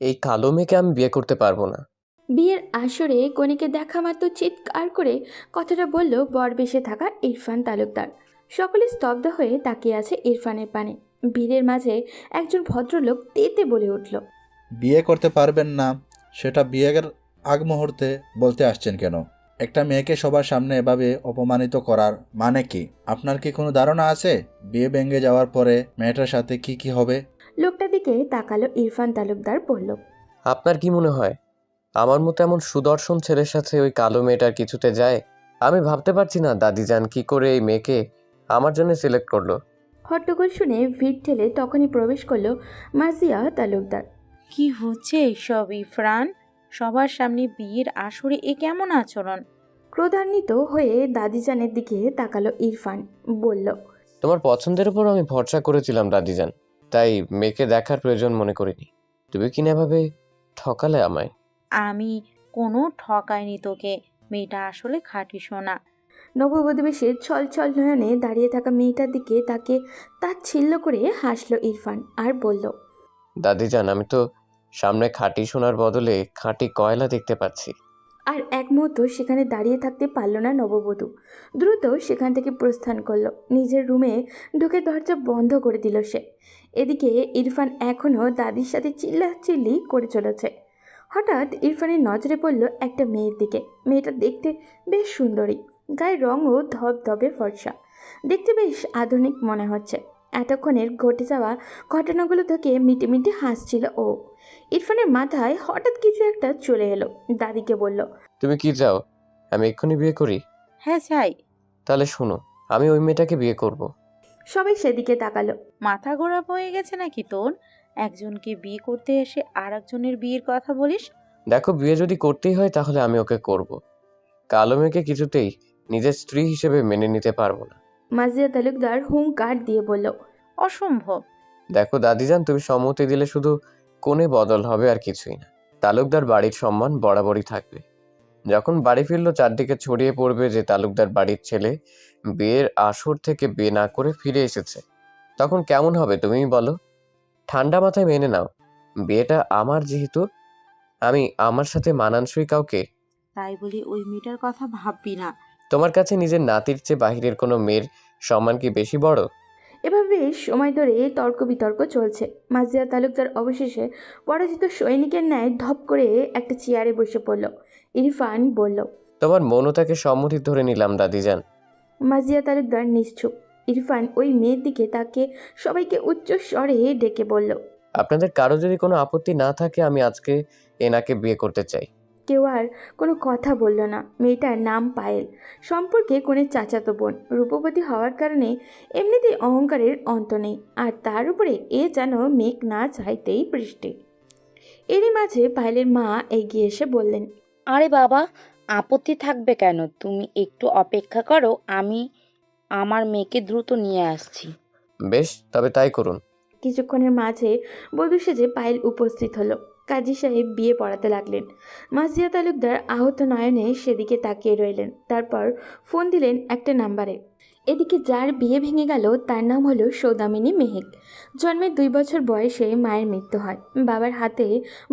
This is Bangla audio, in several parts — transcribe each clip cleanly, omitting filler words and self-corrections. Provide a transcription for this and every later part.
এই কালো মেয়েকে আমি বিয়ে করতে পারবো না। বিয়ের আসরে কনেকে দেখা মাত্র চিৎকার করে কথাটা বলল বরবেশে থাকা ইরফান তালুকদার। সকলে স্তব্ধ হয়ে তাকিয়ে আছে ইরফানের পানে। ভিড়ের মাঝে একজন ভদ্রলোক তেতে বলে উঠল, বিয়ে করতে পারবেন না সেটা বিয়ের আগ মুহূর্তে বলতে আসছেন কেন? একটা মেয়েকে সবার সামনে এভাবে অপমানিত করার মানে কি? আপনার কি কোনো ধারণা আছে বিয়ে ভেঙে যাওয়ার পরে মেয়েটার সাথে কি কি হবে? লোকটার দিকে তাকালো ইরফান তালুকদার, বলল, আপনার কি মনে হয় আমার মতো এমন সুদর্শন ছেলের সাথে ওই কালো মেয়েটার কিছুতে যায়? আমি ভাবতে পারছি না দাদিজান কি করে এই মেয়েকে আমার জন্য সিলেক্ট করলো। হট্টগোল শুনে ভিড় ঠেলে তখনই প্রবেশ করলো মাজিয়া তালুকদার। কি হচ্ছে এসব ইরফান? সবার সামনে বিয়ের আসরে এ কেমন আচরণ? ক্রোধান্বিত হয়ে দাদিজানের দিকে তাকালো ইরফান, বলল, তোমার পছন্দের উপর আমি ভরসা করেছিলাম দাদিজান, তাই মেয়েকে দেখার প্রয়োজন মনে করিনি। তুমি কিনা এভাবে ঠকালে আমায়। আমি কোনো ঠকাইনি তোকে। মেয়েটা আসলে খাঁটি সোনা। নববধূ বেশে ছল ছল নয়নে দাঁড়িয়ে থাকা মেয়েটার দিকে তাকে তাচ্ছিল্য করে হাসলো ইরফান আর বলল, দাদিজান আমি তো সামনে খাঁটি সোনার বদলে খাঁটি কয়লা দেখতে পাচ্ছি। আর এক মুহূর্ত সেখানে দাঁড়িয়ে থাকতে পারল না নববধূ। দ্রুত সেখান থেকে প্রস্থান করলো। নিজের রুমে ঢুকে দরজা বন্ধ করে দিল সে। এদিকে ইরফান এখনও দাদির সাথে চিল্লাচিল্লি করে চলেছে। হঠাৎ ইরফানের নজরে পড়ল একটা মেয়ের দিকে। মেয়েটা দেখতে বেশ সুন্দরী, গায়ের রঙও ধবধবে ফর্সা, দেখতে বেশ আধুনিক মনে হচ্ছে। এতক্ষণের ঘটে যাওয়া ঘটনাগুলো থেকে মিটে মিটে হাসছিল ও। ইরফানের মাথায় হঠাৎ কিছু একটা চলে এলো। দাদিকে বলল, তুমি কি চাও আমি এক্ষুনি বিয়ে করি? হ্যাঁ চাই। তাহলে শোনো, আমি ওই মেয়েটাকে বিয়ে করব। সবাই সেদিকে তাকালো। মাথা গোড়া হয়ে গেছে নাকি তোর? একজনকে বিয়ে করতে এসে আর একজনের বিয়ের কথা বলিস? দেখো, বিয়ে যদি করতেই হয় তাহলে আমি ওকে করব। কালো মেয়েকে কিছুতেই নিজের স্ত্রী হিসেবে মেনে নিতে পারবো না। মাজিয়া তালুকদার হুঙ্কার দিয়ে বলল, অসম্ভব। দেখো দাদিজান, তুমি সম্মতি দিলে শুধু কোণে বদল হবে আর কিছুই না। তালুকদার বাড়ির সম্মান বরাবরই থাকবে। যখন বাড়ি ফিরলো চারদিকে ছড়িয়ে পড়বে যে তালুকদার বাড়ির ছেলে বিয়ের আসর থেকে বিয়ে না করে ফিরে এসেছে। তখন কেমন হবে তুমিই বলো? ঠান্ডা মাথায় মেনে নাও, বিয়েটা আমার, যেহেতু আমি আমার সাথে মানানসই কাউকে। তাই বলি ওই মেয়েটার কথা ভাববি না। তোমার কাছে নিজের নাতির চেয়ে বাহিরের কোনো মেয়ের সম্মান কি বেশি বড়? এভাবে সময় ধরে তর্ক বিতর্ক চলছে। মাজিয়া তালুকদার অবশেষে পরাজিত সৈনিকের ন্যায় ধপ করে একটা চেয়ারে বসে পড়ল। ইরফান বলল, তোমার মনতাকে সম্মতি ধরে নিলাম দাদিজান। মাজিয়া তালুকদার নিশ্চুপ। ইরফান ওই মেয়ের দিকে তাকে সবাইকে উচ্চ স্বরে ডেকে বলল, আপনাদের কারো যদি কোনো আপত্তি না থাকে আমি আজকে এনাকে বিয়ে করতে চাই। কেউ আর কোনো কথা বলল না। মেয়েটার নাম পায়েল, সম্পর্কে কোনের চাচাতো বোন, রূপবতী হওয়ার কারণে এমনিতেই অহংকারের অন্ত নেই। আর তার উপরে এ যেন মেঘ না চাইতেই বৃষ্টি। এরই মাঝে পায়েলের মা এগিয়ে এসে বললেন, আরে বাবা, আপত্তি থাকবে কেন? তুমি একটু অপেক্ষা করো, আমি আমার মেয়েকে দ্রুত নিয়ে আসছি। বেশ, তবে তাই করুন। কিছুক্ষণের মাঝে বধূ সেজে পায়েল উপস্থিত হলো। কাজী সাহেব বিয়ে পড়াতে লাগলেন। মাজিয়া তালুকদার আহত নয়নে সেদিকে তাকিয়ে রইলেন। তারপর ফোন দিলেন একটা নাম্বারে। এদিকে যার বিয়ে ভেঙে গেল তার নাম হলো সৌদামিনী মেহেক। জন্মের 2 বছর বয়সে মায়ের মৃত্যু হয়। বাবার হাতে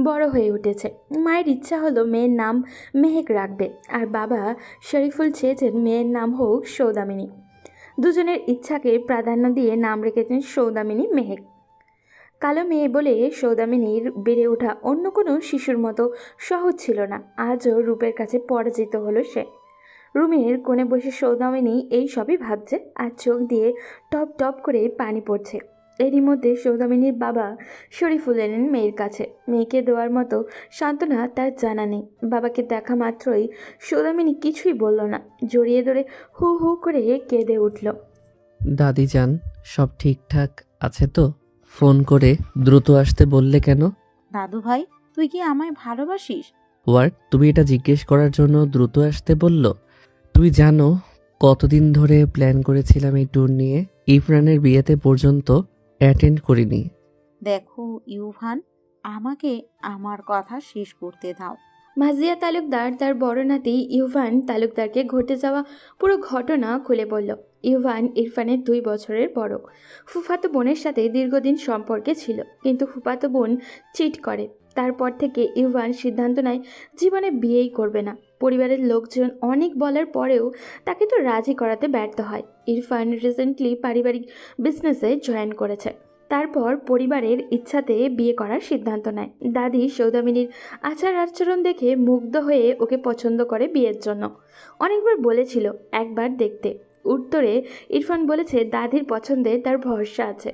বড় হয়ে উঠেছে। মায়ের ইচ্ছা হলো মেয়ের নাম মেহেক রাখবে, আর বাবা শরীফুল চেয়েছেন মেয়ের নাম হোক সৌদামিনী। দুজনের ইচ্ছাকে প্রাধান্য দিয়ে নাম রেখেছেন সৌদামিনী মেহেক। কালো মেয়ে বলে সৌদামিনীর বেড়ে ওঠা অন্য কোনো শিশুর মতো সহজ ছিল না। আজও রূপের কাছে পরাজিত হলো সে। রুমের কোণে বসে সৌদামিনী এই সবই ভাবছে, আর চোখ দিয়ে টপ টপ করে পানি পড়ছে। এরই মধ্যে সৌদামিনীর বাবা শরীফুল এলেন মেয়ের কাছে। মেয়েকে দেওয়ার মতো সান্ত্বনা তার জানা নেই। বাবাকে দেখা মাত্রই সৌদামিনী কিছুই বলল না, জড়িয়ে ধরে হু হু করে কেঁদে উঠল। দাদিজান, সব ঠিকঠাক আছে তো? ফোন করে দ্রুত আসতে বললে কেন? দাদু ভাই, তুই কি আমায় ভালোবাসিস? হোয়াট? তুমি এটা জিজ্ঞেস করার জন্য দ্রুত আসতে বললো? তুই জানো কতদিন ধরে প্ল্যান করেছিলাম এই ট্যুর নিয়ে? ইরফানের বিয়েতে পর্যন্ত অ্যাটেন্ড করিনি। দেখো ইউভান, আমাকে আমার কথা শেষ করতে দাও। মাজিয়া তালুকদার তার বড় নাতি ইউভান তালুকদারকে ঘটে যাওয়া পুরো ঘটনা খুলে বলল। ইউভান ইরফানের 2 বছরের বড়। ফুফাতো বোনের সাথে দীর্ঘদিন সম্পর্কে ছিল, কিন্তু ফুফাতো বোন চিট করে। তারপর থেকে ইউভান সিদ্ধান্ত নেয় জীবনে বিয়েই করবে না। পরিবারের লোকজন অনেক বলার পরেও তাকে তো রাজি করাতে ব্যর্থ হয়। ইরফান রিসেন্টলি পারিবারিক বিজনেসে জয়েন করেছে। তারপর পরিবারের ইচ্ছাতে বিয়ে করার সিদ্ধান্ত নেয়। দাদি সৌদামিনীর আচার আচরণ দেখে মুগ্ধ হয়ে ওকে পছন্দ করে বিয়ের জন্য। অনেকবার বলেছিল একবার দেখতে। উত্তরে ইরফান বলেছে দাদির পছন্দে তার ভরসা আছে,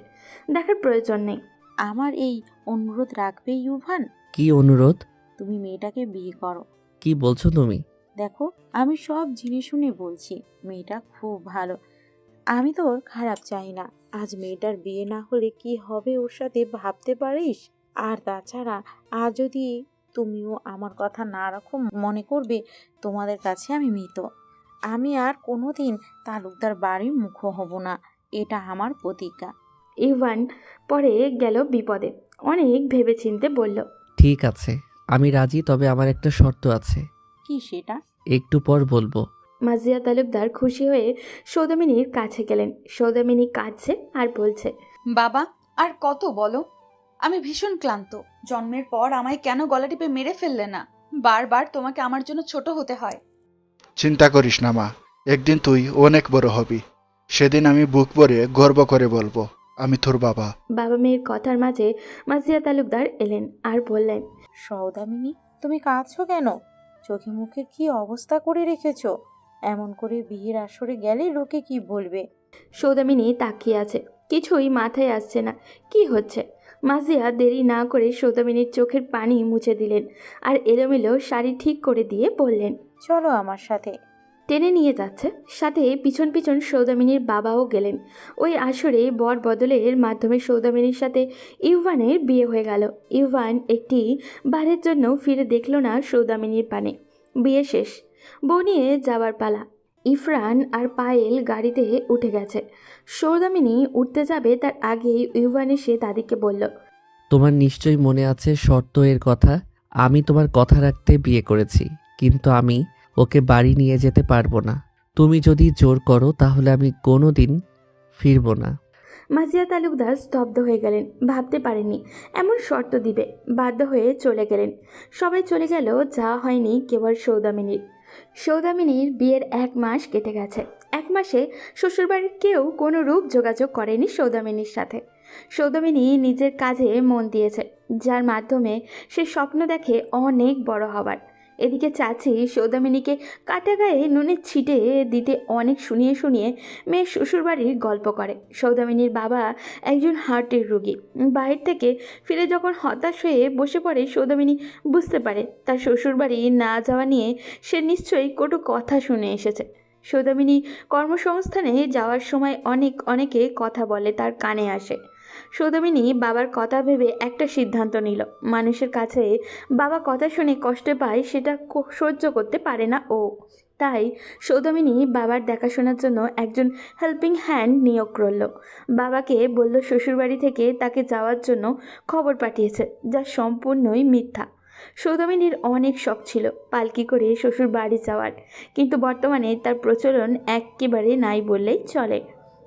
দেখার প্রয়োজন নেই। আমার এই অনুরোধ রাখবে ইউভান? কি অনুরোধ? তুমি মেয়েটাকে বিয়ে করো। কি বলছো তুমি? দেখো, আমি সব জেনে শুনে বলছি, মেয়েটা খুব ভালো। আমি তোর খারাপ চাই না। আজ মেয়েটার বিয়ে না হলে কি হবে ওর সাথে ভাবতে পারিস? আর তাছাড়া আজ যদি তুমিও আমার কথা না রাখো, মনে করবে তোমাদের কাছে আমি মৃত। আমি আর কোনোদিন তালুকদার বাড়ির মুখ হব না, এটা আমার প্রতিজ্ঞা। ইভান পরে গেল বিপদে। অনেক ভেবেচিন্তে বলল, ঠিক আছে, আমি রাজি, তবে আমার একটা শর্ত আছে। কি সেটা? একটু পর বলবো। মাজিয়া তালুকদার খুশি হয়ে সৌদামিনীর কাছে গেলেন। সৌদামিনী কাঁদছে আর বলছে, বাবা, আর কত বলো? আমি ভীষণ ক্লান্ত। জন্মের পর আমায় কেন গলা টিপে মেরে ফেললে না? বারবার তোমাকে আমার জন্য ছোট হতে হয়। চিন্তা করিস না মা, একদিন তুই অনেক বড় হবি। সেদিন আমি বুক ভরে গর্ব করে বলবো আমি তোর বাবা। বাবা মেয়ের কথার মাঝে মাজিয়া তালুকদার এলেন আর বললেন, সৌদামিনী, তুমি কাঁদছো কেন? চোখে মুখে কি অবস্থা করে রেখেছো? এমন করে বিয়ের আসরে গেলে লোকে কি বলবে? সৌদামিনী তাকিয়ে আছে, কিছুই মাথায় আসছে না কি হচ্ছে। মাজিয়া দেরি না করে সৌদামিনীর চোখের পানি মুছে দিলেন আর এলোমেলো শাড়ি ঠিক করে দিয়ে বললেন, চলো আমার সাথে। টেনে নিয়ে যাচ্ছে। সাথে পিছন পিছন সৌদামিনীর বাবাও গেলেন। ওই আসরে বর বদলের মাধ্যমে সৌদামিনীর সাথে ইউভানের বিয়ে হয়ে গেল। ইউভান একটি বারের জন্য ফিরে দেখল না সৌদামিনীর পানে। বিয়ে শেষ, বউ নিয়ে যাওয়ার পালা। ইরফান আর পায়েল গাড়িতে উঠে গেছে। সৌদামিনী উঠতে যাবে তার আগেই ইউভান এসে দাদিকে বলল, তোমার নিশ্চয়ই মনে আছে শর্ত এর কথা। আমি তোমার কথা রাখতে বিয়ে করেছি, কিন্তু আমি ওকে বাড়ি নিয়ে যেতে পারবো না। তুমি যদি জোর করো তাহলে আমি কোনোদিন ফিরবো না। মাজিয়া তালুকদার স্তব্ধ হয়ে গেলেন। ভাবতে পারেননি এমন শর্ত দিবে। বাধ্য হয়ে চলে গেলেন। সবাই চলে গেল, যা হয়নি কেবল সৌদামিনীর। সৌদামিনীর বিয়ের 1 মাস কেটে গেছে। 1 মাসে শ্বশুরবাড়ির কেউ কোনো রূপ যোগাযোগ করেনি সৌদামিনীর সাথে। সৌদামিনী নিজের কাজে মন দিয়েছে, যার মাধ্যমে সে স্বপ্ন দেখে অনেক বড় হবার। এদিকে চাচি সৌদামিনীকে কাটা গায়ে নুনের ছিটে দিতে অনেক শুনিয়ে শুনিয়ে মেয়ের শ্বশুরবাড়ির গল্প করে। সৌদামিনীর বাবা একজন হার্টের রোগী। বাইরে থেকে ফিরে যখন হতাশ হয়ে বসে পড়ে, সৌদামিনী বুঝতে পারে তার শ্বশুরবাড়ি না যাওয়া নিয়ে সে নিশ্চয়ই কটু কথা শুনে এসেছে। সৌদামিনী কর্মসংস্থানে যাওয়ার সময় অনেকে কথা বলে তার কানে আসে। সৌদামিনী বাবার কথা ভেবে একটা সিদ্ধান্ত নিল। মানুষের কাছে বাবা কথা শুনে কষ্ট পায়, সেটা সহ্য করতে পারে না ও। তাই সৌদামিনী বাবার দেখাশোনার জন্য একজন হেল্পিং হ্যান্ড নিয়োগ করল। বাবাকে বলল শ্বশুরবাড়ি থেকে তাকে যাওয়ার জন্য খবর পাঠিয়েছে, যা সম্পূর্ণই মিথ্যা। সৌদামিনীর অনেক শখ ছিল পালকি করে শ্বশুর বাড়ি যাওয়ার, কিন্তু বর্তমানে তার প্রচলন একেবারে নাই বললেই চলে।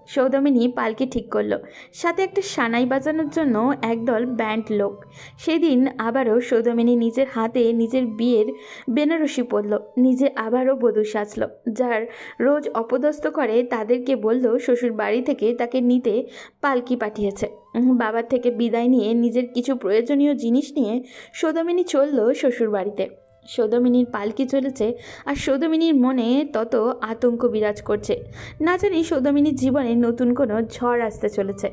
সৌদামিনী পালকি ঠিক করলো, সাথে একটা সানাই বাজানোর জন্য একদল ব্যান্ড লোক। সেদিন আবারও সৌদামিনী নিজের হাতে নিজের বিয়ের বেনারসি পরল, নিজে আবারও বধূ সাজল। যার রোজ অপদস্থ করে তাদেরকে বলল শ্বশুর বাড়ি থেকে তাকে নিতে পালকি পাঠিয়েছে। বাবার থেকে বিদায় নিয়ে নিজের কিছু প্রয়োজনীয় জিনিস নিয়ে সৌদামিনী চলল শ্বশুর বাড়িতে। সৌদামিনীর পালকি চলেছে আর সৌদামিনীর মনে তত আতঙ্ক বিরাজ করছে। না জানি সৌদামিনীর জীবনে নতুন কোনো ঝড় আসতে চলেছে।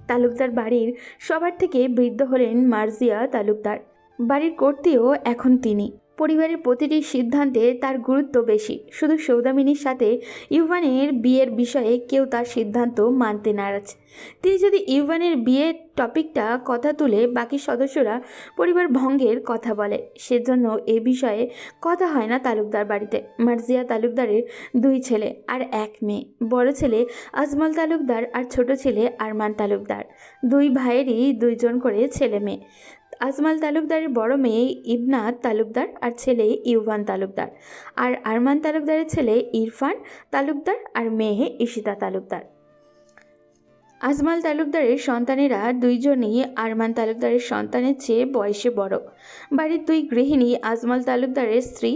তালুকদার বাড়ির সবার থেকে বৃদ্ধ হলেন মার্জিয়া তালুকদার। বাড়ির কর্ত্রীও এখন তিনি। পরিবারের প্রতিটি সিদ্ধান্তে তার গুরুত্ব বেশি। শুধু সৌদামিনীর সাথে ইউভানের বিয়ের বিষয়ে কেউ তার সিদ্ধান্ত মানতে নারাজ। তিনি যদি ইউভানের বিয়ের টপিকটা কথা তুলে বাকি সদস্যরা পরিবার ভঙ্গের কথা বলে, সেজন্য এ বিষয়ে কথা হয় না তালুকদার বাড়িতে। মার্জিয়া তালুকদারের 2 ছেলে আর 1 মেয়ে। বড় ছেলে আজমল তালুকদার আর ছোট ছেলে আরমান তালুকদার। 2 ভাইয়েরই 2 জন করে ছেলে মেয়ে। আজমল তালুকদারের বড় মেয়ে ইবনাত তালুকদার আর ছেলে ইউভান তালুকদার, আর আরমান তালুকদারের ছেলে ইরফান তালুকদার আর মেয়ে ঈশিতা তালুকদার। আজমাল তালুকদারের সন্তানেরা দুইজনই আরমান তালুকদারের সন্তানের চেয়ে বয়সে বড়। বাড়ির দুই গৃহিণী, আজমাল তালুকদারের স্ত্রী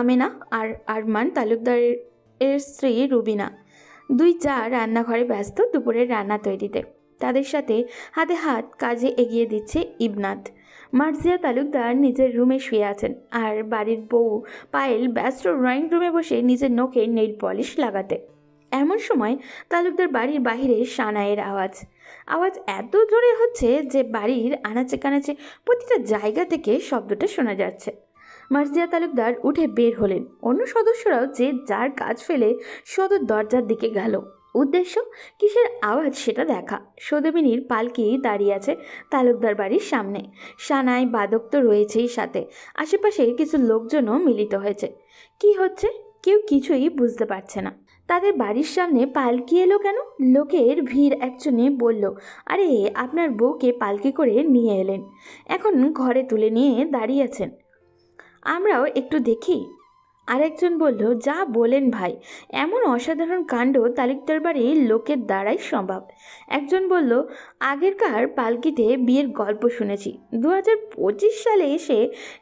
আমেনা আর আরমান তালুকদারের স্ত্রী রুবিনা, দুই যা রান্নাঘরে ব্যস্ত দুপুরের রান্না তৈরিতে। তাদের সাথে হাতে হাত কাজে এগিয়ে দিচ্ছে ইবনাত। মার্জিয়া তালুকদার নিজের রুমে শুয়ে আছেন, আর বাড়ির বউ পায়েল ব্যস্ত ড্রয়িং রুমে বসে নিজের নখে নেইল পলিশ লাগাতে। এমন সময় তালুকদার বাড়ির বাহিরে সানাইয়ের আওয়াজ এত জোরে হচ্ছে যে বাড়ির আনাচে কানাচে প্রতিটা জায়গা থেকে শব্দটা শোনা যাচ্ছে। মার্জিয়া তালুকদার উঠে বের হলেন। অন্য সদস্যরাও যে যার কাজ ফেলে সদর দরজার দিকে গেল। উদ্দেশ্য কিসের আওয়াজ সেটা দেখা। সৌদামিনীর পালকি দাঁড়িয়ে আছে তালুকদার বাড়ির সামনে। সানাই বাদক তো রয়েছেই, সাথে আশেপাশে কিছু লোকজনও মিলিত হয়েছে। কি হচ্ছে কেউ কিছুই বুঝতে পারছে না। তাদের বাড়ির সামনে পালকি এলো কেন? লোকের ভিড়। একজনে বলল, আরে আপনার বউকে পালকি করে নিয়ে এলেন, এখন ঘরে তুলে নিয়ে দাঁড়িয়ে আছেন, আমরাও একটু দেখি। আরেকজন বলল, যা বলেন ভাই, এমন অসাধারণ কাণ্ড তালুকদার বাড়ির লোকের দ্বারাই সম্ভব। একজন বলল, আগেরকার পালকিতে বিয়ের গল্প শুনেছি, 2025 সালে এসে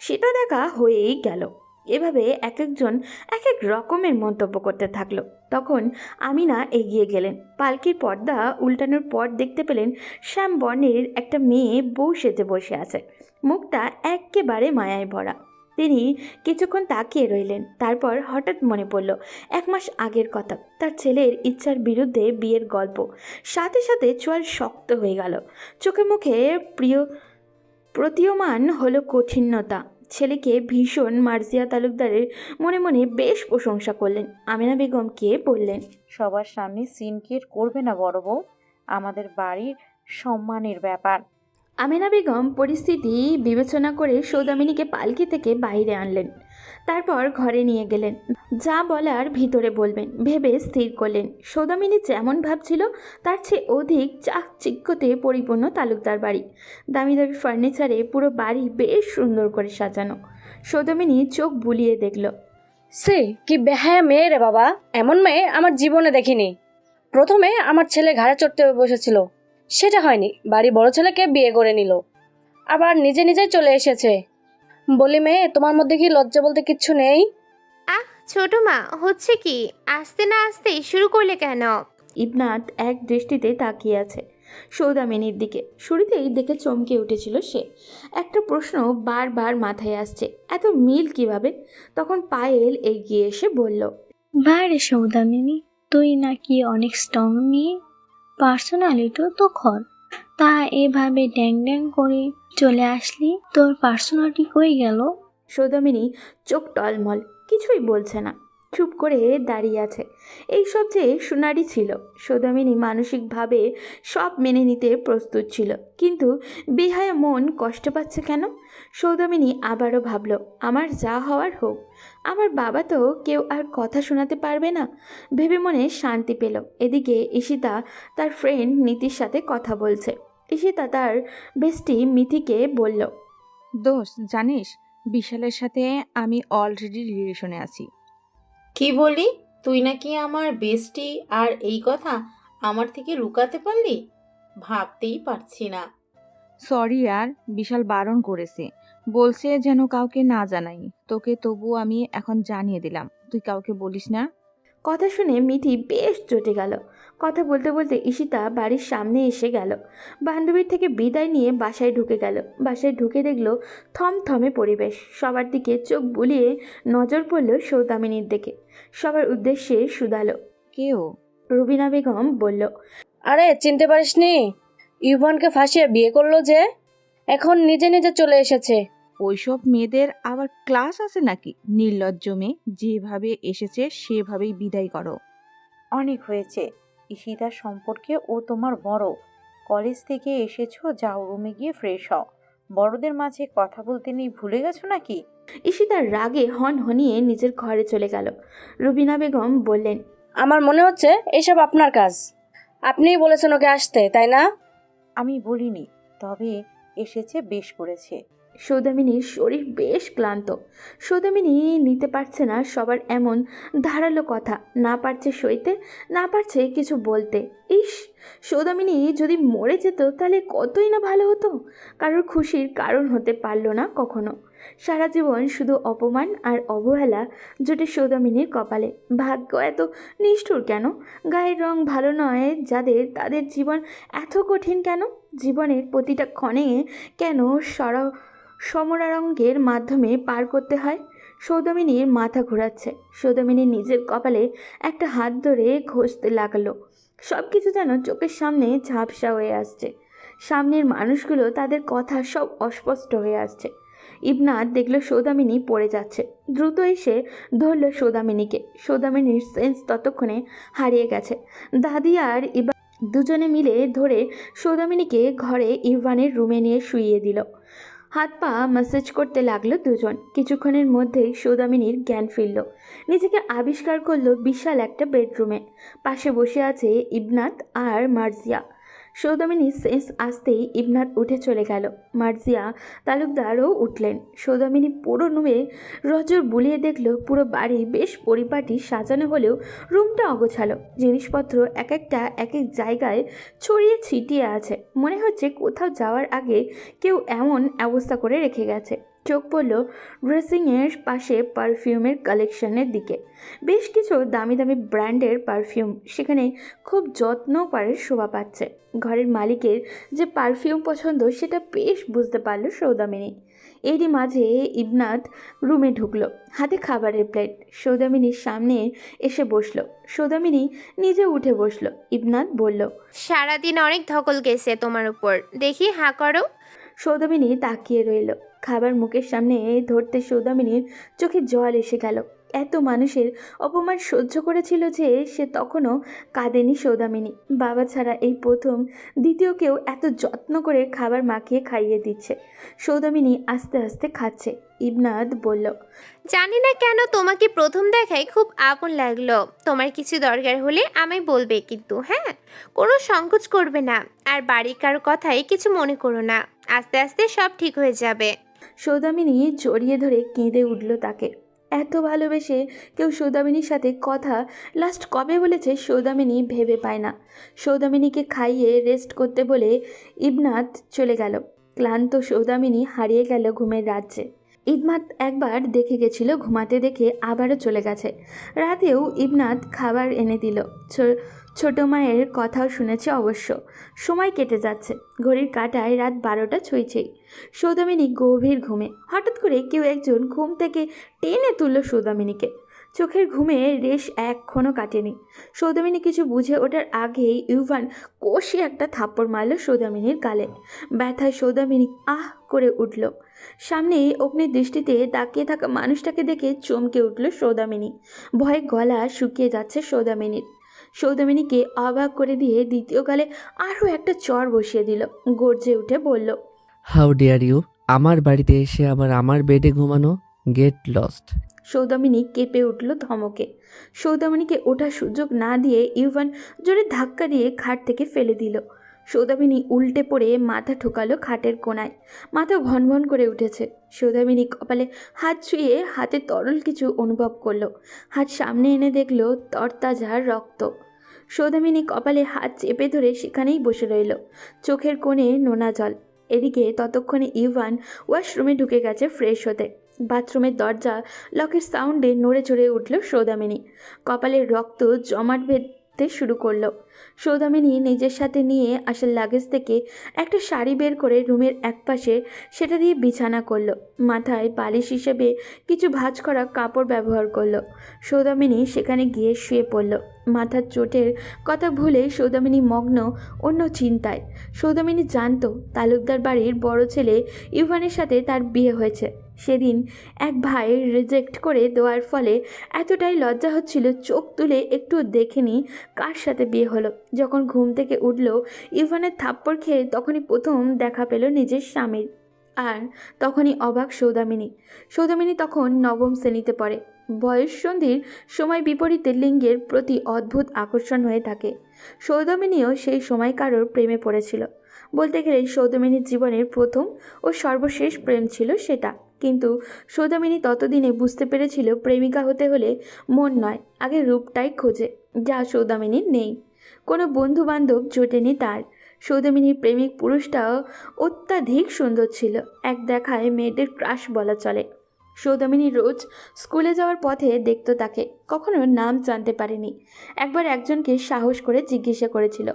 সেটা দেখা হয়েই গেল। এভাবে এক একজন এক এক রকমের মন্তব্য করতে থাকলো। তখন আমিনা এগিয়ে গেলেন। পালকির পর্দা উল্টানোর পর দেখতে পেলেন শ্যাম বর্ণের একটা মেয়ে বউ সেজে বসে আছে, মুখটা একেবারে মায়ায় ভরা। তিনি কিছুক্ষণ তাকিয়ে রইলেন। তারপর হঠাৎ মনে পড়ল 1 মাস আগের কথা, তার ছেলের ইচ্ছার বিরুদ্ধে বিয়ের গল্প। সাথে সাথে চোয়াল শক্ত হয়ে গেল, চোখে মুখে প্রতীয়মান হলো কঠিনতা। ছেলেকে ভীষণ মার্জিয়া তালুকদারের মনে মনে বেশ প্রশংসা করলেন। আমিনা বেগমকে বললেন, সবার সামনে সিন ক্রিয়েট করবে না বড় বউ, আমাদের বাড়ির সম্মানের ব্যাপার। আমিনা বেগম পরিস্থিতি বিবেচনা করে সৌদামিনীকে পালকি থেকে বাইরে আনলেন। তারপর ঘরে নিয়ে গেলেন। যা বলার ভিতরে বলবেন ভেবে স্থির করলেন। সৌদামিনী যেমন ভাবছিল তার চেয়ে অধিক চাকচিক্যতে পরিপূর্ণ তালুকদার বাড়ি। দামি দামি ফার্নিচারে পুরো বাড়ি বেশ সুন্দর করে সাজানো। সৌদামিনী চোখ বুলিয়ে দেখল। সে কি বেহায়া মেয়ে রে বাবা, এমন মেয়ে আমার জীবনে দেখিনি। প্রথমে আমার ছেলে ঘাড়ে চড়তে বসেছিল, সেটা হয়নি, বাড়ি বড় ছেলেকে বিয়ে করে নিল, আবার নিজে নিজেই চলে এসেছে। বলি মেয়ে, তোমার মধ্যে কি লজ্জা বলতে কিচ্ছু নেই? ছোট মা, হচ্ছে কি? আসতে না আসতে শুরু করলে কেন? ইবনাত এক দৃষ্টিতে তাকিয়ে আছে সৌদামিনীর দিকে। শুরুতেই দেখে চমকে উঠেছিল সে। একটা প্রশ্ন বারবার মাথায় আসছে, এত মিল কিভাবে? তখন পায়েল এগিয়ে এসে বলল, বারে সৌদামিনী, তুই নাকি অনেক স্ট্রং মেয়ে, পার্সোনালিটিও তো খর, তা এভাবে ড্যাং ড্যাং করে চলে আসলি, তোর পার্সোনালিটি কই গেল? সৌদামিনী চোখ টলমল, কিছুই বলছে না, চুপ করে দাঁড়িয়ে আছে। এই সব যে সোনারি ছিল। সৌদামিনী মানসিকভাবে সব মেনে নিতে প্রস্তুত ছিল, কিন্তু বেহায়া মন কষ্ট পাচ্ছে কেন? সৌদামিনী আবারও ভাবল, আমার যা হওয়ার হোক, আমার বাবা তো কেউ আর কথা শোনাতে পারবে না। ভেবে মনে শান্তি পেল। এদিকে ঈশিতা তার ফ্রেন্ড নীতির সাথে কথা বলছে। ঈশিতা তার বেস্টি মিথিকে বলল, দোস্ত জানিস, বিশালের সাথে আমি অলরেডি রিলেশনে আছি। কি বলি? তুই নাকি আমার বেস্টি, আর এই কথা আমার থেকে লুকাতে পারলি? ভাবতেই পারছি না। সরি আর, বিশাল বারণ করেছে, বলছে যেন কাউকে না জানাই তোকে, তবু আমি এখন জানিয়ে দিলাম, তুই কাউকে বলিস না। কথা শুনে মিথি বেশ চটে গেল। কথা বলতে বলতে ঈশিতা বাড়ির সামনে এসে গেল। বান্ধবীর থেকে বিদায় নিয়ে বাসায় ঢুকে গেল। বাসায় ঢুকে দেখলো থমথমে পরিবেশ। সবার দিকে চোখ বুলিয়ে নজর পড়ল সৌদামিনীর দিকে। সবার উদ্দেশ্যে শুধালো, কেউ? রুবিনা বেগম বলল, আরে চিনতে পারিসনি? ইউভানকে ফাঁসিয়ে বিয়ে করলো যে, এখন নিজে নিজে চলে এসেছে। ওইসব মেয়েদের আবার ক্লাস আছে নাকি? নির্লজ্জ মেয়ে, যেভাবে এসেছে সেভাবেই বিদায় করো। অনেক হয়েছে। ঈশিতার সম্পর্কে ও তোমার বড়, কলেজ থেকে এসেছো, যাও রুমে গিয়ে ফ্রেশ হও। বড়দের মাঝে কথা বলতে নেই, ভুলে গেছো নাকি? ঈশিতার রাগে হনহনিয়ে নিজের ঘরে চলে গেল। রুবিনা বেগম বললেন, আমার মনে হচ্ছে এসব আপনার কাজ, আপনিই বলেছেন ওকে আসতে, তাই না? আমি বলিনি, তবে এসেছে বেশ করেছে। সৌদামিনীর শরীর বেশ ক্লান্ত। সৌদামিনী নিতে পারছে না সবার এমন ধারালো কথা, না পারছে সইতে, না পারছে কিছু বলতে। ইস, সৌদামিনী যদি মরে যেত তাহলে কতই না ভালো হতো। কারোর খুশির কারণ হতে পারলো না কখনো। সারা জীবন শুধু অপমান আর অবহেলা জোটে সৌদামিনীর কপালে। ভাগ্য এত নিষ্ঠুর কেন? গায়ের রং ভালো নয় যাদের, তাদের জীবন এত কঠিন কেন? জীবনের প্রতিটা ক্ষণে কেন সমরারঙ্গের মাধ্যমে পার করতে হয়? সৌদামিনীর মাথা ঘোরাচ্ছে। সৌদামিনী নিজের কপালে একটা হাত ধরে ঘষতে লাগলো। সব কিছু যেন চোখের সামনে ঝাপসা হয়ে আসছে। সামনের মানুষগুলো, তাদের কথা সব অস্পষ্ট হয়ে আসছে। ইবনাত দেখলো সৌদামিনী পড়ে যাচ্ছে। দ্রুত এসে ধরল সৌদামিনীকে। সৌদামিনীর সেন্স ততক্ষণে হারিয়ে গেছে। দাদি আর ইবা দুজনে মিলে ধরে সৌদামিনীকে ঘরে ইরফানের রুমে নিয়ে শুইয়ে দিল। হাত পা ম্যাসাজ করতে লাগলো দুজন। কিছুক্ষণের মধ্যেই সৌদামিনীর জ্ঞান ফিরল। নিজেকে আবিষ্কার করলো বিশাল একটা বেডরুমে। পাশে বসে আছে ইবনাত আর মার্জিয়া। সৌদামিনীর সেন্স আসতেই ইবনাত উঠে চলে গেল। মার্জিয়া তালুকদারও উঠলেন। সৌদামিনী পুরো রুমে নজর বুলিয়ে দেখলো পুরো বাড়ি বেশ পরিপাটি সাজানো হলেও রুমটা অগোছালো। জিনিসপত্র এক একটা এক এক জায়গায় ছড়িয়ে ছিটিয়ে আছে। মনে হচ্ছে কোথাও যাওয়ার আগে কেউ এমন অবস্থা করে রেখে গেছে। চোখ পড়ল ড্রেসিংয়ের পাশে পারফিউমের কালেকশনের দিকে। বেশ কিছু দামি দামি ব্র্যান্ডের পারফিউম সেখানে খুব যত্ন করে শোভা পাচ্ছে। ঘরের মালিকের যে পারফিউম পছন্দ সেটা বেশ বুঝতে পারল সৌদামিনী। এরই মাঝে ইবনাত রুমে ঢুকলো, হাতে খাবারের প্লেট। সৌদামিনীর সামনে এসে বসলো। সৌদামিনী নিজে উঠে বসলো। ইবনাত বলল, সারাদিন অনেক ধকল গেছে তোমার উপর, দেখি হাঁ করো। সৌদামিনী তাকিয়ে রইল। খাবার মুখের সামনে ধরতে সৌদামিনীর চোখে জল এসে গেল। এত মানুষের অপমান সহ্য করেছিল যে সে তখনও কাঁদেনি সৌদামিনী। বাবা ছাড়া এই প্রথম দ্বিতীয় কেউ এত যত্ন করে খাবার মাখিয়ে খাইয়ে দিচ্ছে। সৌদামিনী আস্তে আস্তে খাচ্ছে। ইবনাত বলল, জানি না কেন তোমাকে প্রথম দেখায় খুব আপন লাগলো। তোমার কিছু দরকার হলে আমায় বলবে কিন্তু, হ্যাঁ? কোনো সংকোচ করবে না। আর বাড়ির কথাই কিছু মনে করো না, আস্তে আস্তে সব ঠিক হয়ে যাবে। সৌদামিনী জড়িয়ে ধরে কেঁদে উঠল তাকে। এত ভালোবেসে কেউ সৌদামিনীর সাথে কথা লাস্ট কবে বলেছে সৌদামিনী ভেবে পায় না। সৌদামিনীকে খাইয়ে রেস্ট করতে বলে ইবনাত চলে গেল। ক্লান্ত সৌদামিনী হারিয়ে গেল ঘুমের রাজ্যে। ইবনাত একবার দেখে গেছিল, ঘুমাতে দেখে আবারও চলে গেছে। রাতেও ইবনাত খাবার এনে দিল। ছোট মায়ের কথাও শুনেছে অবশ্য। সময় কেটে যাচ্ছে। ঘড়ির কাঁটায় রাত 12টা ছুঁইছেই। সৌদামিনী গভীর ঘুমে। হঠাৎ করে কেউ একজন ঘুম থেকে টেনে তুলল সৌদামিনীকে। চোখের ঘুমে রেশ এখনও কাটেনি। সৌদামিনী কিছু বুঝে ওঠার আগেই ইরফান কষে একটা থাপ্পড় মারল সৌদামিনীর গালে। ব্যথায় সৌদামিনী আহ করে উঠল। সামনেই অগ্নির দৃষ্টিতে তাকিয়ে থাকা মানুষটাকে দেখে চমকে উঠল সৌদামিনী। ভয়ে গলা শুকিয়ে যাচ্ছে সৌদামিনীর। সৌদামিনীকে অবাক করে দিয়ে দ্বিতীয় গালে আরও একটা চর বসিয়ে দিল। গর্জে উঠে বলল, হাউ ডেয়ার ইউ! আমার বাড়িতে এসে আবার আমার বেডে ঘুমানো, গেট লস্ট! সৌদামিনী কেঁপে উঠল ধমকে। সৌদামিনীকে ওঠার সুযোগ না দিয়ে ইরফান জোরে ধাক্কা দিয়ে খাট থেকে ফেলে দিল। সৌদামিনী উল্টে পড়ে মাথা ঠোকালো খাটের কোণায়। মাথা ভনভন করে উঠেছে। সৌদামিনী কপালে হাত ছুঁয়ে হাতে তরল কিছু অনুভব করলো। হাত সামনে এনে দেখলো তরতাজা রক্ত। সৌদামিনী কপালে হাত চেপে ধরে সেখানেই বসে রইল, চোখের কোণে নোনা জল। এদিকে ততক্ষণে ইরফান ওয়াশরুমে ঢুকে গেছে ফ্রেশ হতে। বাথরুমের দরজা লকের সাউন্ডে নড়ে চড়ে উঠল সৌদামিনী। কপালের রক্ত জমাট বেঁধতে শুরু করলো। সৌদামিনী নিজের সাথে নিয়ে আসা লাগেজ থেকে একটা শাড়ি বের করে রুমের একপাশে সেটা দিয়ে বিছানা করলো। মাথায় বালিশ হিসেবে কিছু ভাঁজ করা কাপড় ব্যবহার করলো। সৌদামিনী সেখানে গিয়ে শুয়ে পড়ল। মাথার চোটের কথা ভুলে সৌদামিনী মগ্ন অন্য চিন্তায়। সৌদামিনী জানতো তালুকদার বাড়ির বড় ছেলে ইরফানের সাথে তার বিয়ে হয়েছে। সেদিন এক ভাই রিজেক্ট করে দেওয়ার ফলে এতটাই লজ্জা হচ্ছিল, চোখ তুলে একটু দেখেনি কার সাথে বিয়ে হলো। যখন ঘুম থেকে উঠল ইরফানের থাপ্পড় খেয়ে তখনই প্রথম দেখা পেল নিজের স্বামীর। আর তখনই অবাক সৌদামিনী। সৌদামিনী তখন নবম শ্রেণীতে পড়ে। বয়ঃসন্ধির সময় বিপরীতে লিঙ্গের প্রতি অদ্ভুত আকর্ষণ হয়ে থাকে। সৌদামিনীও সেই সময় কারোর প্রেমে পড়েছিল। বলতে গেলে সৌদামিনীর জীবনের প্রথম ও সর্বশেষ প্রেম ছিল সেটা। কিন্তু সৌদামিনী ততদিনে বুঝতে পেরেছিল প্রেমিকা হতে হলে মন নয়, আগে রূপটাই খোঁজে, যা সৌদামিনীর নেই। কোনো বন্ধু বান্ধব জোটেনি তার। সৌদামিনীর প্রেমিক পুরুষটাও অত্যাধিক সুন্দর ছিল, এক দেখায় মেয়েদের ক্রাশ বলা চলে। সৌদামিনী রোজ স্কুলে যাওয়ার পথে দেখতো তাকে, কখনো নাম জানতে পারেনি। একবার একজনকে সাহস করে জিজ্ঞাসা করেছিল।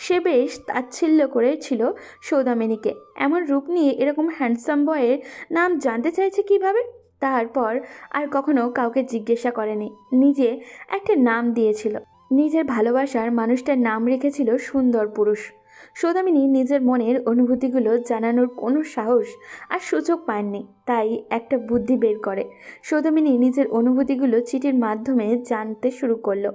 সে বেশ তাচ্ছিল্য করেছিল সৌদামিনীকে, এমন রূপ নিয়ে এরকম হ্যান্ডসাম বয়ের নাম জানতে চাইছে কিভাবে। তারপর আর কখনো কাউকে জিজ্ঞাসা করেনি, নিজে একটা নাম দিয়েছিল। নিজের ভালোবাসার মানুষটার নাম রেখেছিল সুন্দর পুরুষ। সৌদামিনী নিজের মনের অনুভূতিগুলো জানানোর কোনো সাহস আর সুযোগ পায়নি, তাই একটা বুদ্ধি বের করে সৌদামিনী নিজের অনুভূতিগুলো চিঠির মাধ্যমে জানতে শুরু করলো।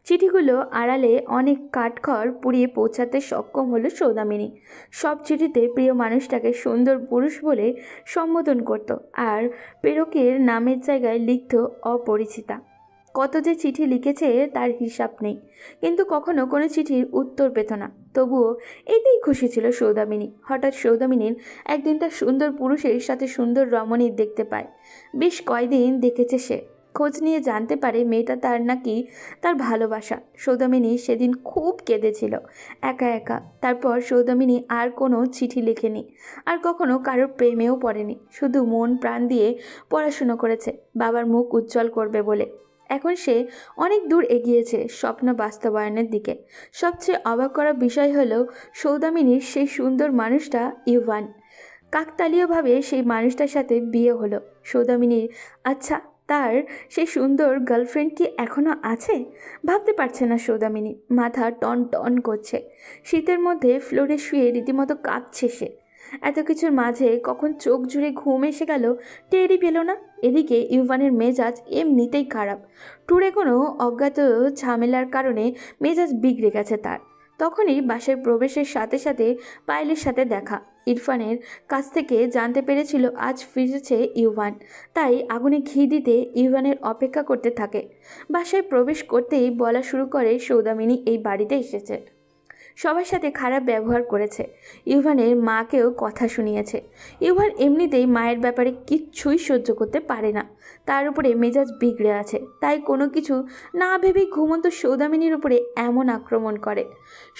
চিঠিগুলো আড়ালে অনেক কাঠখড় পুড়িয়ে পৌঁছাতে সক্ষম হলো সৌদামিনী। সব চিঠিতে প্রিয় মানুষটাকে সুন্দর পুরুষ বলে সম্বোধন করত, আর প্রেরকের নামের জায়গায় লিখত অপরিচিতা। কত যে চিঠি লিখেছে তার হিসাব নেই, কিন্তু কখনো কোনো চিঠির উত্তর পেত না। তবুও এতেই খুশি ছিল সৌদামিনী। হঠাৎ সৌদামিনীর একদিন তার সুন্দর পুরুষের সাথে সুন্দর রমণী দেখতে পায়। বেশ কয়দিন দেখেছে সে, খোঁজ নিয়ে জানতে পারে মেয়েটা তার নাকি তার ভালোবাসা। সৌদামিনী সেদিন খুব কেঁদেছিল একা একা। তারপর সৌদামিনী আর কোনো চিঠি লেখেনি, আর কখনো কারোর প্রেমেও পড়েনি। শুধু মন প্রাণ দিয়ে পড়াশুনো করেছে বাবার মুখ উজ্জ্বল করবে বলে। এখন সে অনেক দূর এগিয়েছে স্বপ্ন বাস্তবায়নের দিকে। সবচেয়ে অবাক করা বিষয় হলো সৌদামিনীর সেই সুন্দর মানুষটা ইভান। কাকতালীয়ভাবে সেই মানুষটার সাথে বিয়ে হলো সৌদামিনীর। আচ্ছা, তার সেই সুন্দর গার্লফ্রেন্ড কি এখনও আছে? ভাবতে পারছে না সৌদামিনী, মাথা টন টন করছে। শীতের মধ্যে ফ্লোরে শুয়ে রীতিমতো কাঁপছে সে। এত কিছুর মাঝে কখন চোখ জুড়ে ঘুম এসে গেল টেরই পেল না। এদিকে ইউভানের মেজাজ এমনিতেই খারাপ। ট্যুরে কোনো অজ্ঞাত ঝামেলার কারণে মেজাজ বিগড়ে গেছে তার। তখনই বাসায় প্রবেশের সাথে সাথে পায়েলের সাথে দেখা। ইরফানের কাছ থেকে জানতে পেরেছিল আজ ফিরেছে ইউভান, তাই আগুনে ঘি দিতে ইউভানের অপেক্ষা করতে থাকে। বাসায় প্রবেশ করতেই বলা শুরু করে সৌদামিনী এই বাড়িতে এসেছে, সবার সাথে খারাপ ব্যবহার করেছে, ইউভানের মাকেও কথা শুনিয়েছে। ইউভান এমনিতেই মায়ের ব্যাপারে কিচ্ছুই সহ্য করতে পারে না, তার উপরে মেজাজ বিগড়ে আছে। তাই কোনো কিছু না ভেবেই ঘুমন্ত সৌদামিনীর উপরে এমন আক্রমণ করে।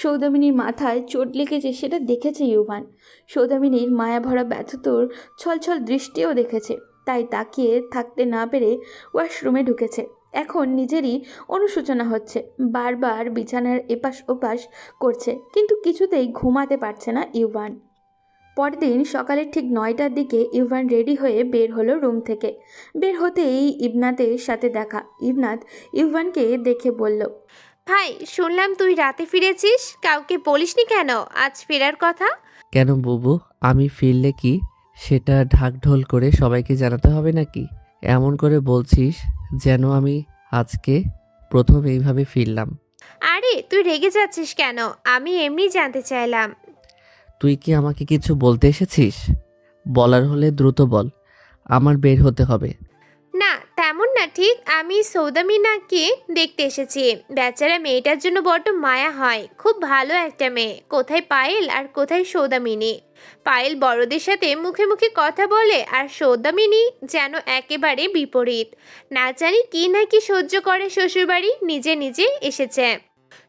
সৌদামিনীর মাথায় চোট লেগেছে সেটা দেখেছে ইউভান। সৌদামিনীর মায়াভরা ব্যথতর ছলছল দৃষ্টিও দেখেছে, তাই তাকিয়ে থাকতে না পেরে ওয়াশরুমে ঢুকেছে। এখন নিজেরই অনুশোচনা হচ্ছে, বারবার বিছানার এপাশ ওপাশ করছে, কিন্তু কিছুতেই ঘুমাতে পারছে না ইউভান। পরদিন সকালে ঠিক 9টার দিকে ইউভান রেডি হয়ে বের হলো রুম থেকে। বের হতেই ইবনাতের সাথে দেখা। ইবনাত ইউভানকে দেখে বলল, ভাই, শুনলাম তুই রাতে ফিরেছিস, কাউকে বলিসনি কেন আজ ফেরার কথা? কেন বুবু, আমি ফিরলে কি সেটা ঢাকঢোল করে সবাইকে জানাতে হবে নাকি? এমন করে বলছিস যেন আমি আজকে প্রথম এইভাবে ফিরলাম। আরে তুই রেগে যাচ্ছিস কেন? আমি এমনি জানতে চাইলাম। তুই কি আমাকে কিছু বলতে এসেছিস? বলার হলে দ্রুত বল, আমার বের হতে হবে। না তেমন না, ঠিক আমি সৌদামিনাকে দেখতে এসেছি। বেচারা মেয়েটার জন্য বড্ড মায়া হয়, খুব ভালো একটা মেয়ে। কোথায় পায়েল আর কোথায় সৌদামিনী? পায়েল বড়দের সাথে মুখে মুখে কথা বলে, আর সৌদামিনী যেন একেবারে বিপরীত। না জানি কি না কি সহ্য করে শ্বশুরবাড়ি, নিজে নিজে এসেছে।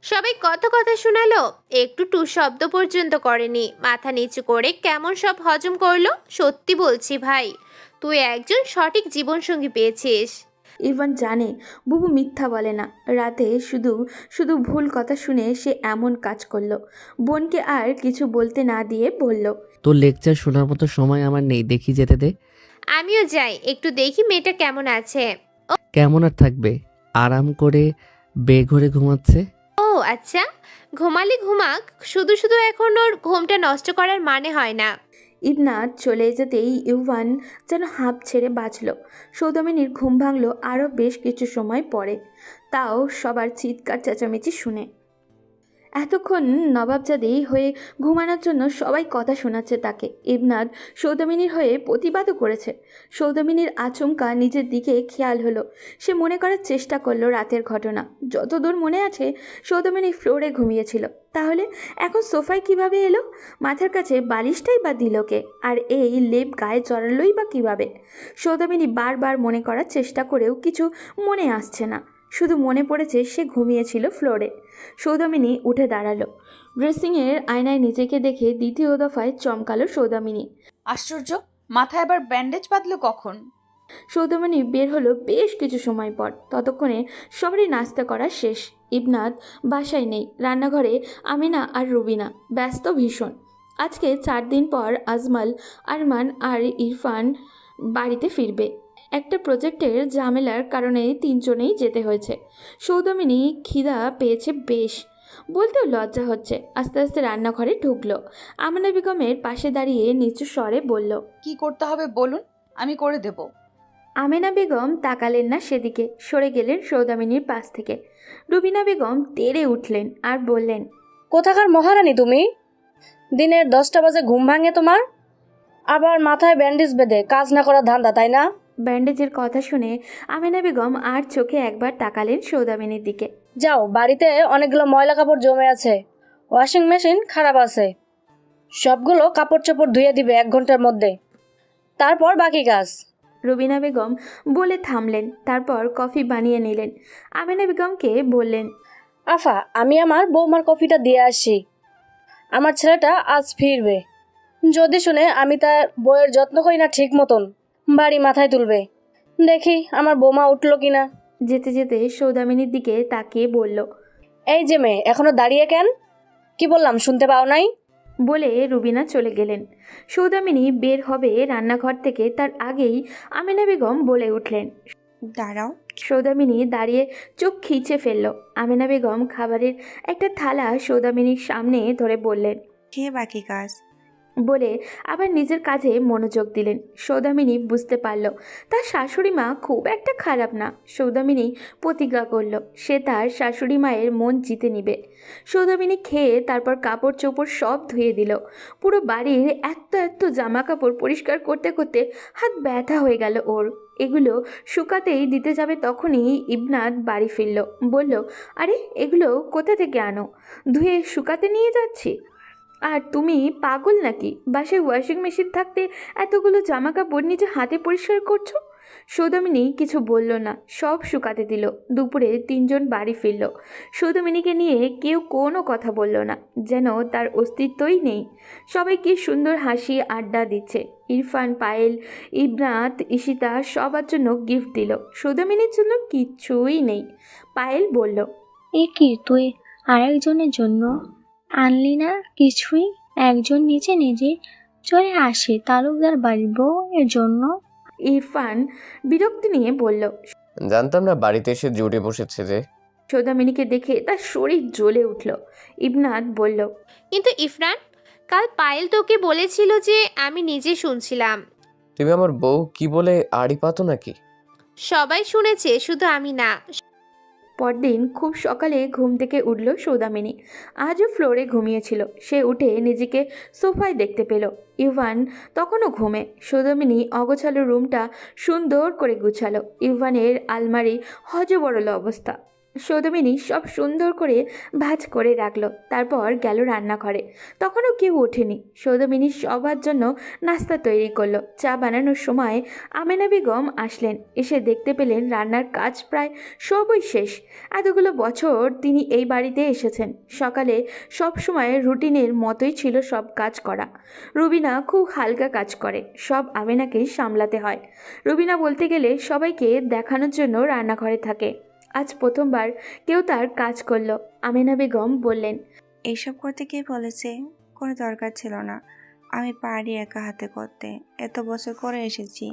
সবাই কত কথা শোনালো, একটু টু শব্দ পর্যন্ত করেনি। মাথা নিচু করে কেমন সব হজম করলো। সত্যি বলছি ভাই, তুই একজন সঠিক জীবনসঙ্গী পেয়েছিস। ইভান জানে বুবু মিথ্যা বলে না। রাতে শুধু শুধু ভুল কথা শুনে সে এমন কাজ করলো। বোনকে আর কিছু বলতে না দিয়ে বলল, তোর লেকচার শোনার মতো সময় আমার নেই, দেখি যেতে দে। আমিও যাই, একটু দেখি মেয়েটা কেমন আছে। কেমন আর থাকবে, আরাম করে বেঘরে ঘুমাচ্ছে। ও আচ্ছা, ঘুমালে ঘুমাক, শুধু শুধু এখন ওর ঘুমটা নষ্ট করার মানে হয় না। ইবনাত চলে যেতেই ইউভান যেন হাঁপ ছেড়ে বাঁচল। সৌদামিনীর ঘুম ভাঙল আরও বেশ কিছু সময় পরে, তাও সবার চিৎকার চেঁচামেচি শুনে। এতক্ষণ নবাবজাদি হয়ে ঘুমানোর জন্য সবাই কথা শোনাচ্ছে তাকে। ইবনাদ সৌদামিনীর হয়ে প্রতিবাদও করেছে। সৌদামিনীর আচমকা নিজের দিকে খেয়াল হলো। সে মনে করার চেষ্টা করলো রাতের ঘটনা। যতদূর মনে আছে সৌদামিনী ফ্লোরে ঘুমিয়েছিল, তাহলে এখন সোফায় কিভাবে এলো? মাথার কাছে বালিশটাই বা দিল কে? আর এই লেপ গায়ে জড়ালোই বা কীভাবে? সৌদামিনী বারবার মনে করার চেষ্টা করেও কিছু মনে আসছে না। শুধু মনে পড়েছে সে ঘুমিয়েছিল ফ্লোরে। সৌদামিনী উঠে দাঁড়ালো। ড্রেসিংয়ের আয়নায় নিজেকে দেখে দ্বিতীয় দফায় চমকালো সৌদামিনী। আশ্চর্য, মাথায় আবার ব্যান্ডেজ বাঁধলো কখন? সৌদামিনী বের হলো বেশ কিছু সময় পর। ততক্ষণে সবারই নাস্তা করা শেষ। ইবনাদ বাসায় নেই, রান্নাঘরে আমিনা আর রুবিনা ব্যস্ত ভীষণ। আজকে 4 দিন পর আজমল, আরমান আর ইরফান বাড়িতে ফিরবে। একটা প্রজেক্টের ঝামেলার কারণে 3 জনেই যেতে হয়েছে। সৌদামিনী খিদা পেয়েছে বেশ, বলতেও লজ্জা হচ্ছে। আস্তে আস্তে রান্নাঘরে ঢুকলো। আমিনা বেগমের পাশে দাঁড়িয়ে নিচু স্বরে বলল, কি করতে হবে বলুন, আমি করে দেব। আমেনা বেগম তাকালেন না সেদিকে, সরে গেলেন সৌদামিনীর পাশ থেকে। রুবিনা বেগম তেড়ে উঠলেন আর বললেন, কোথাকার মহারানী তুমি? দিনের 10টা বাজে ঘুম ভাঙে তোমার? আবার মাথায় ব্যান্ডেজ বেঁধে কাজ না করার ধান্দা, তাই না? ব্যান্ডেজের কথা শুনে আমেনা বেগম আর চোখে একবার তাকালেন সৌদামিনীর দিকে। যাও, বাড়িতে অনেকগুলো ময়লা কাপড় জমে আছে, ওয়াশিং মেশিন খারাপ আছে, সবগুলো কাপড় চোপড় ধুয়ে দিবে 1 ঘন্টার মধ্যে, তারপর বাকি কাজ। রুবিনা বেগম বলে থামলেন, তারপর কফি বানিয়ে নিলেন। আমেনা বেগমকে বললেন, আফা, আমি আমার বৌমার কফিটা দিয়ে আসি। আমার ছেলেটা আজ ফিরবে, যদি শুনে আমি তার বইয়ের যত্ন করি না ঠিক মতন, বাড়ি মাথায় তুলবে। দেখি আমার বৌমা উঠলো কিনা। যেতে যেতে সৌদামিনীর দিকে তাকিয়ে বলল, এই যে মেয়ে, এখনো দাঁড়িয়ে কেন? কি বললাম শুনতে পাও নাই? বলে রুবিনা চলে গেলেন। সৌদামিনী বের হবে রান্নাঘর থেকে, তার আগেই আমেনা বেগম বলে উঠলেন, দাঁড়াও। সৌদামিনী দাঁড়িয়ে চোখ খিচে ফেলল। আমেনা বেগম খাবারের একটা থালা সৌদামিনীর সামনে ধরে বললেন, খেয়ে বাকি কাজ। বলে আবার নিজের কাজে মনোযোগ দিলেন। সৌদামিনী বুঝতে পারল তার শাশুড়ি মা খুব একটা খারাপ না। সৌদামিনী প্রতিজ্ঞা করল সে তার শাশুড়ি মায়ের মন জিতে নিবে। সৌদামিনী খেয়ে তারপর কাপড় চোপড় সব ধুয়ে দিল। পুরো বাড়ির এত এত জামা কাপড় পরিষ্কার করতে করতে হাত ব্যথা হয়ে গেল ওর। এগুলো শুকাতেই দিতে যাবে তখনই ইবনাদ বাড়ি ফিরল। বলল, আরে এগুলো কোথা থেকে আনো? ধুয়ে শুকাতে নিয়ে যাচ্ছি। আর তুমি পাগল নাকি? বাসায় ওয়াশিং মেশিন থাকতে এতগুলো জামা কাপড় নিজে হাতে পরিষ্কার করছো? সৌদামিনী কিছু বলল না, সব শুকাতে দিল। দুপুরে 3 জন বাড়ি ফিরল। সৌদামিনীকে নিয়ে কেউ কোনো কথা বলল না, যেন তার অস্তিত্বই নেই। সবাই কি সুন্দর হাসি আড্ডা দিচ্ছে। ইরফান, পায়েল, ইবনাত, ঈশিতা সবার জন্য গিফট দিল। সৌদামিনীর জন্য কিচ্ছুই নেই। পায়েল বলল, এ কি তুই আরেকজনের জন্য আনলি না কিছুই? একজন নিজে নিজে চলে আসে তালুকদার বাড়ির বউ এর জন্য। ইরফান বিরক্তি নিয়ে বলল, জানতাম না বাড়িতে এসে জুড়ে বসেছে যে। সৌদামিনীকে দেখে তার শরীর জ্বলে উঠল। ইবনাত বলল, কিন্তু ইফরান, কাল পায়েল তোকে বলেছিল যে আমি নিজে শুনছিলাম। তুমি আমার বউ কি বলে আড়ি পাতো নাকি? সবাই শুনেছে, শুধু আমি না। পরদিন খুব সকালে ঘুম থেকে উঠল সৌদামিনী। আজও ফ্লোরে ঘুমিয়েছিল। সে উঠে নিজেকে সোফায় দেখতে পেল। ইভান তখনও ঘুমে। সৌদামিনী অগোছালো রুমটা সুন্দর করে গুছালো। ইভানের আলমারি হজবরল অবস্থা। সৌদামিনী সব সুন্দর করে ভাঁজ করে রাখলো। তারপর গেল রান্নাঘরে। তখনও কেউ ওঠেনি। সৌদামিনী সবার জন্য নাস্তা তৈরি করলো। চা বানানোর সময় আমেনা বেগম আসলেন। এসে দেখতে পেলেন রান্নার কাজ প্রায় সবই শেষ। এতগুলো বছর তিনি এই বাড়িতে এসেছেন। সকালে সব সময় রুটিনের মতোই ছিল সব কাজ করা। রুবিনা খুব হালকা কাজ করে, সব আমেনাকেই সামলাতে হয়। রুবিনা বলতে গেলে সবাইকে দেখানোর জন্য রান্নাঘরে থাকে। আজ প্রথমবার কেউ তার কাজ করলো। আমেনা বেগম বললেন, এইসব করতে কে বলেছে? কোনো দরকার ছিল না, আমি পারি একা হাতে করতে। এত বছর করে এসেছি।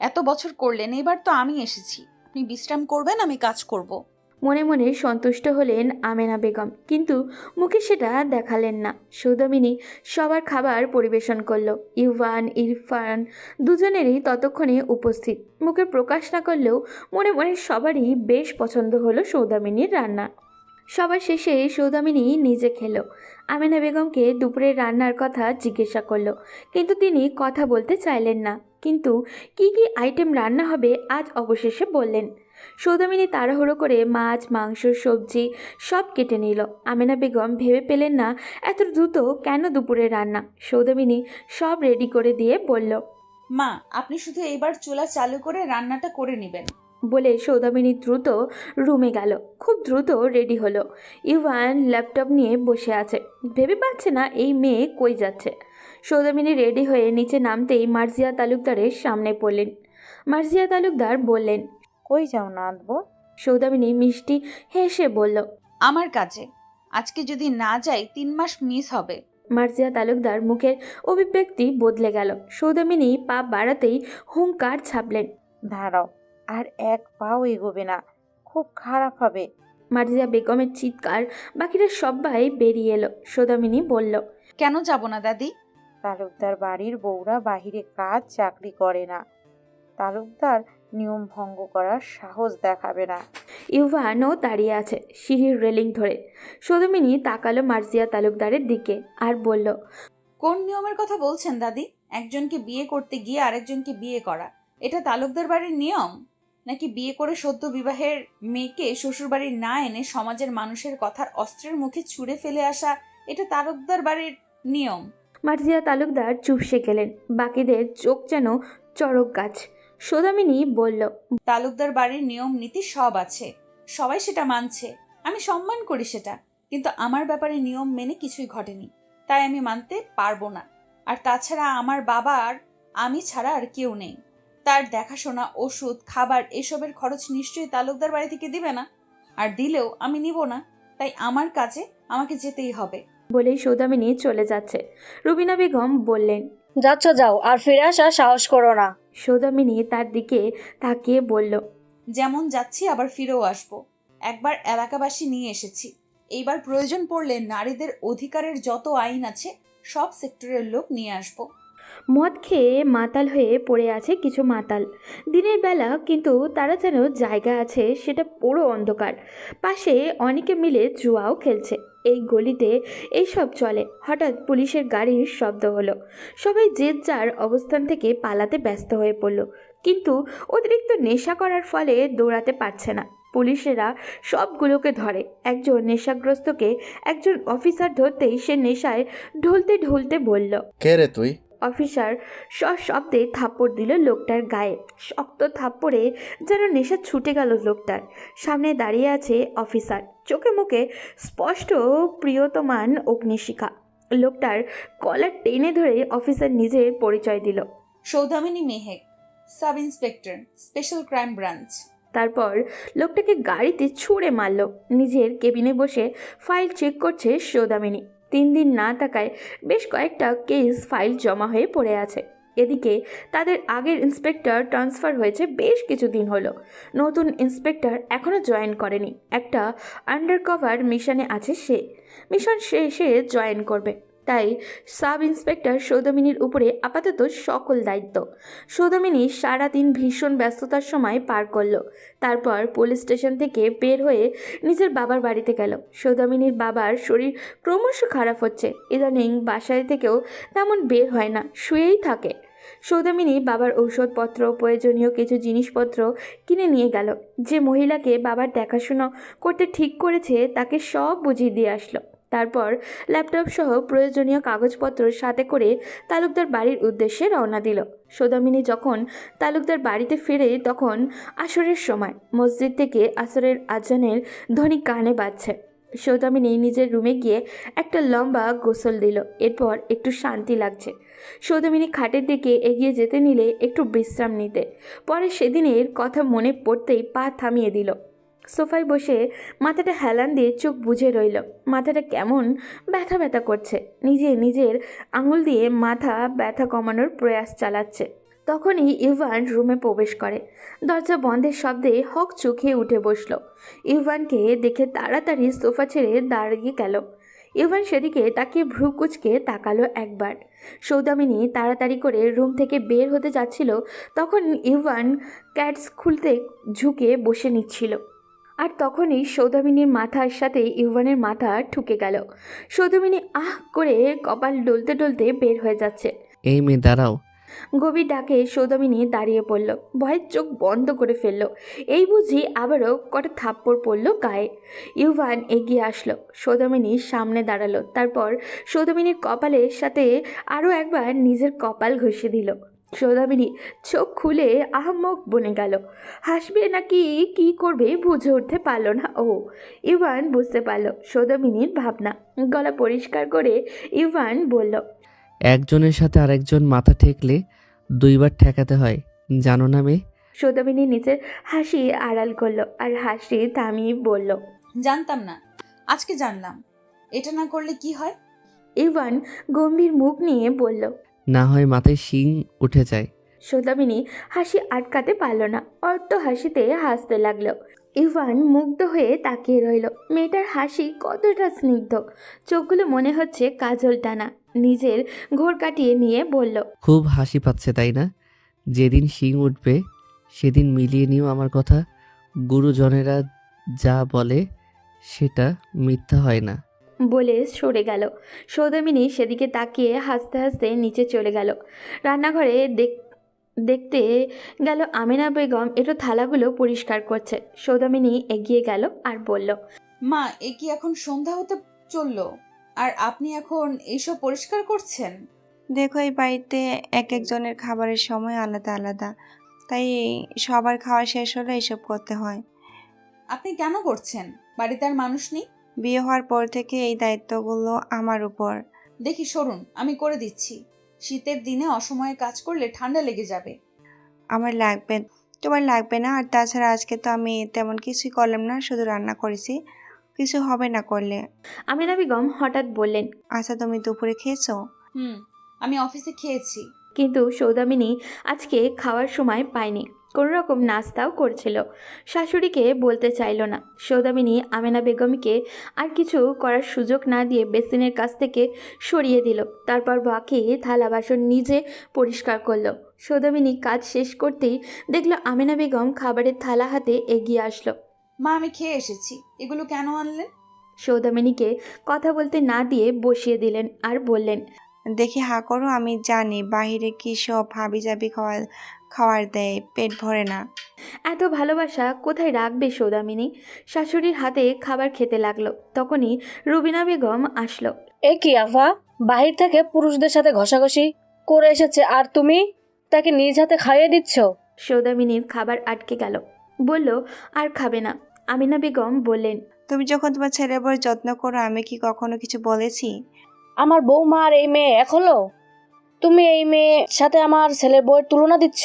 এত বছর করলেন, এবার তো আমি এসেছি, আপনি বিশ্রাম করবেন, আমি কাজ করব। মনে মনে সন্তুষ্ট হলেন আমেনা বেগম, কিন্তু মুখে সেটা দেখালেন না। সৌদামিনী সবার খাবার পরিবেশন করলো। ইভান, ইরফান দুজনেরই ততক্ষণে উপস্থিত। মুখে প্রকাশ না করলেও মনে মনে সবারই বেশ পছন্দ হলো সৌদামিনীর রান্না। সবার শেষে সৌদামিনী নিজে খেলো। আমেনা বেগমকে দুপুরের রান্নার কথা জিজ্ঞাসা করলো, কিন্তু তিনি কথা বলতে চাইলেন না। কিন্তু কি কি আইটেম রান্না হবে আজ অবশেষে বললেন। সৌদামিনী তাড়াহুড়ো করে মাছ, মাংস, সবজি সব কেটে নিল। আমেনা বেগম ভেবে পেলেন না এত দ্রুত কেন দুপুরের রান্না। সৌদামিনী সব রেডি করে দিয়ে বলল, মা, আপনি শুধু এইবার চুলা চালু করে রান্নাটা করে নেবেন। বলে সৌদামিনী দ্রুত রুমে গেল। খুব দ্রুত রেডি হলো। ইভান ল্যাপটপ নিয়ে বসে আছে, ভেবে পাচ্ছে না এই মেয়ে কই যাচ্ছে। সৌদামিনী রেডি হয়ে নিচে নামতেই মার্জিয়া তালুকদারের সামনে পড়লেন। মার্জিয়া তালুকদার বললেন, কই যাও না আনবো? সৌদামিনী মিষ্টি হেসে বলল, আমার কাছে। আজকে যদি না যাই 3 মাস মিস হবে। মার্জিয়া তালুকদার মুখের অভিব্যক্তি বদলে গেল। সৌদামিনী পা বাড়াতেই হুঙ্কার ছাপলেন, দাঁড়াও, আর এক পাও এগোবে না, খুব খারাপ হবে। মার্জিয়া বেগমের চিৎকার, বাকিরা সবাই বেরিয়ে এলো। সৌদামিনী বলল, কেন যাব না দাদি? তালুকদার বাড়ির বউরা বাহিরে কাজ চাকরি করে না। তালুকদার নিয়ম ভঙ্গ করার সাহস দেখাবে না। ইউভানও দাঁড়িয়ে আছে সিঁড়ির রেলিং ধরে। সৌদামিনী তাকালো মার্জিয়া তালুকদারের দিকে আর বলল, কোন নিয়মের কথা বলছেন দাদি? একজনকে বিয়ে করতে গিয়ে আরেকজনকে বিয়ে করা, এটা তালুকদার বাড়ির নিয়ম? নাকি বিয়ে করে সদ্য বিবাহের মেয়েকে শ্বশুরবাড়ির না এনে সমাজের মানুষের কথার অস্ত্রের মুখে ছুঁড়ে ফেলে আসা, এটা তালুকদার বাড়ির নিয়ম? মার্জিয়া তালুকদার চুপসে গেলেন। বাকিদের চোখ যেন চড়ক গাছ। সৌদামিনী বলল, তালুকদার বাড়ির নিয়ম নীতি সব আছে, সবাই সেটা মানছে, আমি সম্মান করি সেটা, কিন্তু আমার ব্যাপারে নিয়ম মেনে কিছুই ঘটেনি, তাই আমি মানতে পারবো না। আর তাছাড়া আমার বাবা আর আমি ছাড়া আর কেউ নেই, তার দেখাশোনা, ওষুধ, খাবার এসবের খরচ নিশ্চয়ই তালুকদার বাড়ি থেকে দিবে না, আর দিলেও আমি নিব না, তাই আমার কাজে আমাকে যেতেই হবে। বলেই সৌদামিনী চলে যাচ্ছে। রুবিনা বেগম বললেন, যাচ্ছ যাও, আর ফিরে আসার সাহস করো না। সৌদামিনী তার দিকে তাকিয়ে বলল, যেমন যাচ্ছি আবার ফিরেও আসবো। একবার এলাকাবাসী নিয়ে এসেছি, এইবার প্রয়োজন পড়লে নারীদের অধিকারের যত আইন আছে সব সেক্টরের লোক নিয়ে আসবো। মদ খেয়ে মাতাল হয়ে পড়ে আছে কিছু মাতাল। দিনের বেলা কিন্তু তারা যেন জায়গা আছে সেটা পুরো অন্ধকার। পাশে অনেকে মিলে জুয়াও খেলছে। এই গলিতে এইসব চলে। হঠাৎ পুলিশের গাড়ির শব্দ হলো। সবাই যে যার অবস্থান থেকে পালাতে ব্যস্ত হয়ে পড়ল, কিন্তু অতিরিক্ত নেশা করার ফলে দৌড়াতে পারছে না। পুলিশেরা সবগুলোকে ধরে। একজন নেশাগ্রস্তকে একজন অফিসার ধরতেই সে নেশায় ঢলতে ঢলতে বলল, কে রে তুই? অফিসার সশব্দে থাপ্পড় দিল লোকটার গায়ে। শক্ত থাপ্পড়ে যেন নেশা ছুটে গেল লোকটার। সামনে দাঁড়িয়ে আছে অফিসার, চোখে মুখে স্পষ্ট প্রিয়তমান অগ্নিশিখা। লোকটার কলার টেনে ধরে অফিসার নিজের পরিচয় দিল, Saudamini Mehek, sub inspector, special crime branch. তারপর লোকটাকে গাড়িতে ছুঁড়ে মারল। নিজের কেবিনে বসে ফাইল চেক করছে সৌদামিনী। 3 দিন না থাকায় বেশ কয়েকটা কেস ফাইল জমা হয়ে পড়ে আছে। এদিকে তাদের আগের ইন্সপেক্টর ট্রান্সফার হয়েছে বেশ কিছুদিন হলো। নতুন ইন্সপেক্টর এখনও জয়েন করেনি। একটা আন্ডারকভার মিশনে আছে সে। মিশন শেষে জয়েন করবে। তাই সাব ইন্সপেক্টর সৌদামিনীর উপরে আপাতত সকল দায়িত্ব। সৌদামিনী সারাদিন ভীষণ ব্যস্ততার সময় পার করল। তারপর পুলিশ স্টেশন থেকে বের হয়ে নিজের বাবার বাড়িতে গেল। সৌদামিনীর বাবার শরীর ক্রমশ খারাপ হচ্ছে। ইদানিং বাসায় থেকেও তেমন বের হয় না, শুয়েই থাকে। সৌদামিনী বাবার ঔষধপত্র, প্রয়োজনীয় কিছু জিনিসপত্র কিনে নিয়ে গেল। যে মহিলাকে বাবার দেখাশোনা করতে ঠিক করেছে তাকে সব বুঝিয়ে দিয়ে আসলো। তারপর ল্যাপটপ সহ প্রয়োজনীয় কাগজপত্র সাথে করে তালুকদার বাড়ির উদ্দেশ্যে রওনা দিল। সৌদামিনী যখন তালুকদার বাড়িতে ফিরে তখন আসরের সময়। মসজিদ থেকে আসরের আজানের ধ্বনি কানে বাজছে। সৌদামিনী নিজের রুমে গিয়ে একটা লম্বা গোসল দিল। এরপর একটু শান্তি লাগছে। সৌদামিনী খাটের দিকে এগিয়ে যেতে নিলে একটু বিশ্রাম নিতে। পরে সেদিনের কথা মনে পড়তেই পা থামিয়ে দিল। সোফায় বসে মাথাটা হেলান দিয়ে চোখ বুজে রইল। মাথাটা কেমন ব্যথা ব্যথা করছে। নিজের আঙুল দিয়ে মাথা ব্যথা কমানোর প্রয়াস চালাচ্ছে। তখনই ইভান রুমে প্রবেশ করে। দরজা বন্ধের শব্দে হক চোখে উঠে বসল। ইভানকে দেখে তাড়াতাড়ি সোফা ছেড়ে দাঁড়িয়ে গেল। ইভান সেদিকে তাকিয়ে ভ্রু কুচকে তাকালো একবার। সৌদামিনী তাড়াতাড়ি করে রুম থেকে বের হতে যাচ্ছিল, তখন ইভান ক্যাটস খুলতে ঝুঁকে বসে নিচ্ছিল। আর তখনই সৌদামিনীর মাথার সাথে ইউভানের মাথা ঠুকে গেল। সৌদামিনী আহ করে কপাল ডলতে ডলতে বের হয়ে যাচ্ছে। এই মেয়ে দাঁড়াও। গভীর ডাকে সৌদামিনী দাঁড়িয়ে পড়ল, ভয়ের চোখ বন্ধ করে ফেলল। এই বুঝি আবারও কটা থাপ্পড় পড়ল গায়ে। ইউভান এগিয়ে আসলো, সৌদামিনীর সামনে দাঁড়ালো, তারপর সৌদামিনীর কপালের সাথে আরও একবার নিজের কপাল ঘষে দিল। সৌদামিনী চোখ খুলে আহাম্মক বনে গেল। হাসবে নাকি কি করবে বুঝে উঠতে পারল না ও। ইউভান বুঝতে পারল সৌদামিনীর ভাবনা। গলা পরিষ্কার করে ইউভান বলল, একজনের সাথে আরেকজন মাথা ঠেকলে দুইবার ঠেকাতে হয়, জানো না মেয়ে? সৌদামিনী নিচের হাসি আড়াল করলো আর হাসি থামিয়ে বলল, জানতাম না, আজকে জানলাম। এটা না করলে কি হয়? ইভান গম্ভীর মুখ নিয়ে বলল, না হয় মাথায় শিং উঠে যায়। সৌদামিনী হাসি আটকাতে পারল না, অর্থ হাসিতে হাসতে লাগলো। ইভান মুগ্ধ হয়ে তাকিয়ে রইল। মেয়েটার হাসি কতটা স্নিগ্ধ, চোখগুলো মনে হচ্ছে কাজল টানা। নিজের ঘোর কাটিয়ে নিয়ে বলল, খুব হাসি পাচ্ছে তাই না? যেদিন শিং উঠবে সেদিন মিলিয়ে নিও আমার কথা। গুরুজনেরা যা বলে সেটা মিথ্যা হয় না। বলে সরে গেল। সৌদামিনী সেদিকে তাকিয়ে হাসতে হাসতে নিচে চলে গেল। রান্নাঘরে দেখতে গেল আমিনা বেগম একটু থালাগুলো পরিষ্কার করছে। সৌদামিনী এগিয়ে গেল আর বলল, মা, এ কি এখন সন্ধ্যা হতে চললো আর আপনি এখন এইসব পরিষ্কার করছেন? দেখো, এই বাড়িতে এক একজনের খাবারের সময় আলাদা আলাদা, তাই সবার খাওয়া শেষ হলে এসব করতে হয়। আপনি কেন করছেন? বাড়িতে আর মানুষ নেই? বিয়ে হওয়ার পর থেকে এই দায়িত্বগুলো আমার উপর। দেখি সরুন, আমি করে দিচ্ছি। শীতের দিনে অসময়ে কাজ করলে ঠান্ডা লেগে যাবে। আমার লাগবে, তোমার লাগবে না। আর তাছাড়া আজকে তো আমি তেমন কিছুই করলাম না, শুধু রান্না করেছি, কিছু হবে না করলে। আমিনা বেগম হঠাৎ বললেন, আচ্ছা, তুমি দুপুরে খেয়েছো? আমি অফিসে খেয়েছি। কিন্তু সৌদামিনী আজকে খাওয়ার সময় পায়নি, কোনো রকম নাস্তাও করছিল। শাশুড়িকে বলতে চাইল না। সৌদামিনী আমেনা বেগমকে আর কিছু করার সুযোগ না দিয়ে বেসিনের কাছ থেকে সরিয়ে দিল। তারপর বাকি থালা বাসন নিজে পরিষ্কার করলো। সৌদামিনী কাজ শেষ করতেই দেখলো আমেনা বেগম খাবারের থালা হাতে এগিয়ে আসলো। মা, আমি খেয়ে এসেছি, এগুলো কেন আনলেন? সৌদামিনীকে কথা বলতে না দিয়ে বসিয়ে দিলেন আর বললেন, দেখি হা করো, আমি জানি বাহিরে কি সব হাবিজাবি খাওয়ার দেয়, পেট ভরে না। এত ভালোবাসা কোথায় রাখবে সৌদামিনী? শাশুড়ির হাতে খাবার খেতে লাগলো। তখনই রুবিনা বেগম আসলো। এ কি আফা, বাহির থেকে পুরুষদের সাথে ঘষাঘষি করে এসেছে আর তুমি তাকে নিজ হাতে খাইয়ে দিচ্ছ? সৌদামিনীর খাবার আটকে গেল, বলল আর খাবে না। আমিনা বেগম বললেন, তুমি যখন তোমার ছেলের বউয়ের যত্ন করো, আমি কি কখনো কিছু বলেছি? আমার বৌমা আর এই মেয়ে এক হলো? তুমি এই মেয়ের সাথে আমার ছেলের বউয়ের তুলনা দিচ্ছ?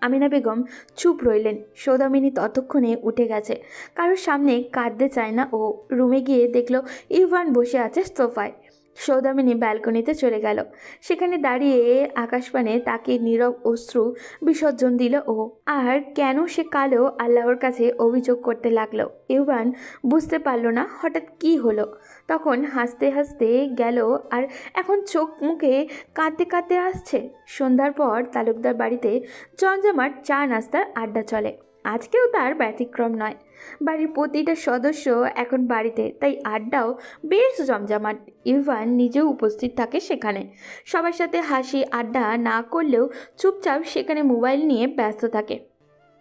আমিনা বেগম চুপ রইলেন। সৌদামিনী ততক্ষণে উঠে গেছে, কারোর সামনে কাঁদতে চায় না ও। রুমে গিয়ে দেখলো ইভান বসে আছে সোফায়। সৌদামিনী ব্যালকনিতে চলে গেল। সেখানে দাঁড়িয়ে আকাশপানে তাকে নীরব অশ্রু বিসর্জন দিল ও। আর কেন সে কালো আল্লাহর কাছে অভিযোগ করতে লাগলো। ইভান বুঝতে পারলো না হঠাৎ কি হলো। তখন হাসতে হাসতে গেল আর এখন চোখ মুখে কাঁদতে কাঁদতে আসছে। সন্ধ্যার পর তালুকদার বাড়িতে জমজমাট চা নাস্তার আড্ডা চলে। আজকেও তার ব্যতিক্রম নয়। বাড়ির প্রতিটা সদস্য এখন বাড়িতে, তাই আড্ডাও বেশ জমজমাট। ইরফান নিজেও উপস্থিত থাকে সেখানে। সবার সাথে হাসি আড্ডা না করলেও চুপচাপ সেখানে মোবাইল নিয়ে ব্যস্ত থাকে।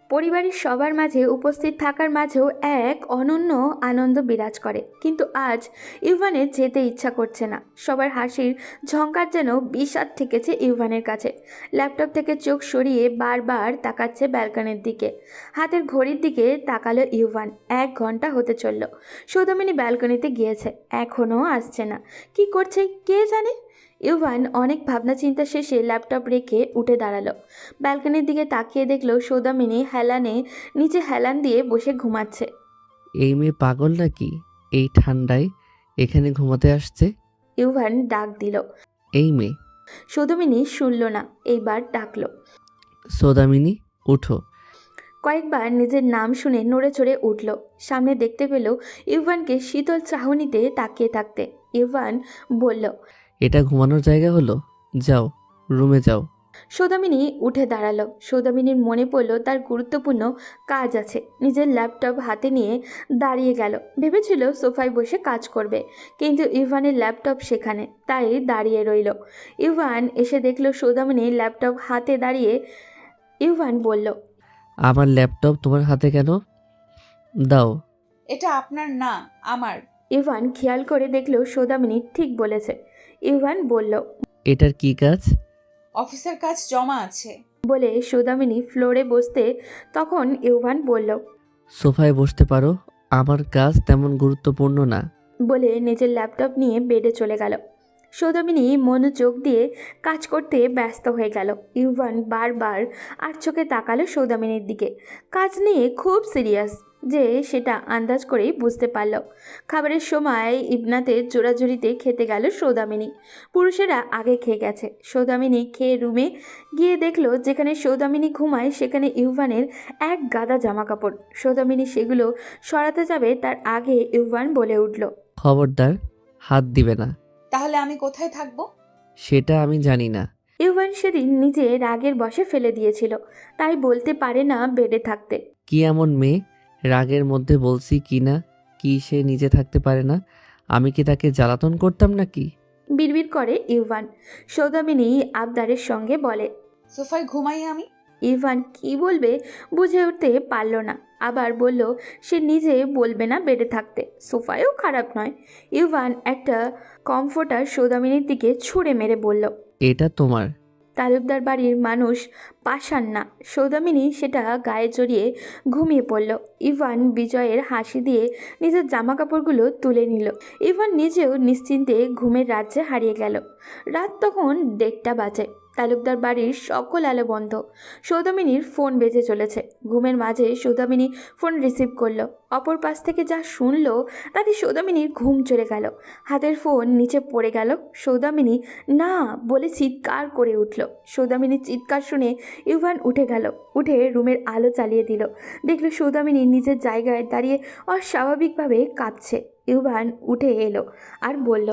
পরিবারের সবার মাঝে উপস্থিত থাকার মাঝেও এক অনন্য আনন্দ বিরাজ করে। কিন্তু আজ ইরফানের যেতে ইচ্ছা করছে না। সবার হাসির ঝঙ্কার যেন বিষাদ ঠেকেছে ইরফানের কাছে। ল্যাপটপ থেকে চোখ সরিয়ে বারবার তাকাচ্ছে ব্যালকনির দিকে। হাতের ঘড়ির দিকে তাকালো ইরফান। 1 ঘন্টা হতে চলল। সৌদামিনী ব্যালকনিতে গিয়েছে, এখনও আসছে না। কি করছে কে জানে। ইরফান অনেক ভাবনা চিন্তা শেষে ল্যাপটপ রেখে উঠে দাঁড়ালো। ব্যালকনির দিকে তাকিয়ে দেখলো সৌদামিনী হেলানে নিচে হেলান দিয়ে বসে ঘুমাচ্ছে। এই মেয়ে পাগল নাকি এই ঠান্ডায় এখানে ঘুমাতে আসছে? ইরফান ডাক দিল। এই মেয়ে। সৌদামিনী শুনল না, এইবার ডাকলো, সৌদামিনী উঠো। কয়েকবার নিজের নাম শুনে নড়ে চড়ে উঠল। সামনে দেখতে পেল ইরফানকে শীতল চাহনিতে তাকিয়ে থাকতে। ইরফান বলল, এটা ঘুমানোর জায়গা হলো? যাও রুমে যাও। সৌদামিনী উঠে দাঁড়ালো। সৌদামিনীর মনে পড়ল তার গুরুত্বপূর্ণ কাজ আছে। নিজের ল্যাপটপ হাতে নিয়ে দাঁড়িয়ে গেল। ভেবেছিল সোফায় বসে কাজ করবে, কিন্তু ইভানের ল্যাপটপ সেখানে, তাই দাঁড়িয়ে রইল। ইভান এসে দেখলো সৌদামিনীর ল্যাপটপ হাতে দাঁড়িয়ে। ইভান বলল, আমার ল্যাপটপ তোমার হাতে কেন? দাও। এটা আপনার না, আমার। ইভান খেয়াল করে দেখলো সৌদামিনী ঠিক বলেছে। ইভান বলল, এটার কি কাজ? অফিসের কাজ জমা আছে। বলে সৌদামিনী ফ্লোরে বসতে তখন ইভান বলল, সোফায় বসতে পারো, আমার কাজ তেমন গুরুত্বপূর্ণ না। বলে নিজের ল্যাপটপ নিয়ে বেডে চলে গেল। সৌদামিনী মনোযোগ দিয়ে কাজ করতে ব্যস্ত হয়ে গেল। ইভান বারবার আর চোখে তাকালো সৌদামিনীর দিকে। কাজ নিয়ে খুব সিরিয়াস যে সেটা আন্দাজ করেই বুঝতে পারল। খাবারের সময় ইবনাতে জোরাজুরিতে খেতে গেল সৌদামিনী। পুরুষেরা আগে খেয়ে গেছে। সৌদামিনী খেয়ে রুমে গিয়ে দেখলো যেখানে সৌদামিনী ঘুমায় সেখানে ইউভানের এক গাদা জামা কাপড়। সৌদামিনী সেগুলো সরাতে যাবে তার আগে ইউভান বলে উঠল, খবরদার, হাত দিবে না। তাহলে আমি কোথায় থাকবো? সেটা আমি জানি না। ইউভান সেদিন নিজে রাগের বশে ফেলে দিয়েছিল, তাই বলতে পারে না বেডে থাকতে। কি এমন মেয়ে, রাগের মধ্যে বলছি কি না কি সে নিজে থাকতে পারে না? আমি কি তাকে জ্বালাতন করতাম নাকি? বিড়বিড় করে ইউভান। সৌদামিনী আবদারের সঙ্গে বলে, সোফায় ঘুমাই আমি। ইভান কি বলবে বুঝে উঠতে পারল না। আবার বলল সে নিজে বলবে না বেডে থাকতে। সোফায়ও খারাপ নয়। ইভান একটা কমফোর্টার সৌদামিনীর দিকে ছুঁড়ে মেরে বলল, এটা তোমার। তালুকদার বাড়ির মানুষ পাষাণ না। সৌদামিনী সেটা গায়ে জড়িয়ে ঘুমিয়ে পড়ল। ইভান বিজয়ের হাসি দিয়ে নিজের জামা কাপড়গুলো তুলে নিল। ইভান নিজেও নিশ্চিন্তে ঘুমের রাজ্যে হারিয়ে গেল। রাত তখন 1:30 বাজে। তালুকদার বাড়ির সকল আলো বন্ধ। সৌদামিনীর ফোন বেজে চলেছে। ঘুমের মাঝে সৌদামিনী ফোন রিসিভ করলো। অপর পাশ থেকে যা শুনলো তাতে সৌদামিনীর ঘুম চলে গেল। হাতের ফোন নিচে পড়ে গেল। সৌদামিনী না বলে চিৎকার করে উঠল। সৌদামিনীর চিৎকার শুনে ইভান উঠে গেল। উঠে রুমের আলো চালিয়ে দিল। দেখলো সৌদামিনী নিজের জায়গায় দাঁড়িয়ে অস্বাভাবিকভাবে কাঁপছে। ইভান উঠে এলো আর বলল,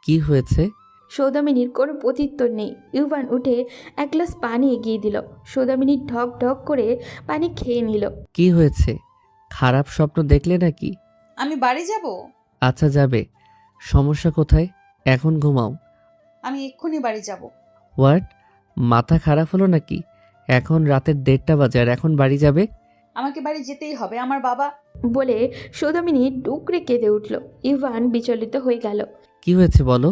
কি হয়েছে? সৌদামিনীর কোনো প্রত্যুত্তর নেই। ইউভান উঠে এক গ্লাস পানি এগিয়ে দিল। সৌদামিনী ঢক ঢক করে পানি খেয়ে নিল। কি হয়েছে? খারাপ স্বপ্ন দেখলে নাকি? আমি বাড়ি যাব। আচ্ছা, যাবে। সমস্যা কোথায়? এখন ঘুমাও। আমি এক্ষুনি বাড়ি যাব। হোয়াট? মাথা খারাপ হলো নাকি? এখন রাতের 1:30 বাজে আর এখন বাড়ি যাবে? আমাকে বাড়ি যেতেই হবে, আমার বাবা। বলে সৌদামিনী ডুকরে কেঁদে উঠল। ইভান বিচলিত হয়ে গেল। কি হয়েছে বলো?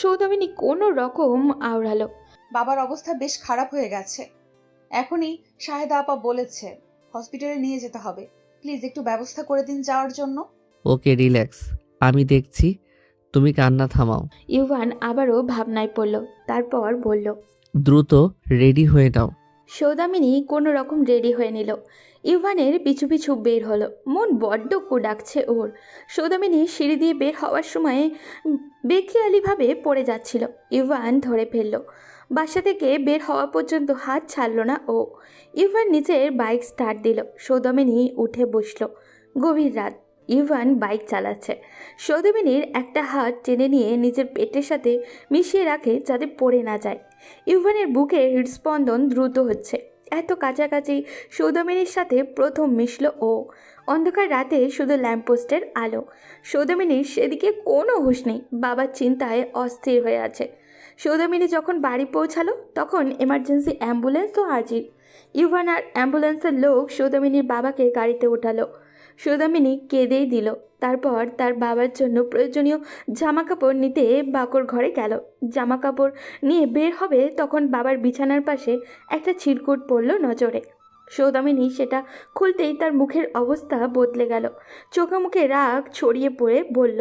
সৌদামিনী কোনো রকম আওড়ালো, বাবার অবস্থা বেশ খারাপ হয়ে গেছে। এখনই শাহেদা আপা বলেছে হসপিটালে নিয়ে যেতে হবে। প্লিজ একটু ব্যবস্থা করে দিন যাওয়ার জন্য। ওকে, রিল্যাক্স, আমি দেখছি। তুমি কান্না থামাও। ইভান আবারও ভাবনায় পড়ল। তারপর বলল, দ্রুত রেডি হয়ে নাও। সৌদামিনী কোনো রকম রেডি হয়ে নিল। ইভানের পিছু পিছু বের হলো। মন বড্ড ডাকছে ওর। সৌদামিনী সিঁড়ি দিয়ে বের হওয়ার সময় বেখেয়ালিভাবে পড়ে যাচ্ছিল। ইভান ধরে ফেলল। বাসা থেকে বের হওয়া পর্যন্ত হাত ছাড়ল না ও। ইভান নিচের বাইক স্টার্ট দিল। সৌদামিনী উঠে বসল। গভীর রাত। ইভান বাইক চালাচ্ছে। সৌদামিনীর একটা হাত টেনে নিয়ে নিজের পেটের সাথে মিশিয়ে রাখে যাতে পড়ে না যায়। ইভানের বুকে হৃদস্পন্দন দ্রুত হচ্ছে। এত কাছাকাছি সৌদামিনীর সাথে প্রথম মিশল ও। অন্ধকার রাতে শুধু ল্যাম্পপোস্টের আলো। সৌদামিনীর সেদিকে কোনো হুঁশ নেই। বাবার চিন্তায় অস্থির হয়ে আছে। সৌদামিনী যখন বাড়ি পৌঁছালো তখন এমার্জেন্সি অ্যাম্বুলেন্সও হাজির। ইভান আর অ্যাম্বুলেন্সের লোক সৌদামিনীর বাবাকে গাড়িতে ওঠালো। সৌদামিনী কেঁদেই দিল। তারপর তার বাবার জন্য প্রয়োজনীয় জামাকাপড় নিতে বাকর ঘরে গেল। জামাকাপড় নিয়ে বের হবে তখন বাবার বিছানার পাশে একটা ছিটকুট পড়ল নজরে। সৌদামিনী সেটা খুলতেই তার মুখের অবস্থা বদলে গেল। চোখে মুখে রাগ ছড়িয়ে পড়ে বলল,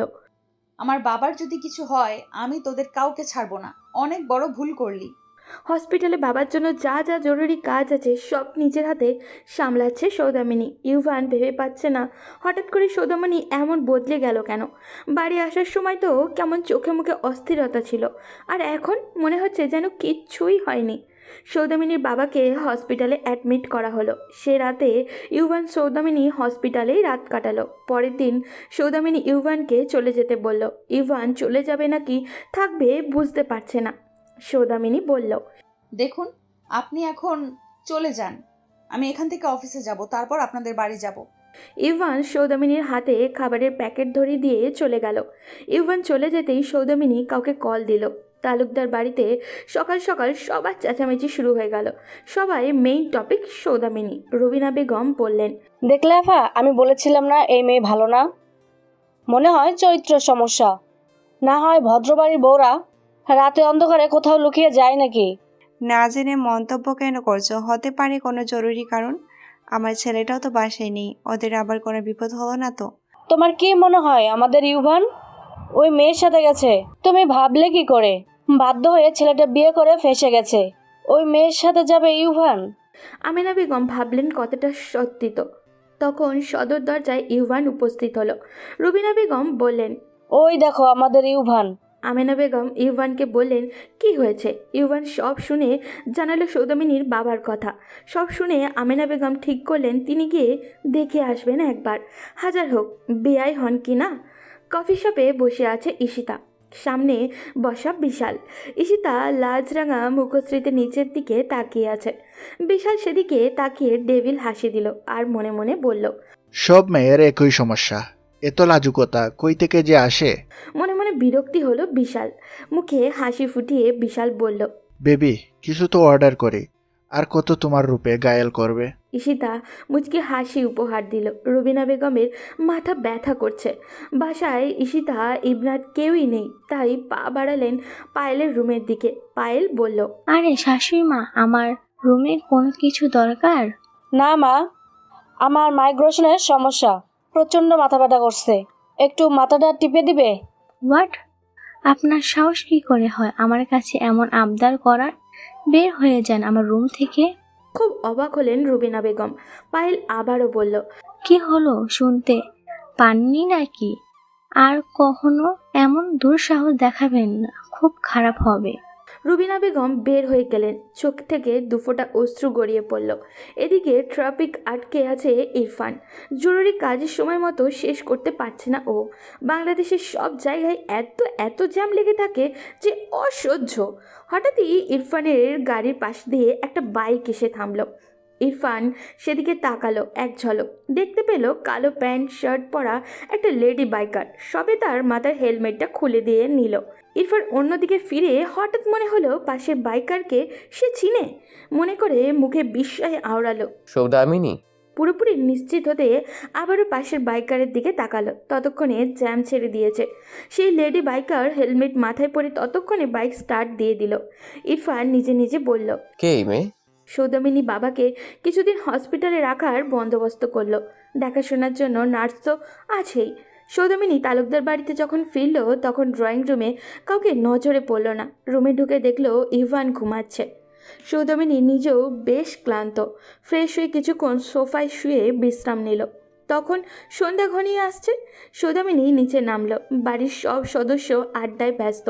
আমার বাবার যদি কিছু হয় আমি তোদের কাউকে ছাড়বো না। অনেক বড় ভুল করলি। হসপিটালে বাবার জন্য যা যা জরুরি কাজ আছে সব নিজের হাতে সামলাচ্ছে সৌদামিনী। ইউভান ভেবে পাচ্ছে না হঠাৎ করে সৌদামিনী এমন বদলে গেল কেন। বাড়ি আসার সময় তো কেমন চোখে মুখে অস্থিরতা ছিল, আর এখন মনে হচ্ছে যেন কিচ্ছুই হয়নি। সৌদামিনীর বাবাকে হসপিটালে অ্যাডমিট করা হলো। সে রাতে ইউভান সৌদামিনী হসপিটালেই রাত কাটালো। পরের দিন সৌদামিনী ইউভানকে চলে যেতে বলল। ইউভান চলে যাবে নাকি থাকবে বুঝতে পারছে না। সৌদামিনী বলল, দেখুন আপনি এখন চলে যান, আমি এখান থেকে অফিসে যাব, তারপর আপনাদের বাড়ি যাব। ইভান সৌদামিনীর হাতে খাবারের প্যাকেট ধরিয়ে দিয়ে চলে গেল। ইভান চলে যেতেই সৌদামিনী কাউকে কল দিল। তালুকদার বাড়িতে সকাল সকাল সবার চেঁচামেচি শুরু হয়ে গেল। সবাই মেইন টপিক সৌদামিনী। রুবিনা বেগম বললেন, দেখলে আফা, আমি বলেছিলাম না এই মেয়ে ভালো না? মনে হয় চরিত্র সমস্যা। না হয় ভদ্রবাড়ির বউরা রাতে অন্ধকারে কোথাও লুকিয়ে যায় নাকি? না জেনে মন্তব্য কেন করছো? হতে পারে কোনো জরুরি কারণ। আমার ছেলেটাও তো বাসায় নেই, ওদের আবার কোনো বিপদ হলো না তো? তোমার কি মনে হয় আমাদের ইউভান ওই মেয়ের সাথে গেছে? তুমি ভাবলে কি করে? বাধ্য হয়ে ছেলেটা বিয়ে করে ফেসে গেছে, ওই মেয়ের সাথে যাবে ইউভান? আমেনা বেগম ভাবলেন কতটা সত্যি। তো তখন সদর দরজায় ইউভান উপস্থিত হলো। রুবিনা বেগম বললেন, ওই দেখো আমাদের ইউভান। আমেনা বেগম ইউভানকে বললেন, কি হয়েছে? ইউভান সব শুনে জানালো সৌদামিনীর বাবার কথা। সব শুনে আমেনা বেগম ঠিক করলেন তিনি গিয়ে দেখে আসবেন একবার, হাজার হোক বেয়াই হন কি না। কফি শপে বসে আছে ঈশিতা, সামনে বসা বিশাল। ঈশিতা লাজরাঙা মুখশ্রীতে নিচের দিকে তাকিয়ে আছে। বিশাল সেদিকে তাকিয়ে ডেভিল হাসি দিল আর মনে মনে বলল, সব মেয়ের একই সমস্যা, এত লাজুকতা কই থেকে যে আসে। মনে মনে বিরক্তি হলো বিশাল। মুখে হাসি ফুটিয়ে বিশাল বলল, বেবি কিছু তো অর্ডার করি, আর কত তোমার রূপে গায়েল করবে। ঈশিতা মুচকি হাসি উপহার দিল। রুবিনা বেগমের মাথা ব্যথা করছে। বাসায় ঈশিতা ইবনাথ কেউই নেই, তাই পা বাড়ালেন পায়েলের রুমের দিকে। পায়েল বলল, আরে শাশুড়ি মা, আমার রুমে কোনো কিছু দরকার? না মা, আমার মাইগ্রেশনের সমস্যা, প্রচণ্ড মাথা ব্যথা করছে, একটু মাথাটা টিপে দিবে? হোয়াট? আপনার সাহস কি করে হয় আমার কাছে এমন আবদার করার? বের হয়ে যান আমার রুম থেকে। খুব অবাক হলেন রুবিনা বেগম। পায়েল আবারও বলল, কি হলো শুনতে পাননি নাকি? আর কখনো এমন দুঃসাহস দেখাবেন না, খুব খারাপ হবে। রুবিনা বেগম বের হয়ে গেলেন। চোখ থেকে দুফোঁটা অশ্রু গড়িয়ে পড়ল। এদিকে ট্রাফিক আটকে আছে ইরফান। জরুরি কাজের সময় মতো শেষ করতে পারছে না ও। বাংলাদেশের সব জায়গায় এত এত জ্যাম লেগে থাকে যে অসহ্য। হঠাৎই ইরফানের গাড়ির পাশ দিয়ে একটা বাইক এসে থামলো। ইরফান সেদিকে তাকালো এক ঝলক, দেখতে পেল কালো প্যান্ট শার্ট পরা একটা লেডি বাইকার সবে তার মাথার হেলমেটটা খুলে দিয়ে নিল। ইরফান অন্যদিকে ফিরে হঠাৎ মনে হলো পাশের বাইকারকে সে চিনে। মনে করে মুখে বিস্ময়ে আওড়ালো, সৌদামিনী। পুরোপুরি নিশ্চিত হতে আবারও পাশের বাইকারের দিকে তাকালো। ততক্ষণে জ্যাম ছেড়ে দিয়েছে। সেই লেডি বাইকার হেলমেট মাথায় পরে ততক্ষণে বাইক স্টার্ট দিয়ে দিল। ইরফান নিজে নিজে বলল, কে এই মেয়ে? সৌদামিনী বাবাকে কিছুদিন হসপিটালে রাখার বন্দোবস্ত করলো। দেখাশোনার জন্য নার্স তো আছেই। সৌদামিনী তালুকদার বাড়িতে যখন ফিরল তখন ড্রয়িং রুমে কাউকে নজরে পড়ল না। রুমে ঢুকে দেখলো ইভান ঘুমাচ্ছে। সৌদামিনী নিজেও বেশ ক্লান্ত। ফ্রেশ হয়ে কিছুক্ষণ সোফায় শুয়ে বিশ্রাম নিল। তখন সন্ধ্যা ঘনিয়ে আসছে। সৌদামিনী নিচে নামলো। বাড়ির সব সদস্য আড্ডায় ব্যস্ত।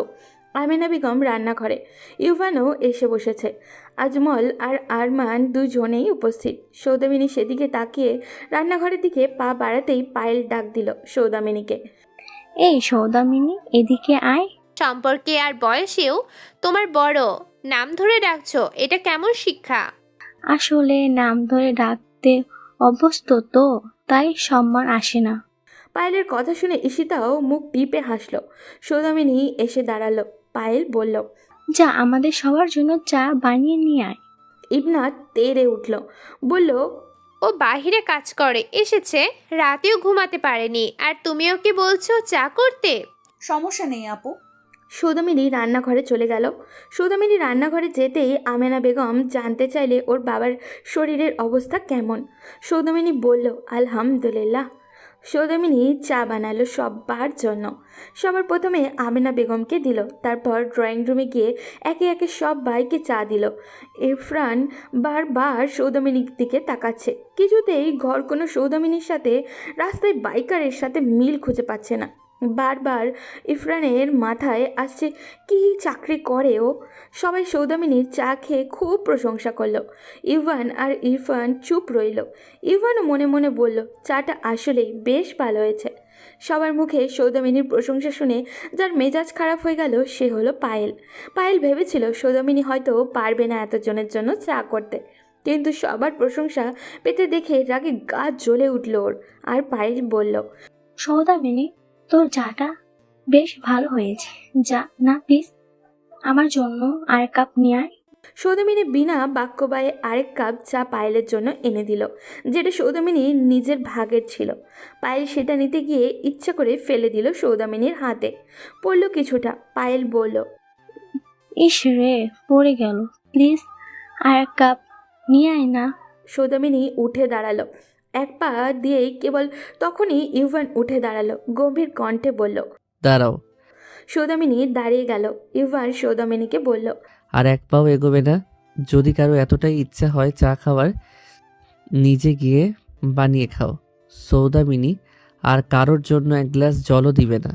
আমেনা বেগম রান্নাঘরে, ইউভানও এসে বসেছে। আজমল আর আরমান দুজনেই উপস্থিত। সৌদামিনী সেদিকে তাকিয়ে রান্নাঘরের দিকে পা বাড়াতেই পায়েল ডাক দিল সৌদামিনীকে, এই সৌদামিনী, এদিকে আয়। সম্পর্কে আর বয়সেও তোমার বড়, নাম ধরে ডাকছো, এটা কেমন শিক্ষা? আসলে নাম ধরে ডাকতে অভ্যস্ত তো, তাই সম্মান আসে না। পায়েলের কথা শুনে ঈশিতাও মুখ টিপে হাসল। সৌদামিনী এসে দাঁড়ালো। পায়েল বলল, যা আমাদের সবার জন্য চা বানিয়ে নিয়ে আয়। ইবনাথ তেড়ে উঠল, বলল, ও বাহিরে কাজ করে এসেছে, রাতেও ঘুমাতে পারেনি, আর তুমিও কি বলছো চা করতে? সমস্যা নেই আপু। সৌদামিনী রান্নাঘরে চলে গেল। সৌদামিনী রান্নাঘরে যেতেই আমেনা বেগম জানতে চাইলে ওর বাবার শরীরের অবস্থা কেমন। সৌদামিনী বলল, আলহামদুলিল্লাহ। সৌদামিনী চা বানালো সবার জন্য। সবার প্রথমে আমেনা বেগমকে দিল, তারপর ড্রয়িং রুমে গিয়ে একে একে সব ভাইকে চা দিল। ইরফান বারবার সৌদামিনীর দিকে তাকাচ্ছে, কিছুতেই ঘর কোনো সৌদামিনীর সাথে রাস্তায় বাইকারের সাথে মিল খুঁজে পাচ্ছে না। বারবার ইরফানের মাথায় আসছে কি চাকরি করে ও। সবাই সৌদামিনীর চা খেয়ে খুব প্রশংসা করলো। ইভান আর ইরফান চুপ রইল। ইভানও মনে মনে বলল, চাটা আসলেই বেশ ভালো হয়েছে। সবার মুখে সৌদামিনীর প্রশংসা শুনে যার মেজাজ খারাপ হয়ে গেল সে হলো পায়েল। পায়েল ভেবেছিল সৌদামিনী হয়তো পারবে না এতজনের জন্য চা করতে, কিন্তু সবার প্রশংসা পেতে দেখে রাগে গা জ্বলে উঠল ওর। আর পায়েল বলল, সৌদামিনী, তোর চাটা বেশ ভালো হয়েছে, যা না প্লিজ আমার জন্য আর কাপ নিয়ে আয়। সৌদামিনী বিনা বাক্যবায়ে আরেক কাপ চা পায়েলের জন্য এনে দিল, যেটা সৌদামিনীর নিজের ভাগের ছিল। পায়েল সেটা নিতে গিয়ে ইচ্ছা করে ফেলে দিল সৌদামিনীর হাতে, পড়ল কিছুটা। পায়েল বলল, ইস রে, পড়ে গেল, প্লিজ আর কাপ নিয়ে আয় না। সৌদামিনী উঠে দাঁড়ালো, এক পা দিয়েই কেবল তখনই ইউভান উঠে দাঁড়ালো, গম্ভীর কণ্ঠে বলল, দাঁড়াও। সৌদামিনী দাঁড়িয়ে গেল। ইউভান সৌদামিনীকে বলল, আর এক পাও এগোবে না। যদি কারো এতটাই ইচ্ছা হয় চা খাওয়ার, নিজে গিয়ে বানিয়ে খাও। সৌদামিনী আর কারোর জন্য এক গ্লাস জলও দিবে না।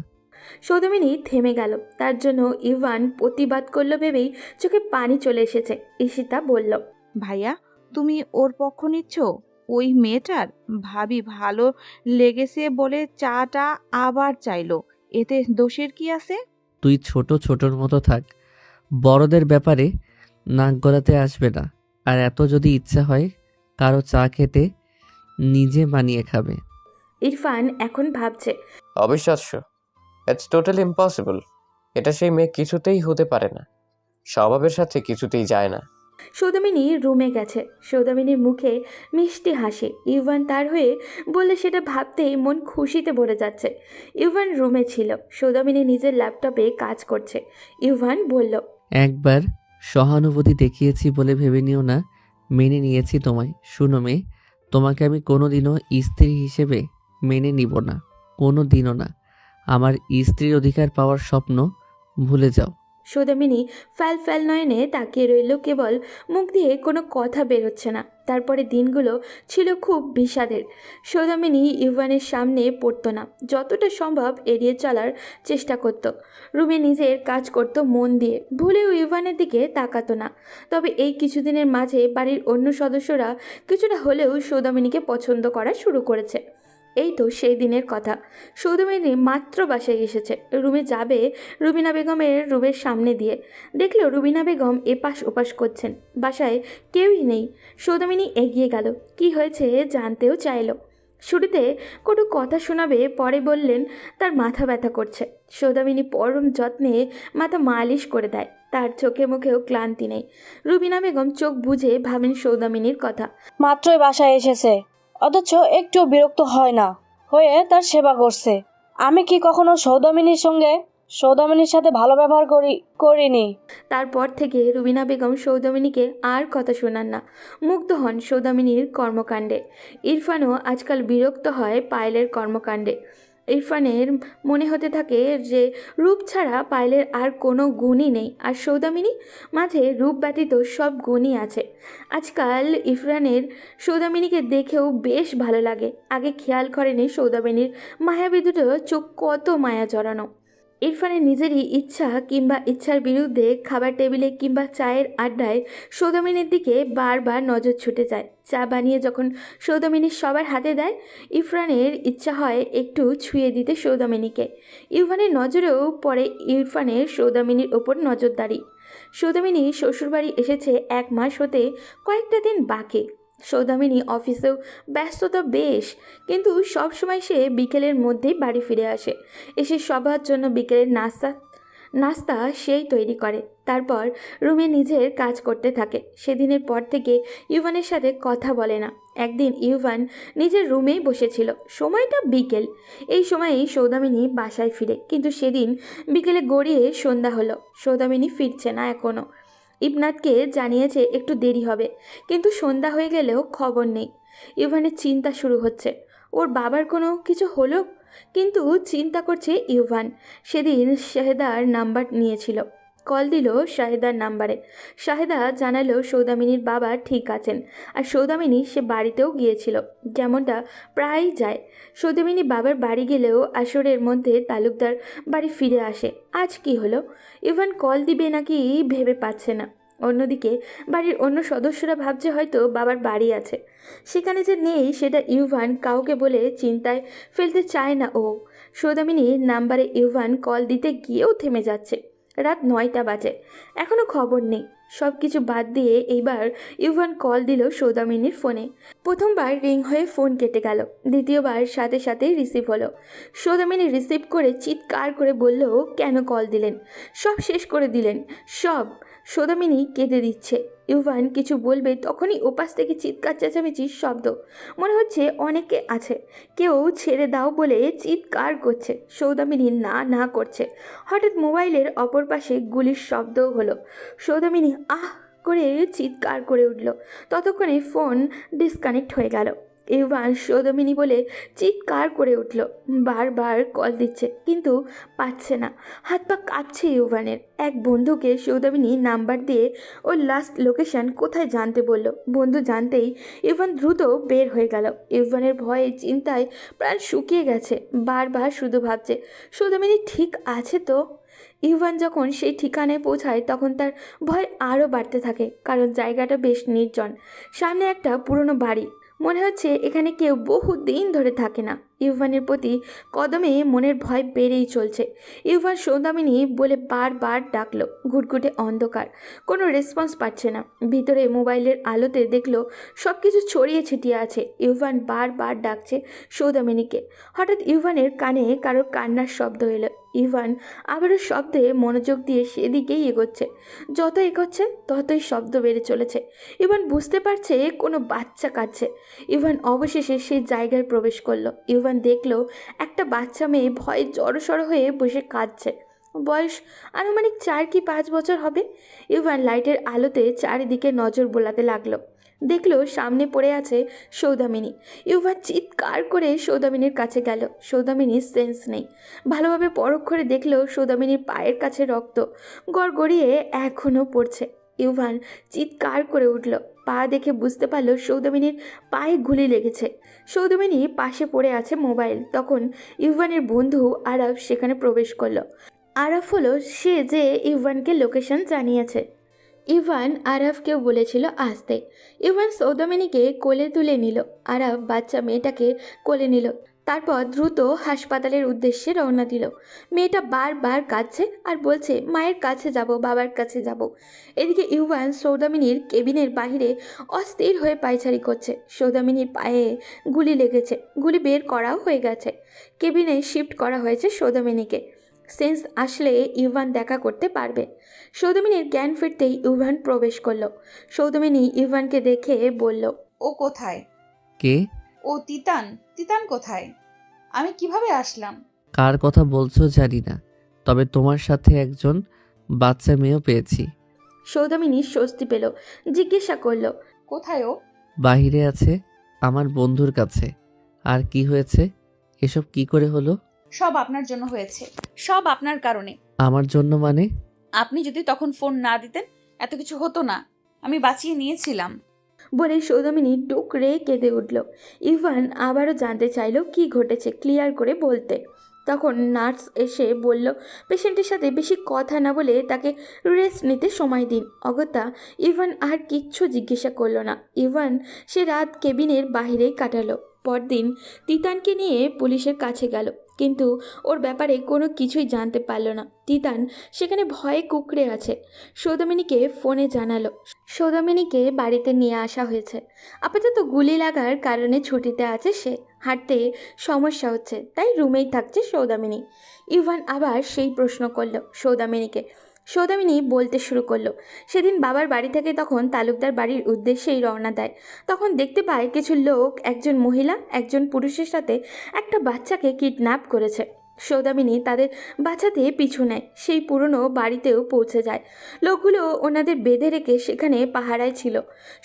সৌদামিনী থেমে গেল। তার জন্য ইভান প্রতিবাদ করলো ভেবেই চোখে পানি চলে এসেছে। ঈশিতা বলল, ভাইয়া, তুমি ওর পক্ষ নিচ্ছ? ওই মেয়েটার ভাবি ভালো লেগেছে বলে চাটা আবার চাইলো, এতে দোষের কি আছে? তুই ছোটর মতো থাক, বড়দের ব্যাপারে নাক গলাতে আসবে না। আর এত যদি ইচ্ছা হয় কারো চা খেতে, নিজে বানিয়ে খাবে। ইরফান এখন ভাবছে, অবিশ্বাস্য, ইটস টোটালি ইম্পসিবল। এটা সেই মেয়ে কিছুতেই হতে পারে না, স্বভাবের সাথে কিছুতেই যায় না। সৌদামিনী রুমে গেছে। সৌদামিনীর মুখে মিষ্টি হাসি। ইভান তার হয়ে বললে সেটা ভাবতেই মন খুশিতে ভরে যাচ্ছে। ইভান রুমে ছিল, সৌদামিনী নিজের ল্যাপটপে কাজ করছে। ইভান বলল, একবার সহানুভূতি দেখিয়েছি বলে ভেবে নিও না মেনে নিয়েছি তোমায়। শুনো মেয়ে, তোমাকে আমি কোনোদিনও স্ত্রী হিসেবে মেনে নিব না, কোনো দিনও না। আমার স্ত্রীর অধিকার পাওয়ার স্বপ্ন ভুলে যাও। সৌদামিনী ফ্যাল ফ্যাল নয়নে তাকিয়ে রইল, কেবল মুখ দিয়ে কোনো কথা বের হচ্ছে না। তারপরে দিনগুলো ছিল খুব বিষাদের। সৌদামিনী ইভানের সামনে পড়তো না, যতটা সম্ভব এড়িয়ে চলার চেষ্টা করত। রুমে নিজের কাজ করত মন দিয়ে, ভুলেও ইভানের দিকে তাকাতো না। তবে এই কিছুদিনের মাঝে বাড়ির অন্য সদস্যরা কিছুটা হলেও সৌদামিনীকে পছন্দ করা শুরু করেছে। এই তো সেই দিনের কথা। সৌদামিনী মাত্র বাসায় এসেছে। রুমে যাবে রুবিনা বেগমের রুমের সামনে দিয়ে, দেখলো রুবিনা বেগম এপাশ ওপাশ করছেন। বাসায় কেউই নেই। সৌদামিনী এগিয়ে গেল, কি হয়েছে জানতেও চাইল। শুরুতে কোনো কথা শোনাবে, পরে বললেন তার মাথা ব্যথা করছে। সৌদামিনী পরম যত্নে মাথা মালিশ করে দেয়। তার চোখে মুখেও ক্লান্তি নেই। রুবিনা বেগম চোখ বুজে ভাবেন সৌদামিনীর কথা। মাত্রই বাসায় এসেছে, অথচ একটু বিরক্ত হয় না হয়ে তার সেবা করছে। আমি কি কখনো সৌদামিনীর সাথে ভালো ব্যবহার করিনি? তারপর থেকে রুবিনা বেগম সৌদামিনীকে আর কথা শোনান না, মুগ্ধ হন সৌদামিনীর কর্মকাণ্ডে। ইরফানও আজকাল বিরক্ত হয় পায়েলের কর্মকাণ্ডে। ইরফানের মনে হতে থাকে যে রূপ ছাড়া পায়েলের আর কোনো গুণই নেই, আর সৌদামিনী মাঝে রূপ ব্যতীত সব গুণই আছে। আজকাল ইরফানের সৌদামিনীকে দেখেও বেশ ভালো লাগে। আগে খেয়াল করেনি সৌদামিনীর মায়াবী দুটো চোখ কত মায়া জড়ানো। ইরফানের নিজেরই ইচ্ছা কিংবা ইচ্ছার বিরুদ্ধে খাবার টেবিলে কিংবা চায়ের আড্ডায় সৌদামিনীর দিকে বারবার নজর ছুটে যায়। চা বানিয়ে যখন সৌদামিনী সবার হাতে দেয়, ইরফানের ইচ্ছা হয় একটু ছুঁয়ে দিতে সৌদামিনীকে। ইরফানের নজরেও পড়ে ইরফানের সৌদামিনীর ওপর নজরদারি। সৌদামিনী শ্বশুরবাড়ি এসেছে 1 মাস হতে কয়েকটা দিন বাকি। সৌদামিনী অফিসেও ব্যস্ততা বেশ, কিন্তু সব সময় সে বিকেলের মধ্যেই বাড়ি ফিরে আসে। এসে সবার জন্য বিকেলের নাস্তা সেই তৈরি করে, তারপর রুমে নিজের কাজ করতে থাকে। সেদিনের পর থেকে ইউভানের সাথে কথা বলে না। একদিন ইউভান নিজের রুমেই বসেছিল, সময়টা বিকেল। এই সময়েই সৌদামিনী বাসায় ফিরে, কিন্তু সেদিন বিকেলে গড়িয়ে সন্ধ্যা হলো। সৌদামিনী ফিরছে না এখনও। ইবনাথকে জানিয়েছে একটু দেরি হবে, কিন্তু সন্ধ্যা হয়ে গেলেও খবর নেই। ইউভানের চিন্তা শুরু হচ্ছে, ওর বাবার কোনো কিছু হলো। কিন্তু চিন্তা করছে ইউভান। সেদিন শাহেদার নাম্বার নিয়েছিল, কল দিল শাহেদার নাম্বারে। শাহেদা জানালো সৌদামিনীর বাবা ঠিক আছেন, আর সৌদামিনী সে বাড়িতেও গিয়েছিল, যেমনটা প্রায়ই যায়। সৌদামিনী বাবার বাড়ি গেলেও আসরের মধ্যে তালুকদার বাড়ি ফিরে আসে। আজ কি হলো? ইভান কল দিবে নাকি ভেবে পাচ্ছে না। অন্যদিকে বাড়ির অন্য সদস্যরা ভাবছে হয়তো বাবার বাড়ি আছে, সেখানে যে নেই সেটা ইউভান কাউকে বলে চিন্তায় ফেলতে চায় না ও। সৌদামিনীর নাম্বারে ইউভান কল দিতে গিয়েও থেমে যাচ্ছে। রাত 9টা বাজে, এখনও খবর নেই। সব কিছু বাদ দিয়ে এইবার ইউভান কল দিল সৌদামিনীর ফোনে। প্রথমবার রিং হয়ে ফোন কেটে গেল, দ্বিতীয়বার সাথে সাথেই রিসিভ হলো। সৌদামিনী রিসিভ করে চিৎকার করে বলল, কেন কল দিলেন, সব শেষ করে দিলেন সব। সৌদামিনী কেঁদে দিচ্ছে। ইউভান কিছু বলবে তখনই ওপাশ থেকে চিৎকার চেঁচামেচির শব্দ। মনে হচ্ছে অনেকে আছে, কেউ ছেড়ে দাও বলে চিৎকার করছে। সৌদামিনী না না করছে। হঠাৎ মোবাইলের অপর পাশে গুলির শব্দও হলো। সৌদামিনী আহ করে চিৎকার করে উঠল। ততক্ষণে ফোন ডিসকানেক্ট হয়ে গেল। ইউভান সৌদামিনী বলে চিৎকার করে উঠল। বারবার কল দিচ্ছে কিন্তু পাচ্ছে না। হাত পা কাঁপছে ইউভানের। এক বন্ধুকে সৌদামিনী নাম্বার দিয়ে ওর লাস্ট লোকেশন কোথায় জানতে বলল। বন্ধু জানতেই ইউভান দ্রুত বের হয়ে গেল। ইউভানের ভয়ে চিন্তায় প্রাণ শুকিয়ে গেছে। বারবার শুধু ভাবছে সৌদামিনী ঠিক আছে তো। ইউভান যখন সেই ঠিকানায় পৌঁছায় তখন তার ভয় আরও বাড়তে থাকে, কারণ জায়গাটা বেশ নির্জন। সামনে একটা পুরনো বাড়ি, মনে হচ্ছে এখানে কেউ বহু দিন ধরে থাকে না। ইউভানের প্রতি কদমে মনের ভয় বেড়েই চলছে। ইউভান সৌদামিনী বলে বারবার ডাকলো। ঘুটঘুটে অন্ধকার, কোনো রেসপন্স পাচ্ছে না। ভিতরে মোবাইলের আলোতে দেখলো সব কিছু ছড়িয়ে ছিটিয়ে আছে। ইউভান বারবার ডাকছে সৌদামিনীকে। হঠাৎ ইউভানের কানে কারোর কান্নার শব্দ এলো। ইভান আবারও শব্দে মনোযোগ দিয়ে সেদিকেই এগোচ্ছে। যত এগোচ্ছে ততই শব্দ বেড়ে চলেছে। ইভান বুঝতে পারছে কোনো বাচ্চা কাঁদছে। ইভান অবশেষে সেই জায়গায় প্রবেশ করলো। ইভান দেখলো একটা বাচ্চা মেয়ে ভয়ে জড়সড় হয়ে বসে কাঁদছে। বয়স আনুমানিক 4 কি 5 বছর হবে। ইভান লাইটের আলোতে চারিদিকে নজর বোলাতে লাগলো। দেখলো সামনে পড়ে আছে সৌদামিনী। ইউভান চিৎকার করে সৌদামিনীর কাছে গেল। সৌদামিনীর সেন্স নেই। ভালোভাবে পরখ করে দেখলো সৌদামিনীর পায়ের কাছে রক্ত গড়গড়িয়ে এখনও পড়ছে। ইউভান চিৎকার করে উঠল। পা দেখে বুঝতে পারলো সৌদামিনীর পায়ে গুলি লেগেছে। সৌদামিনী পাশে পড়ে আছে মোবাইল। তখন ইউভানের বন্ধু আরাফ সেখানে প্রবেশ করলো। আরাফ হলো সে যে ইউভানকে লোকেশন জানিয়েছে। ইভান আরাফকেও বলেছিল আসতে। ইভান সৌদামিনীকে কোলে তুলে নিল। আরাফ বাচ্চা মেয়েটাকে কোলে নিল। তারপর দ্রুত হাসপাতালের উদ্দেশ্যে রওনা দিল। মেয়েটা বারবার কাঁদছে আর বলছে মায়ের কাছে যাব, বাবার কাছে যাব। এদিকে ইউভান সৌদামিনীর কেবিনের বাহিরে অস্থির হয়ে পায়চারি করছে। সৌদামিনীর পায়ে গুলি লেগেছে, গুলি বের করাও হয়ে গেছে। কেবিনে শিফট করা হয়েছে সৌদামিনীকে। সেন্স আসলে ইউভান দেখা করতে পারবে। সৌদামিনীর জ্ঞান ফিরতেই ইউভান প্রবেশ করলো। সৌদামিনী ইউভানকে দেখে বলল, ও কোথায়? কে? ও তিতান। তিতান কোথায়? আমি কিভাবে আসলাম? কার কথা বলছো জানি না, তবে তোমার সাথে একজন বাচ্চা মেয়েও পেয়েছি। সৌদামিনী স্বস্তি পেল। জিজ্ঞাসা করলো, কোথায় ও? বাহিরে আছে, আমার বন্ধুর কাছে। আর কি হয়েছে? এসব কি করে হলো? সব আপনার জন্য হয়েছে, সব আপনার কারণে। আমার জন্য মানে? আপনি যদি তখন ফোন না দিতেন এত কিছু হতো না। আমি বাঁচিয়ে নিয়েছিলাম। বলে সৌদামিনী ডুকরে কেঁদে উঠল। ইভান আবারও জানতে চাইল কি ঘটেছে, ক্লিয়ার করে বলতে। তখন নার্স এসে বলল পেশেন্টের সাথে বেশি কথা না বলে তাকে রেস্ট নিতে সময় দিন। অগত্যা ইভান আর কিচ্ছু জিজ্ঞাসা করলো না। ইভান সে রাত কেবিনের বাহিরেই কাটালো। পরদিন তিতানকে নিয়ে পুলিশের কাছে গেল, কিন্তু ওর ব্যাপারে কোনো কিছুই জানতে পারল না। তিতান সেখানে ভয়ে কুঁকড়ে আছে। সৌদামিনীকে ফোনে জানালো সৌদামিনীকে বাড়িতে নিয়ে আসা হয়েছে। আপাতত গুলি লাগার কারণে ছুটিতে আছে সে। হাঁটতে সমস্যা হচ্ছে, তাই রুমেই থাকছে সৌদামিনী। ইভান আবার সেই প্রশ্ন করলো সৌদামিনীকে। সৌদামিনী বলতে শুরু করলো সেদিন বাবার বাড়ি থেকে তখন তালুকদার বাড়ির উদ্দেশ্যেই রওনা দেয়। তখন দেখতে পায় কিছু লোক একজন মহিলা একজন পুরুষের সাথে একটা বাচ্চাকে কিডন্যাপ করেছে। সৌদামিনী তাদের বাঁচাতে পিছু নেয়। সেই পুরনো বাড়িতেও পৌঁছে যায়। লোকগুলো ওনাদের বেঁধে রেখে সেখানে পাহারায় ছিল।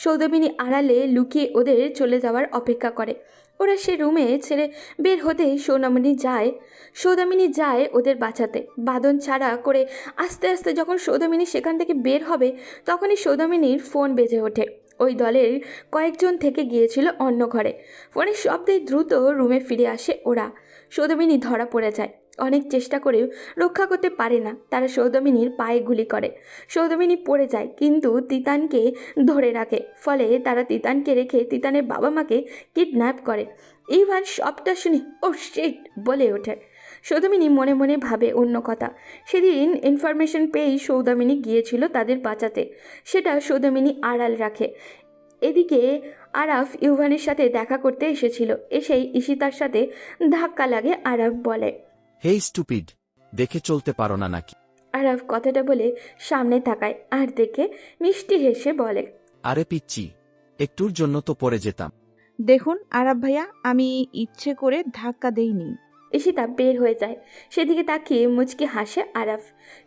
সৌদামিনী আড়ালে লুকিয়ে ওদের চলে যাওয়ার অপেক্ষা করে। ওরা সে রুমে ছেড়ে বের হতেই সৌদামিনী যায় ওদের বাঁচাতে। বাঁধন ছাড়া করে আস্তে আস্তে যখন সৌদামিনী সেখান থেকে বের হবে তখনই সৌদামিনীর ফোন বেজে ওঠে। ওই দলের কয়েকজন থেকে গিয়েছিল অন্য ঘরে। ফোনের শব্দে দ্রুত রুমে ফিরে আসে ওরা। সৌদামিনী ধরা পড়ে যায়। অনেক চেষ্টা করেও রক্ষা করতে পারে না। তারা সৌদামিনীর পায়ে গুলি করে। সৌদামিনী পড়ে যায়, কিন্তু তিতানকে ধরে রাখে। ফলে তারা তিতানকে রেখে তিতানের বাবা মাকে কিডন্যাপ করে। ইভান সবটা শুনে ও শিট বলে ওঠে। সৌদামিনী মনে মনে ভাবে অন্য কথা। সেদিন ইনফরমেশন পেয়েই সৌদামিনী গিয়েছিল তাদের বাঁচাতে। সেটা সৌদামিনী আড়াল রাখে। এদিকে আরাফ ইউভানের সাথে দেখা করতে এসেছিল। এসেই ঈশিতার সাথে ধাক্কা লাগে। আরাফ বলে, হেই স্টুপিড, দেখে চলতে পারো না নাকি? আরাফ কথাটা বলে সামনে তাকায় আর দেখে মিষ্টি হেসে বলে, আরে পিচ্চি, একটুর জন্য তো পড়ে যেতাম। দেখুন আরাব ভাইয়া, আমি ইচ্ছে করে ধাক্কা দেইনি। ঈশিতা বের হয়ে যায়। সেদিকে তাকিয়ে মুচকি হাসে আরাফ।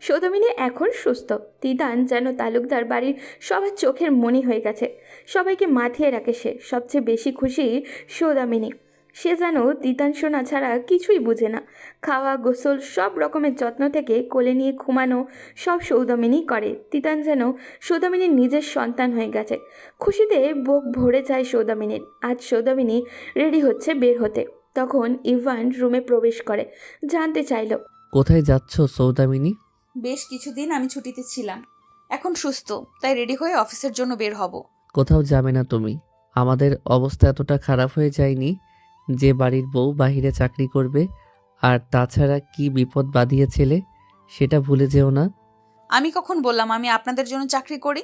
সৌদামিনী এখন সুস্থ। তিতান যেন তালুকদার বাড়ির সবার চোখের মণি হয়ে গেছে। সবাইকে মাথিয়ে রাখে সে। সবচেয়ে বেশি খুশি সৌদামিনী। সে যেন তিতান সোনা ছাড়া কিছুই বুঝে না। খাওয়া, গোসল, সব রকমের যত্ন থেকে কোলে নিয়ে ঘুমানো সব সৌদামিনী করে। তিতান যেন সৌদামিনীর নিজের সন্তান হয়ে গেছে। খুশিতে বুক ভরে যায় সৌদামিনীর। আজ সৌদামিনী রেডি হচ্ছে বের হতে। তখন ইভান রুমে প্রবেশ করে। জানতে চাইল, কোথায় যাচ্ছ সৌদামিনী? বেশ কিছুদিন আমি ছুটিতে ছিলাম, এখন সুস্থ, তাই রেডি হয়ে অফিসের জন্য বের হব। কোথাও যাবে না তুমি? আমাদের অবস্থা এতটা খারাপ হয়ে যায়নি যে বাড়ির বউ বাহিরে চাকরি করবে? আর তাছাড়া কি বিপদ বাঁধিয়েছিলে সেটা ভুলে যেও না। আমি কখন বললাম আমি আপনাদের জন্য চাকরি করি?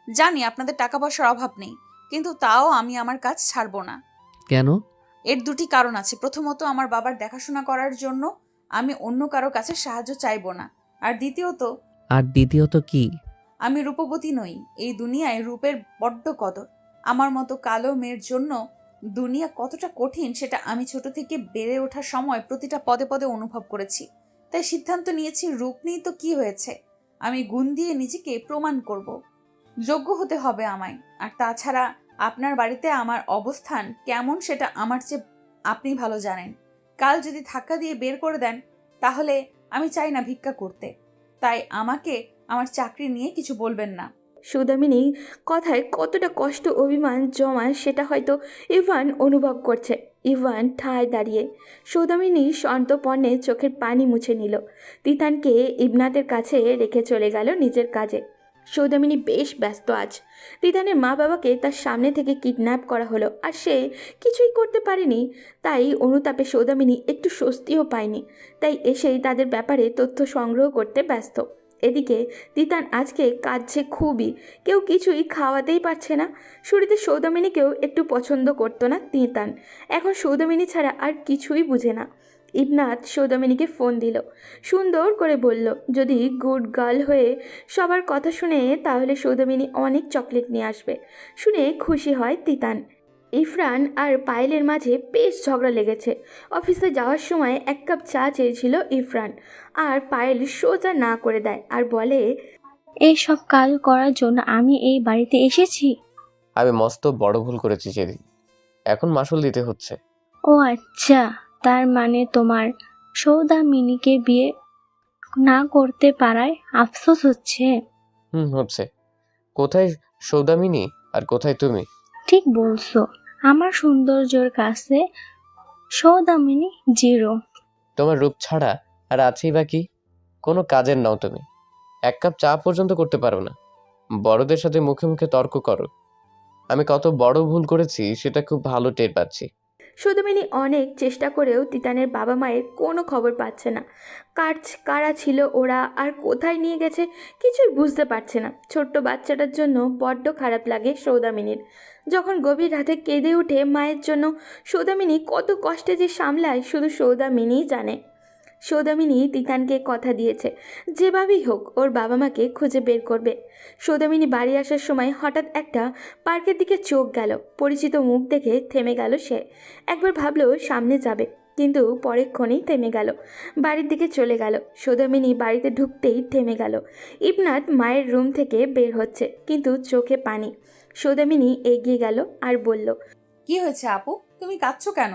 জানি আপনাদের টাকা পয়সার অভাব নেই, কিন্তু তাও আমি আমার কাজ ছাড়ব না। কেন? এর দুটি কারণ আছে। প্রথমত, আমার বাবার দেখাশোনা করার জন্য আমি অন্য কারো কাছে সাহায্য চাইব না। আর দ্বিতীয়ত কি? আমি রূপবতী নই। এই দুনিয়ায় রূপের বড্ড কদর। আমার মতো কালো মেয়ের জন্য দুনিয়া কতটা কঠিন সেটা আমি ছোট থেকে বেড়ে ওঠার সময় প্রতিটা পদে পদে অনুভব করেছি। তাই সিদ্ধান্ত নিয়েছি, রূপ নেই তো কি হয়েছে, আমি গুণ দিয়ে নিজেকে প্রমাণ করব। যোগ্য হতে হবে আমায়। আর তাছাড়া আপনার বাড়িতে আমার অবস্থান কেমন সেটা আমার চেয়ে আপনি ভালো জানেন। কাল যদি ধাক্কা দিয়ে বের করে দেন, তাহলে আমি চাই না ভিক্ষা করতে। তাই আমাকে আমার চাকরি নিয়ে কিছু বলবেন না। সৌদামিনী কথায় কতটা কষ্ট, অভিমান জমায় সেটা হয়তো ইভান অনুভব করছে। ইভান ঠায় দাঁড়িয়ে সৌদামিনী সন্তপর্ণে চোখের পানি মুছে নিল। তিতানকে ইবনাতের কাছে রেখে চলে গেল নিজের কাজে। সৌদামিনী বেশ ব্যস্ত আজ। তিতানের মা বাবাকে তার সামনে থেকে কিডন্যাপ করা হলো, আর সে কিছুই করতে পারেনি। তাই অনুতাপে সৌদামিনী একটু স্বস্তিও পায়নি। তাই এসেই তাদের ব্যাপারে তথ্য সংগ্রহ করতে ব্যস্ত। এদিকে তিতান আজকে কাঁদছে খুবই। কেউ কিছুই খাওয়াতেই পারছে না। শুরুতে সৌদামিনীকেও একটু পছন্দ করতো না তিতান। এখন সৌদামিনী ছাড়া আর কিছুই বুঝে না। ইবনাত সৌদামিনীকে ফোন দিল। সুন্দর করে বলল, যদি গুড গার্ল হয়ে সবার কথা শুনে তাহলে সৌদামিনী অনেক চকলেট নিয়ে আসবে। শুনে খুশি হয় তিতান। ইরফান আর পায়েলের মাঝে বেশ ঝগড়া লেগেছে। অফিসে যাওয়ার সময় 1 কাপ চা চেয়েছিল ইরফান, আর পায়েল সোজা না করে দেয় আর বলে, এই সব কাজ করার জন্য আমি এই বাড়িতে এসেছি? আমি মস্ত বড় ভুল করেছি সেদিন, এখন মাসুল দিতে হচ্ছে। ও আচ্ছা, তার মানে তোমার সৌদামিনীকে বিয়ে না করতে পারায় আফসোস হচ্ছে? হচ্ছে। কোথায় সৌদামিনী আর কোথায় তুমি? ঠিক বলছো, আমার সৌন্দর্যের কাছে সৌদামিনী জিরো। তোমার রূপ ছাড়া আর আছেই বা কি? কোনো কাজের নাও তুমি। 1 কাপ চা পর্যন্ত করতে পারো না। বড়দের সাথে মুখে মুখে তর্ক করো। আমি কত বড় ভুল করেছি সেটা খুব ভালো টের পাচ্ছি। সৌদামিনী অনেক চেষ্টা করেও তিতানের বাবা মায়ের কোনো খবর পাচ্ছে না। কারা ছিল ওরা, আর কোথায় নিয়ে গেছে কিছুই বুঝতে পারছে না। ছোট্ট বাচ্চাটার জন্য বড্ড খারাপ লাগে সৌদামিনীর। যখন গভীর রাতে কেঁদে ওঠে মায়ের জন্য, সৌদামিনী কত কষ্টে যে সামলায় শুধু সৌদামিনীই জানে। সৌদামিনী তিতানকে কথা দিয়েছে, যেভাবেই হোক ওর বাবা মাকে খুঁজে বের করবে। সৌদামিনী বাড়ি আসার সময় হঠাৎ একটা পার্কের দিকে চোখ গেল। পরিচিত মুখ দেখে থেমে গেল সে। একবার ভাবলো সামনে যাবে, কিন্তু পরেক্ষণেই থেমে গেল। বাড়ির দিকে চলে গেল। সৌদামিনী বাড়িতে ঢুকতেই থেমে গেল। ইবনাত মায়ের রুম থেকে বের হচ্ছে, কিন্তু চোখে পানি। সৌদামিনী এগিয়ে গেল আর বলল, কি হয়েছে আপু, তুমি কাঁদছো কেন?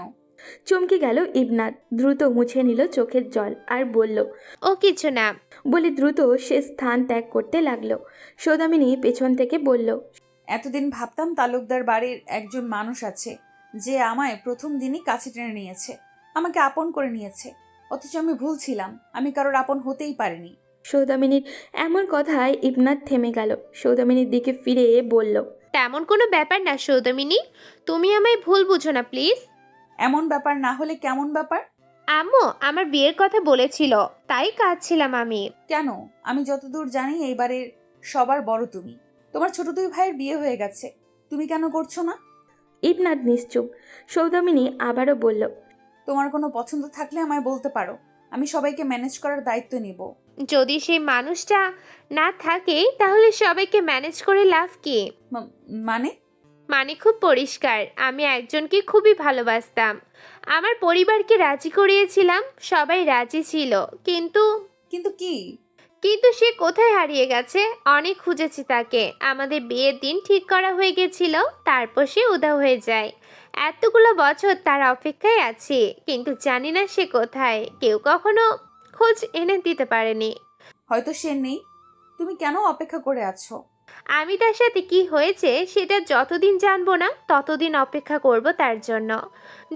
চমকে গেল ইবনাত। দ্রুত মুছে নিল চোখের জল আর বলল, ও কিছু না। বলে দ্রুত সে স্থান ত্যাগ করতে লাগলো। সৌদামিনী পেছন থেকে বলল, এতদিন ভাবতাম তালুকদার বাড়ির একজন মানুষ আছে যে আমায় প্রথম দিনই কাছে টেনে নিয়েছে, আমাকে আপন করে নিয়েছে। অথচ আমি ভুল ছিলাম, আমি কারোর আপন হতেই পারিনি। সৌদামিনীর এমন কথায় ইবনাথ থেমে গেল। সৌদামিনীর দিকে ফিরে বলল, তেমন কোনো ব্যাপার না সৌদামিনী, তুমি আমায় ভুল বুঝো না প্লিজ। এমন ব্যাপার না হলে কেমন ব্যাপার? আম্মু আমার বিয়ের কথা বলেছিল, তাই কাঁদছিলাম আমি। কেন? আমি যতদূর জানি এইবারের সবার বড় তুমি। তোমার ছোট দুই ভাইয়ের বিয়ে হয়ে গেছে, তুমি কেন করছো না? ইবনাথ নিশ্চুপ। সৌদামিনী আবারও বলল, তোমার কোনো পছন্দ থাকলে আমায় বলতে পারো, আমি সবাইকে ম্যানেজ করার দায়িত্ব নিব। যদি সেই মানুষটা না থাকে তাহলে সবাইকে ম্যানেজ করে লাভ কি? মানে? মানে খুব পরিষ্কার, আমি একজনকে খুবই ভালোবাসতাম, আমার পরিবারকে রাজি করিয়েছিলাম, সবাই রাজি ছিল, কিন্তু কিন্তু কি? কিন্তু সে কোথায় হারিয়ে গেছে। অনেক খুঁজেছি তাকে, আমাদের বিয়ের দিন ঠিক করা হয়ে গেছিল, তারপর সে উধাও হয়ে যায়। এতগুলো বছর তার অপেক্ষায় আছি, কিন্তু জানি না সে কোথায়, কেউ কখনো খোঁজ এনে দিতে পারেনি। হয়তো সে নেই, তুমি কেন অপেক্ষা করে আছো? আমি তার সাথে কি হয়েছে সেটা যতদিন জানবো না ততদিন অপেক্ষা করব তার জন্য।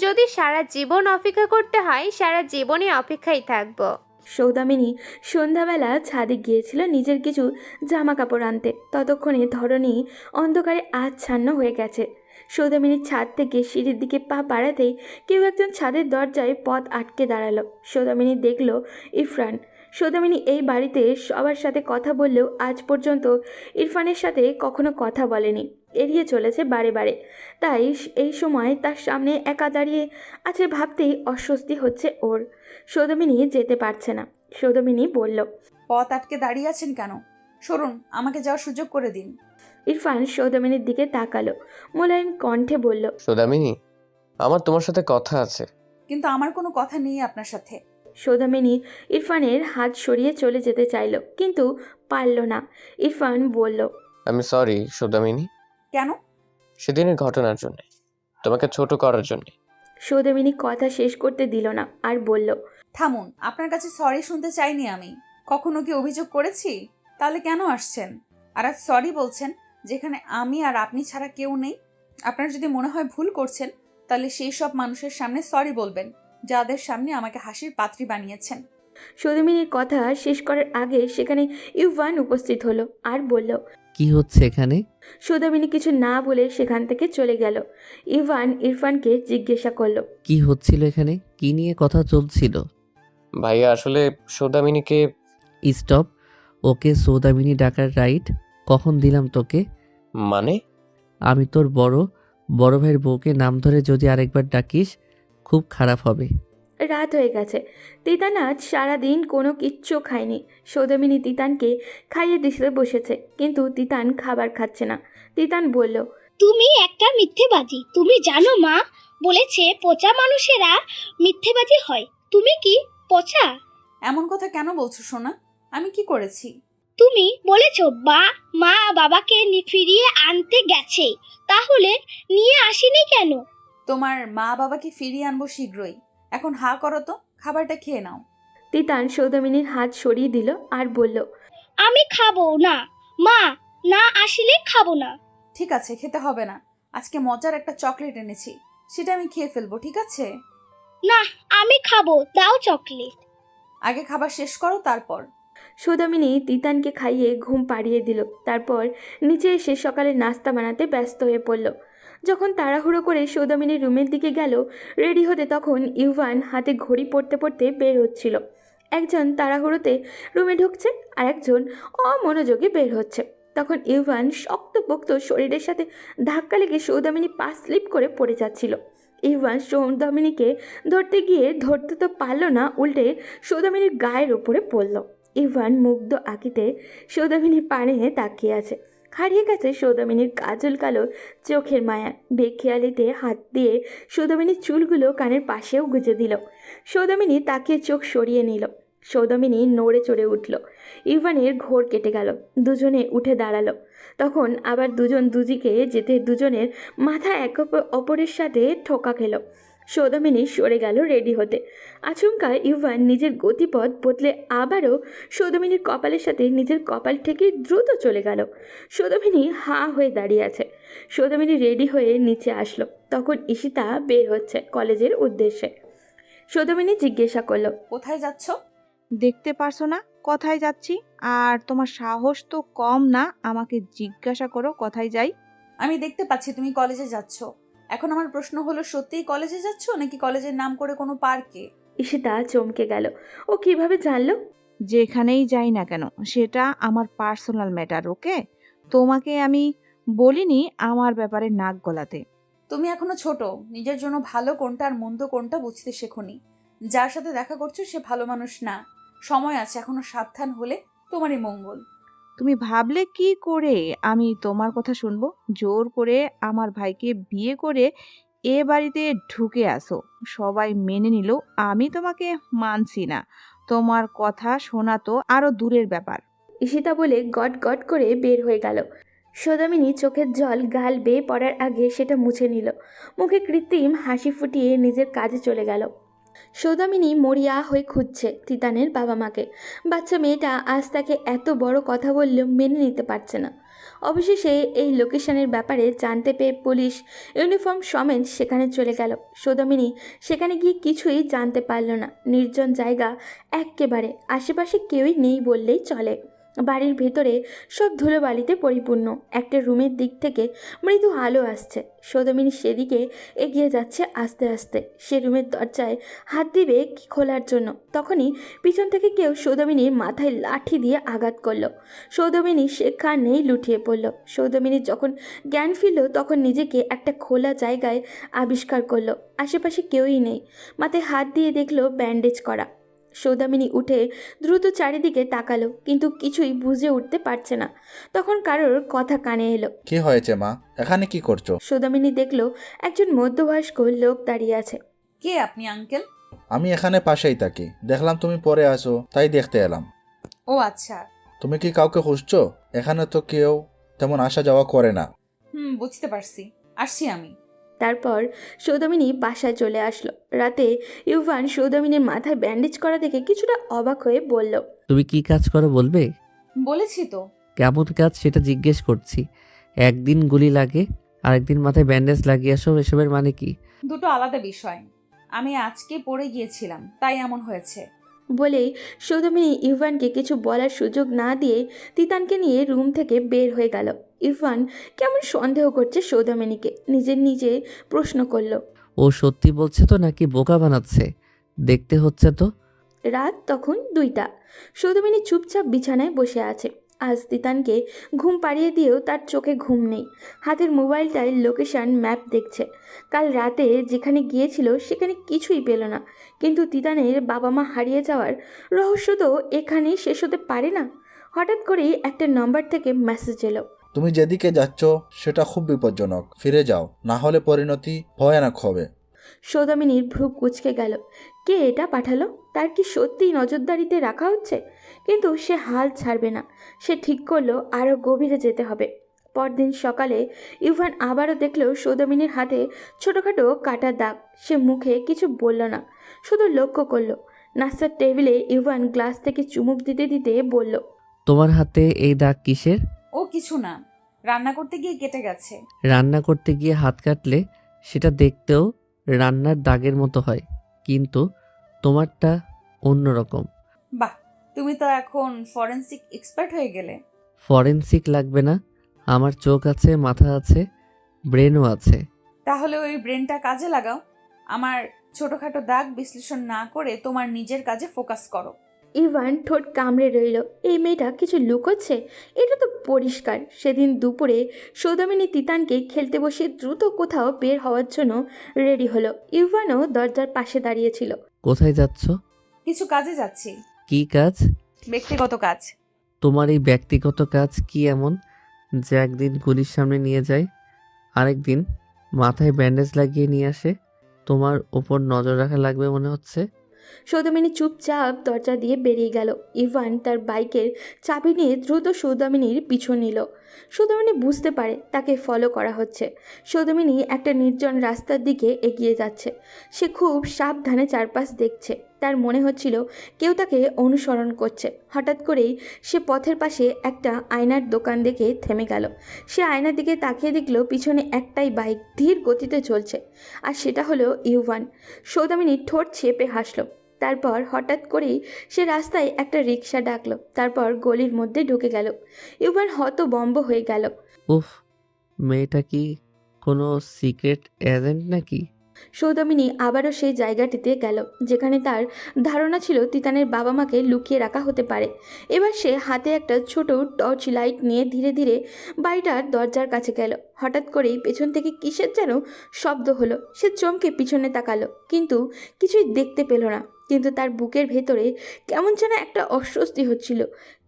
যদি সারা জীবন অপেক্ষা করতে হয়, সারা জীবনই অপেক্ষায় থাকবো। সৌদামিনী সন্ধ্যাবেলা ছাদে গিয়েছিল নিজের কিছু জামা কাপড় আনতে। ততক্ষণে ধরণী অন্ধকারে আচ্ছন্ন হয়ে গেছে। সৌদামিনীর ছাদ থেকে সিঁড়ির দিকে পা বাড়াতেই কেউ একজন ছাদের দরজায় পথ আটকে দাঁড়ালো। সৌদামিনী দেখল ইরফান। সৌদামিনী এই বাড়িতে সবার সাথে কথা বললেও আজ পর্যন্ত ইরফানের সাথে কখনো কথা বলেনি, এড়িয়ে চলেছে বারে বারে। তাই এই সময় তার সামনে একা দাঁড়িয়ে আছে ভাবতেই অস্বস্তি হচ্ছে ওর। সৌদামিনী যেতে পারছে না। সৌদামিনী বলল, পথ আটকে দাঁড়িয়ে আছেন কেন? সরুন, আমাকে যাওয়ার সুযোগ করে দিন। ইরফান সৌদামিনীর দিকে তাকালো, মোলায়েম কণ্ঠে বলল, সৌদামিনী, আমার তোমার সাথে কথা আছে। কিন্তু আমার কোনো কথা নেই আপনার সাথে। সৌদামিনী ইরফানের হাত সরিয়ে চলে যেতে চাইল, কিন্তু পারল না। ইরফান বলল, আমি সরি সৌদামিনী। কেন? সেদিনের ঘটনার জন্য, তোমাকে ছোট করার জন্য। সৌদামিনী কথা শেষ করতে দিল না, আর বলল, থামুন, আপনার কাছে সরি শুনতে চাইনি আমি। কখনো কি অভিযোগ করেছি? তাহলে কেন আসছেন? আর আজ সরি বলছেন, যেখানে আমি আর আপনি ছাড়া কেউ নেই। আপনার যদি মনে হয় ভুল করছেন, তাহলে সেই সব মানুষের সামনে সরি বলবেন যাদের সামনে আমাকে হাসির পাত্রী বানিয়েছেন। সৌদামিনীর কথা শেষ করার আগে সেখানে ইরফান উপস্থিত হলো, আর বলল, কি হচ্ছে এখানে? সৌদামিনী কিছু না বলে সেখান থেকে চলে গেল। ইরফানকে জিজ্ঞাসা করলো, কি হচ্ছিল এখানে? কি নিয়ে কথা চলছিল? ভাইয়া আসলে সৌদামিনীকে। স্টপ। ওকে সৌদামিনী ডাকার রাইট কখন দিলাম তোকে? মানে? আমি তোর বড় ভাইয়ের বউকে নাম ধরে যদি আরেকবার ডাকিস খুব খারাপ হবে। রাত হয়ে গেছে। তিতান আজ সারাদিন কোনো কিচ্ছু খায়নি। সৌদামিনী তিতানকে খাইয়ে দিতে বসেছে, কিন্তু তিতান খাবার খাচ্ছে না। তিতান বলল, তুমি একটা মিথ্যেবাদী। তুমি জানো মা বলেছে পচা মানুষেরা মিথ্যেবাদী হয়। তুমি কি পচা? এমন কথা কেন বলছো সোনা? আমি কি করেছি? তুমি বলেছো মা বাবাকে ফিরিয়ে আনতে গেছে, তাহলে নিয়ে আসেনি কেন? তোমার মা বাবাকে ফিরিয়ে আনবো শীঘ্রই। এখন হা করো তো, খাবারটা খেয়ে নাও। তিতান সৌদামিনীর হাত সরিয়ে দিল, আর বলল, আমি খাবো না মা, না আসলে খাবো না। ঠিক আছে, খেতে হবে না। আজকে মজার একটা চকলেট এনেছি, সেটা আমি খেয়ে ফেলবো, ঠিক আছে? না, আমি খাবো, দাও চকলেট। আগে খাবার শেষ করো, তারপর। সৌদামিনী তিতানকে খাইয়ে ঘুম পাড়িয়ে দিল। তারপর নিচে এসে সকালে নাস্তা বানাতে ব্যস্ত হয়ে পড়ল। যখন তাড়াহুড়ো করে সৌদামিনীর রুমের দিকে গেল রেডি হতে, তখন ইউভান হাতে ঘড়ি পড়তে পড়তে বের হচ্ছিল। একজন তাড়াহুড়োতে রুমে ঢুকছে, আর একজন অমনোযোগে বের হচ্ছে। তখন ইউভান শক্তপোক্ত শরীরের সাথে ধাক্কা লেগে সৌদামিনী পা স্লিপ করে পড়ে যাচ্ছিল। ইউভান সৌদামিনীকে ধরতে গিয়ে ধরতে তো পারল না, উল্টে সৌদামিনীর গায়ের ওপরে পড়ল। ইভান মুগ্ধ আঁকিতে সৌদামিনীর পানে তাকিয়ে আছে। হারিয়ে গেছে সৌদামিনীর কাজল কালো চোখের মায়া। বেখেয়ালিতে হাত দিয়ে সৌদামিনীর চুলগুলো কানের পাশেও গুজে দিল। সৌদামিনী তাকিয়ে চোখ সরিয়ে নিল। সৌদামিনী নড়ে চড়ে উঠল। ইভানের ঘোর কেটে গেল। দুজনে উঠে দাঁড়ালো। তখন আবার দুজন দুদিকে যেতে দুজনের মাথা এক অপরের সাথে ঠোকা খেল। সৌদামিনী সরে গেল রেডি হতে। আচমকা ইভান নিজের গতিপথ বদলে আবারও সৌদামিনীর কপালের সাথে নিজের কপাল থেকে দ্রুত চলে গেল। সৌদামিনী হাঁ হয়ে দাঁড়িয়ে আছে। সৌদামিনী রেডি হয়ে নিচে আসলো। তখন ঈশিতা বের হচ্ছে কলেজের উদ্দেশ্যে। সৌদামিনী জিজ্ঞাসা করলো, কোথায় যাচ্ছ? দেখতে পারছো না কোথায় যাচ্ছি? আর তোমার সাহস তো কম না আমাকে জিজ্ঞাসা করো কোথায় যাই। আমি দেখতে পাচ্ছি তুমি কলেজে যাচ্ছ। এখন আমার প্রশ্ন হলো, সত্যিই কলেজে যাচ্ছ নাকি কলেজের নাম করে কোনো পার্কে? ঈশিতা চমকে গেল। ও কিভাবে জানলো? যেখানেই যাই না কেন সেটা আমার পার্সোনাল ম্যাটার, ওকে? তোমাকে আমি বলিনি আমার ব্যাপারে নাক গলাতে। তুমি এখনো ছোট, নিজের জন্য ভালো কোনটা আর মন্দ কোনটা বুঝতে শেখোনি। যার সাথে দেখা করছো সে ভালো মানুষ না। সময় আছে, এখনো সাবধান হলে তোমারই মঙ্গল। তুমি ভাবলে কি করে আমি তোমার কথা শুনবো? জোর করে আমার ভাইকে বিয়ে করে এ বাড়িতে ঢুকে আসো, সবাই মেনে নিল, আমি তোমাকে মানছি না। তোমার কথা শোনা তো আরো দূরের ব্যাপার। ঈশিতা বলে গট গট করে বের হয়ে গেল। সৌদামিনী চোখের জল গাল বেয়ে পড়ার আগে সেটা মুছে নিল। মুখে কৃত্রিম হাসি ফুটিয়ে নিজের কাজে চলে গেল। সৌদামিনী মরিয়া হয়ে খুঁজছে তিতানের বাবা মাকে। বাচ্চা মেয়েটা আজ তাকে এত বড় কথা বললেও মেনে নিতে পারছে না। অবশেষে এই লোকেশনের ব্যাপারে জানতে পেয়ে পুলিশ ইউনিফর্ম সমেত সেখানে চলে গেল। সৌদামিনী সেখানে গিয়ে কিছুই জানতে পারল না। নির্জন জায়গা এক্কেবারে, আশেপাশে কেউই নেই বললেই চলে। বাড়ির ভেতরে সব ধুলোবালিতে পরিপূর্ণ। একটা রুমের দিক থেকে মৃদু আলো আসছে। সৌদামিনী সেদিকে এগিয়ে যাচ্ছে আস্তে আস্তে। সে রুমের দরজায় হাত দিবে কি খোলার জন্য, তখনই পিছন থেকে কেউ সৌদামিনীর মাথায় লাঠি দিয়ে আঘাত করলো। সৌদামিনী সেখানেই লুটিয়ে পড়ল। সৌদামিনী যখন জ্ঞান ফিরল তখন নিজেকে একটা খোলা জায়গায় আবিষ্কার করলো। আশেপাশে কেউই নেই। মাথায় হাত দিয়ে দেখলো ব্যান্ডেজ করা। সৌদামিনী উঠে দ্রুত চারিদিকে তাকালো, কিন্তু কিছুই বুঝে উঠতে পারছে না। তখন কারোর কথা কানে এলো। কি হয়েছে মা, এখানে কি করছো? সৌদামিনী দেখলো একজন মধ্যবয়স্ক লোক দাঁড়িয়ে আছে। কে আপনি আঙ্কেল? আমি এখানে পাশেই থাকি, দেখলাম তুমি পরে আসো তাই দেখতে এলাম। ও আচ্ছা। তুমি কি কাউকে খুঁজছো? এখানে তো কেউ তেমন আসা যাওয়া করে না। বুঝতে পারছি, আসছি আমি। তারপর সৌদামিনী বাসায় চলে আসলো। রাতে ইউভান সৌদামিনীর মাথায় ব্যান্ডেজ করা দেখে কিছুটা অবাক হয়ে বলল, তুমি কি কাজ করো বলবে? বলেছি তো। কেমন কাজ সেটা জিজ্ঞেস করছি। একদিন গুলি লাগে আর একদিন মাথায় ব্যান্ডেজ লাগিয়ে আসো, এসবের মানে কি? দুটো আলাদা বিষয়। আমি আজকে পড়ে গিয়েছিলাম তাই এমন হয়েছে। বলেই সৌদামিনী ইরফানকে কিছু বলার সুযোগ না দিয়ে তিতানকে নিয়ে রুম থেকে বের হয়ে গেল। ইরফান কেমন সন্দেহ করছে সৌদামিনীকে, নিজে প্রশ্ন করল, ও সত্যি বলছে তো নাকি বোকা বানাচ্ছে? দেখতে হচ্ছে তো। রাত তখন 2টা। সৌদামিনী চুপচাপ বিছানায় বসে আছে। আজ তিতানকে ঘুম পাড়িয়ে দিয়েও তার চোখে ঘুম নেই। হাতের মোবাইলটায় লোকেশন ম্যাপ দেখছে। কাল রাতে যেখানে গিয়েছিল সেখানে কিছুই পেল না। কিন্তু তিতানের বাবা মা হারিয়ে যাওয়ার রহস্য তো এখানেই শেষ হতে পারে না। হঠাৎ করেই একটা নাম্বার থেকে মেসেজ এলো। তুমি যেদিকে যাচ্ছ সেটা খুব বিপজ্জনক, ফিরে যাও, না হলে পরিণতি ভয়ানক হবে। সৌদামিনীর ভ্রু কুঁচকে গেল। কে এটা পাঠালো? তার কি সত্যিই নজরদারিতে রাখা হচ্ছে? কিন্তু সে হাল ছাড়বে না। সে ঠিক করলো আরও গভীরে যেতে হবে। পরদিন সকালে ইউভান আবারও দেখল সৌদামিনীর হাতে ছোটোখাটো কাটা দাগ। সে মুখে কিছু বলল না, শুধু লক্ষ্য করলো। নাস্তার টেবিলে ইউভান গ্লাস থেকে চুমুক দিতে দিতে বলল, তোমার হাতে এই দাগ কিসের? ও কিছু না, রান্না করতে গিয়ে কেটে গেছে। রান্না করতে গিয়ে হাত কাটলে সেটা দেখতেও রান্নার দাগের মতো হয়, কিন্তু তোমারটা অন্যরকম। বাহ, তুমি তো এখন ফরেনসিক এক্সপার্ট হয়ে গেলে। ফরেনসিক লাগবে না, আমার চোখ আছে, মাথা আছে, ব্রেনও আছে। তাহলে ওই ব্রেনটা কাজে লাগাও। আমার ছোটখাটো দাগ বিশ্লেষণ না করে তোমার নিজের কাজে ফোকাস করো। ইভান ঠোঁট কামড়ে রইল। এই মেয়েটা কিছু লুকোচ্ছে, এটা তো পরিষ্কার। সেদিন দুপুরে সৌদামিনী তিতানকে খেলতে বসে দ্রুত কোথাও বের হওয়ার জন্য রেডি হলো। ইভানও দরজার পাশে দাঁড়িয়েছিল। কোথায় যাচ্ছ? কিছু কাজে যাচ্ছি। কি কাজ? ব্যক্তিগত কাজ। তোমার এই ব্যক্তিগত কাজ কি এমন যে একদিন গুলির সামনে নিয়ে যায়, আরেকদিন মাথায় ব্যান্ডেজ লাগিয়ে নিয়ে আসে? তোমার ওপর নজর রাখা লাগবে মনে হচ্ছে। সৌদামিনী চুপচাপ দরজা দিয়ে বেরিয়ে গেল। ইভান তার বাইকের চাবি নিয়ে দ্রুত সৌদামিনীর পিছু নিল। সৌদামিনী বুঝতে পারে তাকে ফলো করা হচ্ছে। সৌদামিনী একটা নির্জন রাস্তার দিকে এগিয়ে যাচ্ছে। সে খুব সাবধানে চারপাশ দেখছে। তার মনে হচ্ছিল কেউ তাকে অনুসরণ করছে। হঠাৎ করেই সে পথের পাশে একটা আয়নার দোকান দেখে থেমে গেল। সে আয়নার দিকে তাকিয়ে দেখল পিছনে একটাই বাইক ধীর গতিতে চলছে, আর সেটা হলো ইউভান। সৌদামিনী ঠোঁট চেপে হাসল। তারপর হঠাৎ করেই সে রাস্তায় একটা রিক্সা ডাকলো, তারপর গলির মধ্যে ঢুকে গেল। ইউভান হতবম্ব হয়ে গেল। উফ, মেয়েটা কি কোনো সিক্রেট এজেন্ট নাকি? সৌদামিনী আবারও সেই জায়গাটিতে গেল যেখানে তার ধারণা ছিল তিতানের বাবা মাকে লুকিয়ে রাখা হতে পারে। এবার সে হাতে একটা ছোট টর্চ লাইট নিয়ে ধীরে ধীরে বাড়িটার দরজার কাছে গেল। হঠাৎ করেই পেছন থেকে কিসের যেন শব্দ হলো। সে চমকে পিছনে তাকালো, কিন্তু কিছুই দেখতে পেল না। কিন্তু তার বুকের ভেতরে কেমন যেন একটা অস্বস্তি হচ্ছিল।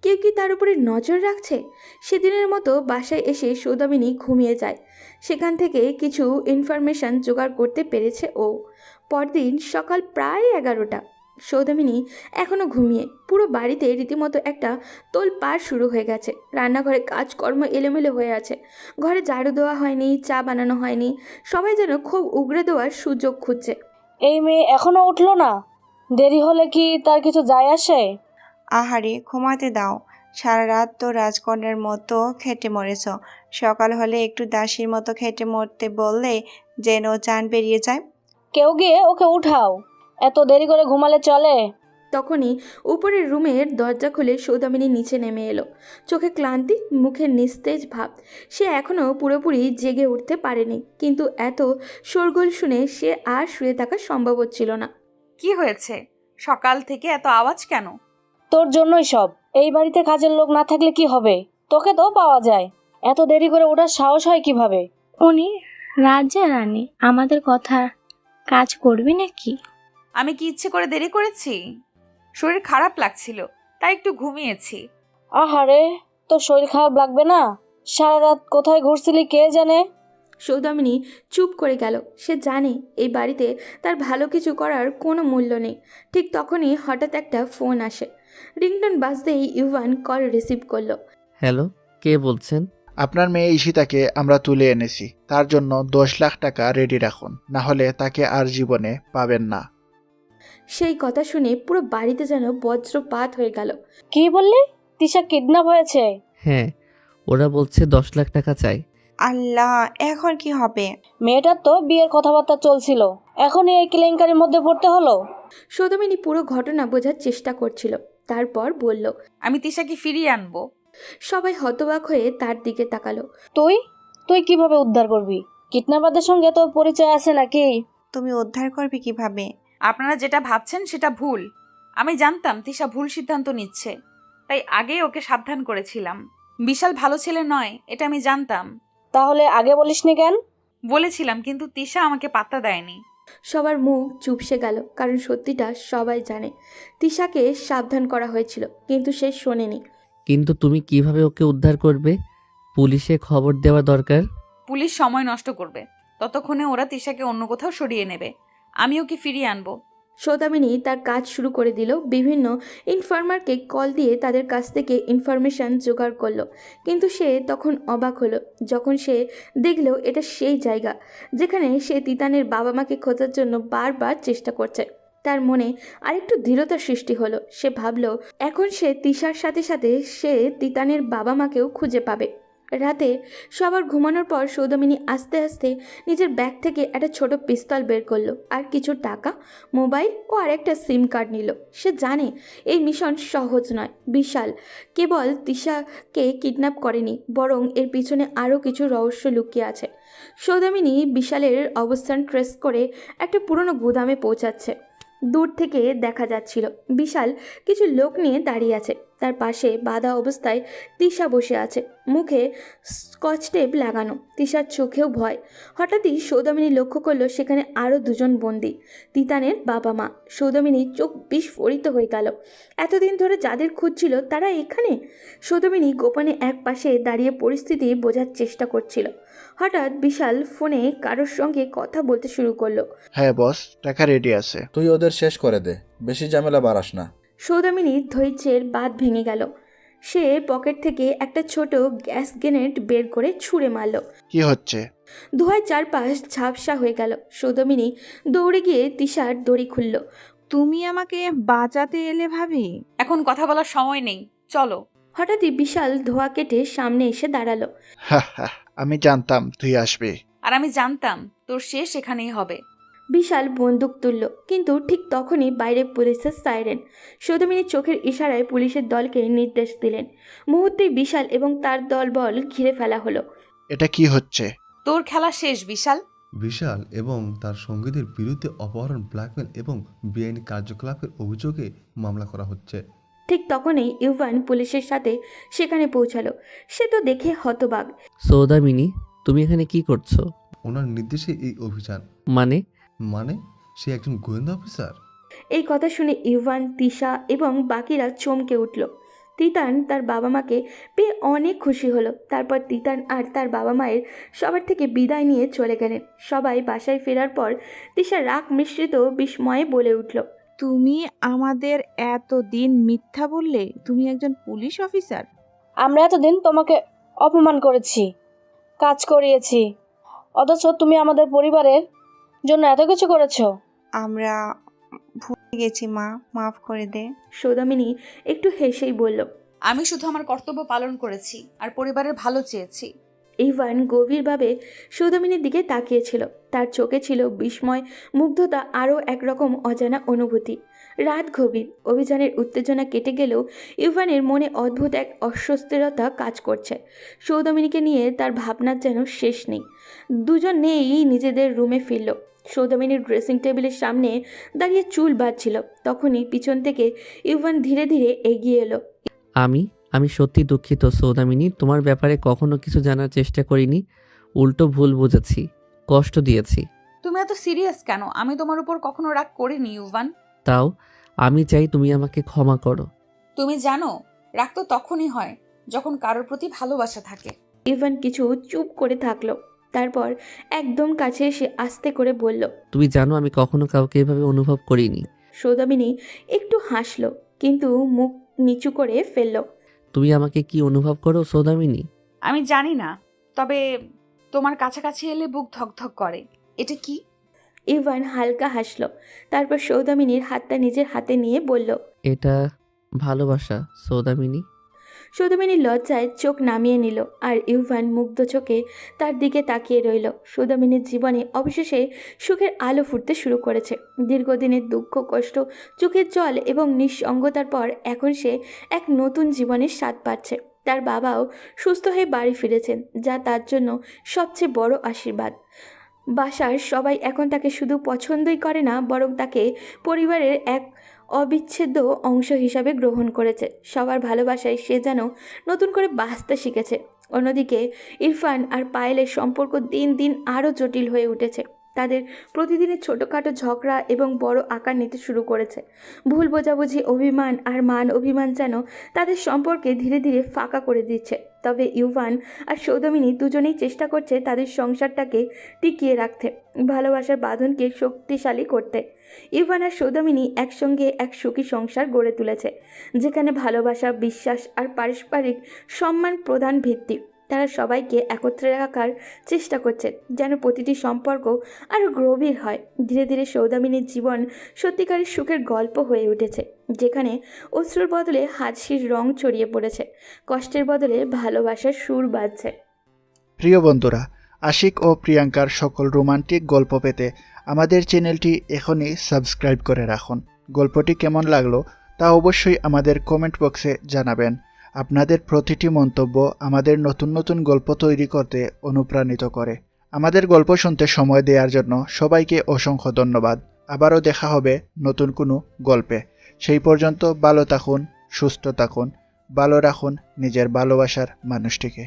কেউ কি তার উপরে নজর রাখছে? সেদিনের মতো বাসায় এসে সৌদামিনী ঘুমিয়ে যায়। সেখান থেকে কিছু ইনফরমেশন জোগাড় করতে পেরেছে ও। পরদিন সকাল প্রায় 11টা। সৌদামিনী এখনও ঘুমিয়ে। পুরো বাড়িতে রীতিমতো একটা তোলপাড় শুরু হয়ে গেছে। রান্নাঘরে কাজকর্ম এলোমেলো হয়ে আছে। ঘরে ঝাড়ু দেওয়া হয়নি, চা বানানো হয়নি। সবাই যেন খুব উগরে দেওয়ার সুযোগ খুঁজছে। এই মেয়ে এখনো উঠলো না? দেরি হলে কি তার কিছু যায় আসে? আহারে, ঘুমাতে দাও। সারা রাত তো রাজকন্যার মতো খেটে মরেছ। সকাল হলে একটু দাসীর মতো খেটে মরতে বললে যেন জান বেরিয়ে যায়। কেউ গিয়ে ওকে উঠাও, এত দেরি করে ঘুমালে চলে? তখনই উপরের রুমের দরজা খুলে সৌদামিনী নিচে নেমে এলো। চোখে ক্লান্তি, মুখে নিস্তেজ ভাব। সে এখনও পুরোপুরি জেগে উঠতে পারেনি, কিন্তু এত শোরগোল শুনে সে আর শুয়ে থাকা সম্ভব হচ্ছিল না। কি হয়েছে? সকাল থেকে এত আওয়াজ কেন? তোর জন্যই সব। এই বাড়িতে কাজের লোক না থাকলে কি হবে? তোকে তো পাওয়া যায়, এত দেরি করে ওঠার সাহস হয় কিভাবে? উনি রাজা রানী, আমাদের কথা কাজ করবে নাকি? আমি কি ইচ্ছে করে দেরি করেছি? শরীর খারাপ লাগছিল, তাই একটু ঘুমিয়েছি। আহারে, তোর শরীর খারাপ লাগবে না? সারা রাত কোথায় ঘুরছিলি কে জানে? সৌদামিনী চুপ করে গেল। সে জানে এই বাড়িতে তার ভালো কিছু করার কোনো মূল্য নেই। ঠিক তখনই হঠাৎ একটা ফোন আসে। রিংটন বাজতেই ইউভান কল রিসিভ করলো। হ্যালো, কে বলছেন? আপনার মেয়ে ঈশিতাকে আমরা তুলে এনেছি। তার জন্য 10 লাখ টাকা রেডি রাখুন, না হলে তাকে আর জীবনে পাবেন না। সেই কথা শুনে পুরো বাড়িতে যেন বজ্রপাত হয়ে গেল। কি বললি? তিশা কিডন্যাপ হয়েছে? হ্যাঁ, ওরা বলছে 10 লাখ টাকা চাই। আল্লাহ, এখন কি হবে? মেয়েটার তো বিয়ের কথাবার্তা চলছিল, এখনই এই কেলেঙ্কারির মধ্যে পড়তে হলো। সৌদামিনী পুরো ঘটনা বোঝার চেষ্টা করছিল। তারপর বলল, আমি তিশাকে ফিরিয়ে আনবো। সবাই হতবাক হয়ে তার দিকে তাকালো। তুই তুই কিভাবে উদ্ধার করবি? কিডন্যাপারদের সঙ্গে তোর পরিচয় আছে নাকি? তুমি উদ্ধার করবে কিভাবে? আপনারা যেটা ভাবছেন সেটা ভুল। আমি জানতাম তিশা ভুল সিদ্ধান্ত নিচ্ছে, তাই আগেই ওকে সাবধান করেছিলাম। বিশাল ভালো ছেলে নয়, এটা আমি জানতাম। তাহলে আগে বলিসনি কেন? বলেছিলাম, কিন্তু তিশা আমাকে পাত্তা দেয়নি। সবার মুখ চুপসে গেল, কারণ সত্যিটা সবাই জানে। তিশাকে সাবধান করা হয়েছিল, কিন্তু সে শোনেনি। কিন্তু তুমি কিভাবে ওকে উদ্ধার করবে? পুলিশে খবর দেওয়া দরকার। পুলিশ সময় নষ্ট করবে, ততক্ষণে ওরা তিশাকে অন্য কোথাও সরিয়ে নেবে। আমি ওকে ফিরিয়ে আনবো। সৌদামিনী তার কাজ শুরু করে দিল। বিভিন্ন ইনফর্মারকে কল দিয়ে তাদের কাছ থেকে ইনফরমেশান জোগাড় করলো। কিন্তু সে তখন অবাক হলো যখন সে দেখল এটা সেই জায়গা যেখানে সে তিতানের বাবা মাকে খোঁজার জন্য বারবার চেষ্টা করছে। তার মনে আরেকটু দৃঢ়তার সৃষ্টি হলো। সে ভাবল এখন সে তিশার সাথে সাথে সে তিতানের বাবা মাকেও খুঁজে পাবে। রাতে সবার ঘুমানোর পর সৌদামিনী আস্তে আস্তে নিজের ব্যাগ থেকে একটা ছোট পিস্তল বের করলো, আর কিছু টাকা, মোবাইল ও আরেকটা সিম কার্ড নিল। সে জানে এই মিশন সহজ নয়। বিশাল কেবল তিশাকে কিডন্যাপ করেনি, বরং এর পিছনে আরও কিছু রহস্য লুকিয়ে আছে। সৌদামিনী বিশালের অবস্থান ট্রেস করে একটা পুরনো গুদামে পৌঁছাচ্ছে। দূর থেকে দেখা যাচ্ছিল বিশাল কিছু লোক নিয়ে দাঁড়িয়ে আছে। তার পাশে বাঁধা অবস্থায় তিশা বসে আছে, মুখে স্কচ টেপ লাগানো। তিশার চোখেও ভয়। হঠাৎই সৌদামিনী লক্ষ্য করলো সেখানে আরও দুজন বন্দী, তিতানের বাবা মা। সৌদামিনীর চোখ বিস্ফোরিত হয়ে গেল। এতদিন ধরে যাদের খুঁজছিল তারা এখানে। সৌদামিনী গোপনে এক পাশে দাঁড়িয়ে পরিস্থিতি বোঝার চেষ্টা করছিল। হঠাৎ বিশাল ফোনে কারোর সঙ্গে কথা বলতে শুরু করলো। হ্যাঁ বস, টাকা রেডি আছে। তুই ওদের শেষ করে দে, বেশি ঝামেলা বাড়াস না। সৌদামিনীর ধৈর্যের বাঁধ ভেঙে গেল। সে পকেট থেকে একটা ছোট গ্যাস গ্রেনেড বের করে ছুঁড়ে মারল। কি হচ্ছে? ধোঁয়ায় চারপাশ ঝাপসা হয়ে গেল। সৌদামিনী দৌড়ে গিয়ে তিশার দড়ি খুলল। তুমি আমাকে বাঁচাতে এলে ভাবি? এখন কথা বলার সময় নেই, চলো। হঠাৎই বিশাল ধোয়া কেটে সামনে এসে দাঁড়ালো। আমি জানতাম তুই আসবি। আর আমি জানতাম তোর শেষ এখানেই হবে। বিশাল বন্দুক তুলল, কিন্তু ঠিক তখনই বাইরে পুলিশের সাইরেন। সৌদামিনী চোখের ইশারায় পুলিশের দলকে নির্দেশ দিলেন। মুহূর্তেই বিশাল এবং তার দলবল ঘিরে ফেলা হলো। এটা কি হচ্ছে? তোর খেলা শেষ বিশাল। বিশাল এবং তার সঙ্গীদের বিরুদ্ধে অপহরণ, ব্ল্যাকমেল এবং বেআইনি কার্যকলাপের অভিযোগে মামলা করা হচ্ছে। ঠিক তখনই ইউভান পুলিশের সাথে সেখানে পৌঁছালো। সে তো দেখে হতবাক। সৌদামিনী, তুমি এখানে কি করছো? ওনার নির্দেশে এই অভিযান। মানে সে একজন গোয়েন্দা অফিসার। এই কথা শুনে ইউভান, তিশা এবং বাকিরা চমকে উঠল। তিতান তার বাবা মাকে পেয়ে অনেক খুশি হলো। তারপর তিতান আর তার বাবা মায়ের সবার থেকে বিদায় নিয়ে চলে গেলেন। সবাই বাসায় ফেরার পর তিশা রাগ মিশ্রিত বিস্ময়ে বলে উঠল, তুমি আমাদের এতদিন মিথ্যা বললে তুমি একজন পুলিশ অফিসার? আমরা এতদিন তোমাকে অপমান করেছি, কাজ করিয়েছি, অথচ তুমি আমাদের পরিবারের জন্য এত কিছু করেছো। আমরা ভুলে গেছি মা, মাফ করে দে। সৌদামিনী একটু হেসেই বলল, আমি শুধু আমার কর্তব্য পালন করেছি আর পরিবারের ভালো চেয়েছি। ইভান গভীরভাবে সৌদামিনীর দিকে তাকিয়েছিল। তার চোখে ছিল বিস্ময়, মুগ্ধতা, আরও একরকম অজানা অনুভূতি। রাত গভীর, অভিযানের উত্তেজনা কেটে গেলেও ইভানের মনে অদ্ভুত এক অস্বস্তিরতা কাজ করছে। সৌদামিনীকে নিয়ে তার ভাবনার যেন শেষ নেই। দুজন নেই নিজেদের রুমে ফিরল। সৌদামিনীর ড্রেসিং টেবিলের সামনে দাঁড়িয়ে চুল বাঁধছিল। তখনই পিছন থেকে ইভান ধীরে ধীরে এগিয়ে এলো। আমি সত্যি দুঃখিত সৌদামিনী, তোমার ব্যাপারে কখনো কিছু জানার চেষ্টা করিনি, উল্টো ভুল বুঝেছি, কষ্ট দিয়েছি। তুমি এত সিরিয়াস কেন? আমি তোমার উপর কখনো রাগ করিনি ইউভান। তাও আমি চাই তুমি আমাকে ক্ষমা করো। তুমি জানো রাগ তো তখনই হয় যখন কারোর প্রতি ভালোবাসা থাকে। ইভান কিছু চুপ করে থাকলো, তারপর একদম কাছে এসে আস্তে করে বলল, তুমি জানো আমি কখনো কাউকে এভাবে অনুভব করিনি। সৌদামিনী একটু হাসলো, কিন্তু মুখ নিচু করে ফেলল। তুমি আমাকে কি অনুভব করো সৌদামিনী? আমি জানি না, তবে তোমার কাছাকাছি এলে বুক ধকধক করে। এটা কি? ইভান হালকা হাসলো, তারপর সৌদামিনীর হাতটা নিজের হাতে নিয়ে বলল, এটা ভালোবাসা সৌদামিনী। সৌদামিনী লজ্জায় চোখ নামিয়ে নিল, আর ইউভান মুগ্ধ চোখে তার দিকে তাকিয়ে রইল। সৌদামিনীর জীবনে অবশেষে সুখের আলো ফুটতে শুরু করেছে। দীর্ঘদিনের দুঃখ, কষ্ট, চোখের জল এবং নিঃসঙ্গতার পর এখন সে এক নতুন জীবনের স্বাদ পাচ্ছে। তার বাবাও সুস্থ হয়ে বাড়ি ফিরেছেন, যা তার জন্য সবচেয়ে বড় আশীর্বাদ। বাসার সবাই এখন তাকে শুধু পছন্দই করে না, বরং তাকে পরিবারের এক অবিচ্ছেদ্য অংশ হিসাবে গ্রহণ করেছে। সবার ভালোবাসায় সে যেন নতুন করে বাঁচতে শিখেছে। অন্যদিকে ইরফান আর পায়েলের সম্পর্ক দিন দিন আরও জটিল হয়ে উঠেছে। তাদের প্রতিদিনের ছোটোখাটো ঝগড়া এবং বড় আকার নিতে শুরু করেছে। ভুল বোঝাবুঝি, অভিমান আর মান অভিমান যেন তাদের সম্পর্কে ধীরে ধীরে ফাঁকা করে দিচ্ছে। তবে ইউভান আর সৌদামিনী দুজনেই চেষ্টা করছে তাদের সংসারটাকে টিকিয়ে রাখতে, ভালোবাসার বাঁধনকে শক্তিশালী করতে। ইউভান আর সৌদামিনী একসঙ্গে এক সুখী সংসার গড়ে তুলেছে, যেখানে ভালোবাসা, বিশ্বাস আর পারস্পরিক সম্মান প্রধান ভিত্তি। তারা সবাইকে একত্রে রাখার চেষ্টা করছে, যেন প্রতিটি সম্পর্ক আরও গভীর হয়। ধীরে ধীরে সৌদামিনীর জীবন সত্যিকারের সুখের গল্প হয়ে উঠেছে, যেখানে অশ্রুর বদলে হাসির রং ছড়িয়ে পড়েছে, কষ্টের বদলে ভালোবাসার সুর বাজছে। প্রিয় বন্ধুরা, আশিক ও প্রিয়াঙ্কার সকল রোমান্টিক গল্প পেতে আমাদের চ্যানেলটি এখনই সাবস্ক্রাইব করে রাখুন। গল্পটি কেমন লাগলো তা অবশ্যই আমাদের কমেন্ট বক্সে জানাবেন। আপনাদের প্রতিটি মন্তব্য আমাদের নতুন নতুন গল্প তৈরি করতে অনুপ্রাণিত করে। আমাদের গল্প শুনতে সময় দেওয়ার জন্য সবাইকে অসংখ্য ধন্যবাদ। আবারও দেখা হবে নতুন কোনো গল্পে। সেই পর্যন্ত ভালো থাকুন, সুস্থ থাকুন, ভালো রাখুন নিজের ভালোবাসার মানুষটিকে।